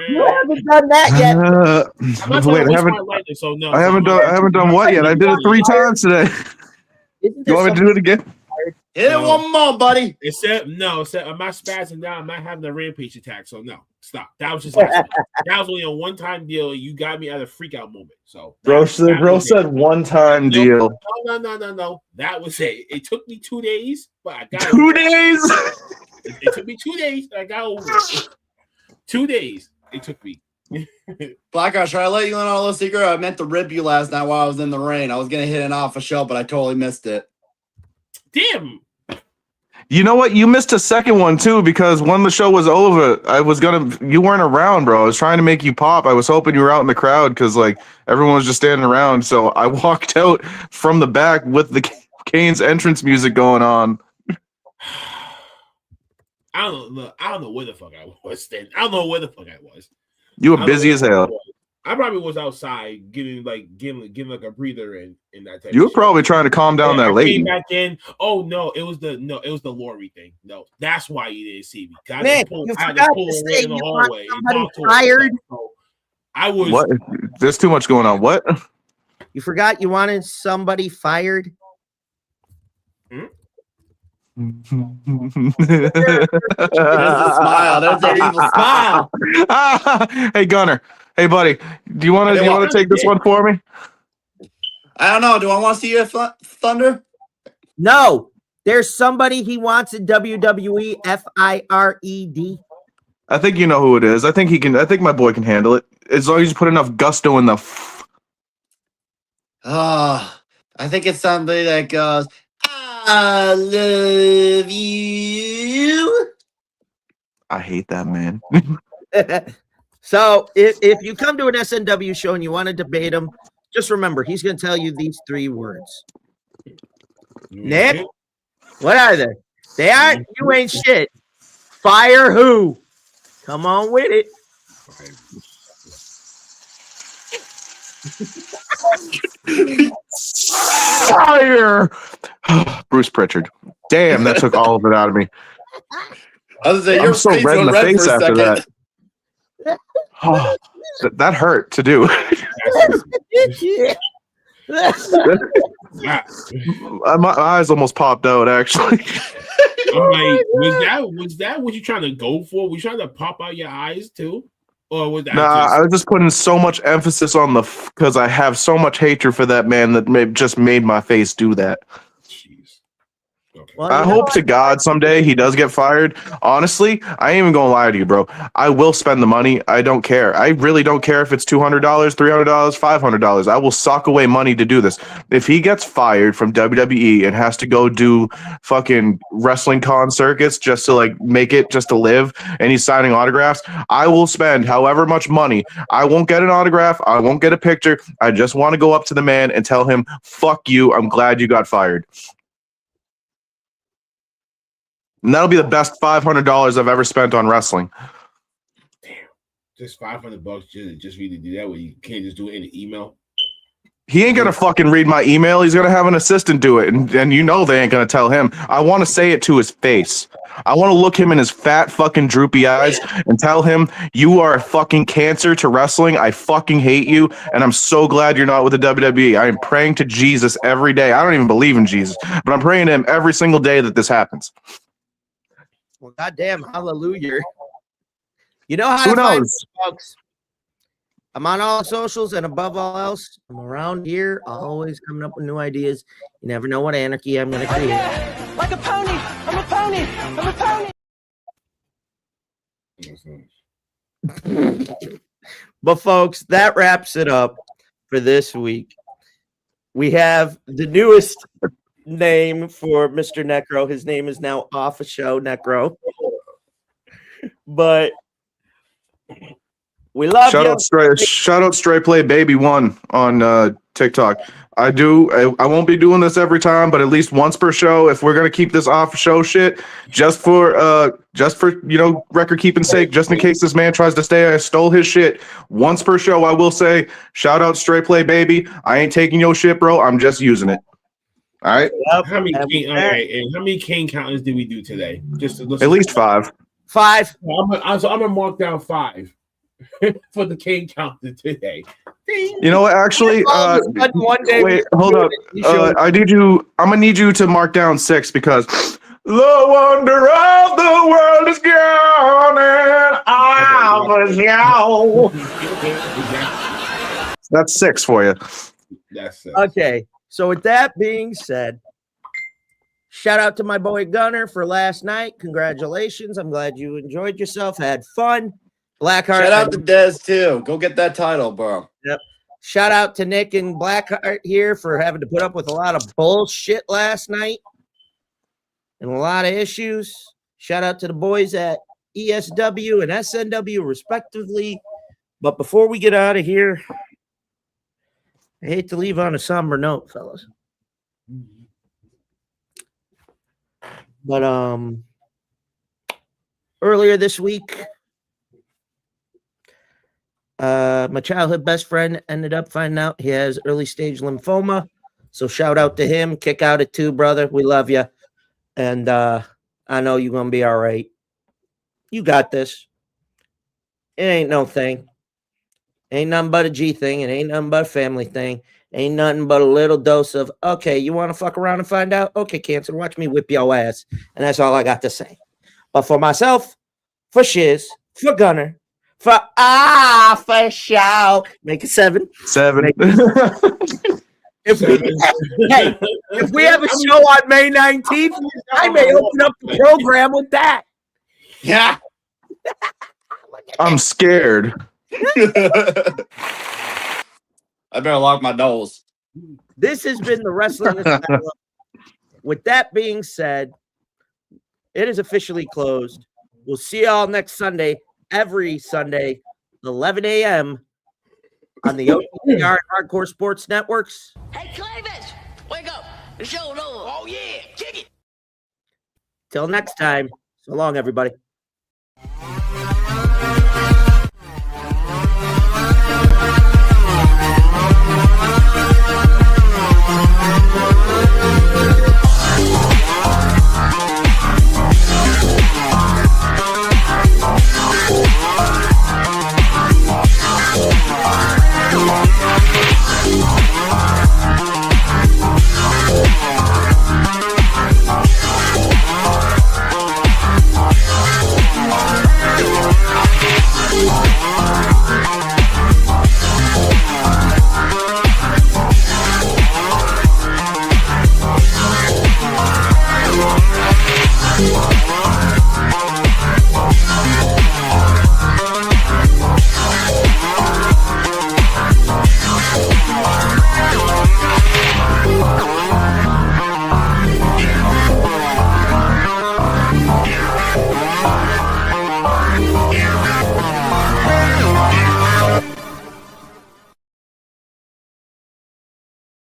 [SPEAKER 6] You haven't done that yet.
[SPEAKER 7] Wait, I haven't done what yet? I did it 3 times today. You want me to do it again?
[SPEAKER 4] Hit it one more, buddy.
[SPEAKER 1] Except am I spazzing down? Am I having a rampage attack? So no, stop. That was just that was only a one-time deal. You got me at a freak out moment. So
[SPEAKER 7] Bro said one-time deal.
[SPEAKER 1] No. That was it. It took me 2 days, but I got
[SPEAKER 7] 2 days.
[SPEAKER 1] It took me 2 days, but I got over it. 2 days. It took me.
[SPEAKER 4] Blackheart, should I let you in on a little secret? I meant to rib you last night while I was in the rain. I was gonna hit an off a show, but I totally missed it.
[SPEAKER 1] Damn.
[SPEAKER 7] You know what? You missed a second one too because when the show was over, you weren't around, bro. I was trying to make you pop. I was hoping you were out in the crowd because like everyone was just standing around. So I walked out from the back with the Kane's entrance music going on.
[SPEAKER 1] I don't know where the fuck I was then. I don't know where the fuck I was.
[SPEAKER 7] You were busy as hell.
[SPEAKER 1] I probably was outside getting a breather and that type.
[SPEAKER 7] You were probably trying to calm down that lady.
[SPEAKER 1] Came back in. Oh no, it was the Lori thing. No, that's why you didn't see me.
[SPEAKER 6] Nick, you forgot to say you want somebody fired.
[SPEAKER 1] I was.
[SPEAKER 7] What? There's too much going on. What?
[SPEAKER 6] You forgot you wanted somebody fired.
[SPEAKER 4] There's a smile. There's an evil smile.
[SPEAKER 7] Hey Gunner. Hey buddy. Do you want to take this one for me?
[SPEAKER 4] I don't know. Do I want to see your thunder?
[SPEAKER 6] No. There's somebody he wants in WWE. FIRED.
[SPEAKER 7] I think you know who it is. I think he can. I think my boy can handle it as long as you put enough gusto in the.
[SPEAKER 4] I think it's somebody that goes, I love you.
[SPEAKER 7] I hate that man.
[SPEAKER 6] So if you come to an SNW show and you want to debate him, just remember he's going to tell you these 3 words. Nick, what are they? They aren't. You ain't shit. Fire who? Come on with it.
[SPEAKER 7] Fire! Bruce Pritchard. Damn, that took all of it out of me.
[SPEAKER 4] I was saying,
[SPEAKER 7] I'm so red in the face after that. Oh, that hurt to do. My eyes almost popped out, actually.
[SPEAKER 1] I'm like, was that what you trying to go for? Was you trying to pop out your eyes too? Or was that
[SPEAKER 7] I was just putting so much emphasis on because I have so much hatred for that man that just made my face do that.
[SPEAKER 6] Well,
[SPEAKER 7] I hope to God someday he does get fired. Honestly, I ain't even gonna lie to you, bro. I will spend the money. I don't care. I really don't care if it's $200, $300, $500. I will sock away money to do this. If he gets fired from WWE and has to go do fucking wrestling con circuits just to like make it, just to live, and he's signing autographs, I will spend however much money. I won't get an autograph. I won't get a picture. I just want to go up to the man and tell him, "Fuck you. I'm glad you got fired." And that'll be the best $500 I've ever spent on wrestling.
[SPEAKER 1] Damn, just $500 just for you to do that. Where you can't just do it in an email.
[SPEAKER 7] He ain't gonna fucking read my email. He's gonna have an assistant do it, and you know they ain't gonna tell him. I want to say it to his face. I want to look him in his fat fucking droopy eyes and tell him, "You are a fucking cancer to wrestling. I fucking hate you, and I'm so glad you're not with the WWE. I am praying to Jesus every day. I don't even believe in Jesus, but I'm praying to him every single day that this happens."
[SPEAKER 6] Well, goddamn, hallelujah. You know how
[SPEAKER 7] Who
[SPEAKER 6] to find
[SPEAKER 7] knows?
[SPEAKER 6] me, folks. I'm on all socials, and above all else, I'm around here, always coming up with new ideas. You never know what anarchy I'm going to create.
[SPEAKER 10] Like a pony. I'm a pony. I'm a pony.
[SPEAKER 6] But, folks, that wraps it up for this week. We have the newest name for Mr. Nekro. His name is now Off a Show Nekro. But we love you.
[SPEAKER 7] Shout out Stray Play Baby 1 on TikTok. I won't be doing this every time, but at least once per show, if we're gonna keep this off show shit, just for record keeping sake, just in case this man tries to say I stole his shit. Once per show, I will say, shout out Stray Play Baby. I ain't taking your shit, bro. I'm just using it. All right.
[SPEAKER 1] How many cane counters did we do today? Just to
[SPEAKER 7] at least 5.
[SPEAKER 6] 5.
[SPEAKER 1] I'm gonna mark down 5 for the cane counter today.
[SPEAKER 7] You know what? Actually,
[SPEAKER 6] one day
[SPEAKER 7] wait, hold up. I'm gonna need you to mark down 6 because the wonder of the world is gone and I was young. That's 6 for you.
[SPEAKER 1] That's
[SPEAKER 6] okay. So with that being said, shout out to my boy Gunner for last night. Congratulations. I'm glad you enjoyed yourself, had fun. Blackheart.
[SPEAKER 4] Shout out to Dez too. Go get that title, bro.
[SPEAKER 6] Yep. Shout out to Nick and Blackheart here for having to put up with a lot of bullshit last night and a lot of issues. Shout out to the boys at ESW and SNW respectively. But before we get out of here, I hate to leave on a somber note, fellas. But earlier this week, my childhood best friend ended up finding out he has early stage lymphoma. So shout out to him. Kick out at 2, brother. We love you. And I know you're going to be all right. You got this. It ain't no thing. Ain't nothing but a G thing. It ain't nothing but a family thing. Ain't nothing but a little dose of, okay, you want to fuck around and find out? Okay, cancer, watch me whip your ass. And that's all I got to say. But for myself, for Shiz, for Gunner, for show, make it 7.
[SPEAKER 7] 7.
[SPEAKER 6] If we have a show on May 19th, I may open up the program with that.
[SPEAKER 4] Yeah.
[SPEAKER 7] I'm scared.
[SPEAKER 4] I better lock my doors.
[SPEAKER 6] This has been the Wrestling Asylum. With that being said, it is officially closed. We'll see y'all next Sunday, every Sunday, 11 a.m. on the OTR Hardcore Sports Networks.
[SPEAKER 8] Hey, Clavis, wake up. The show's over. Oh, yeah, kick it.
[SPEAKER 6] Till next time, so long, everybody.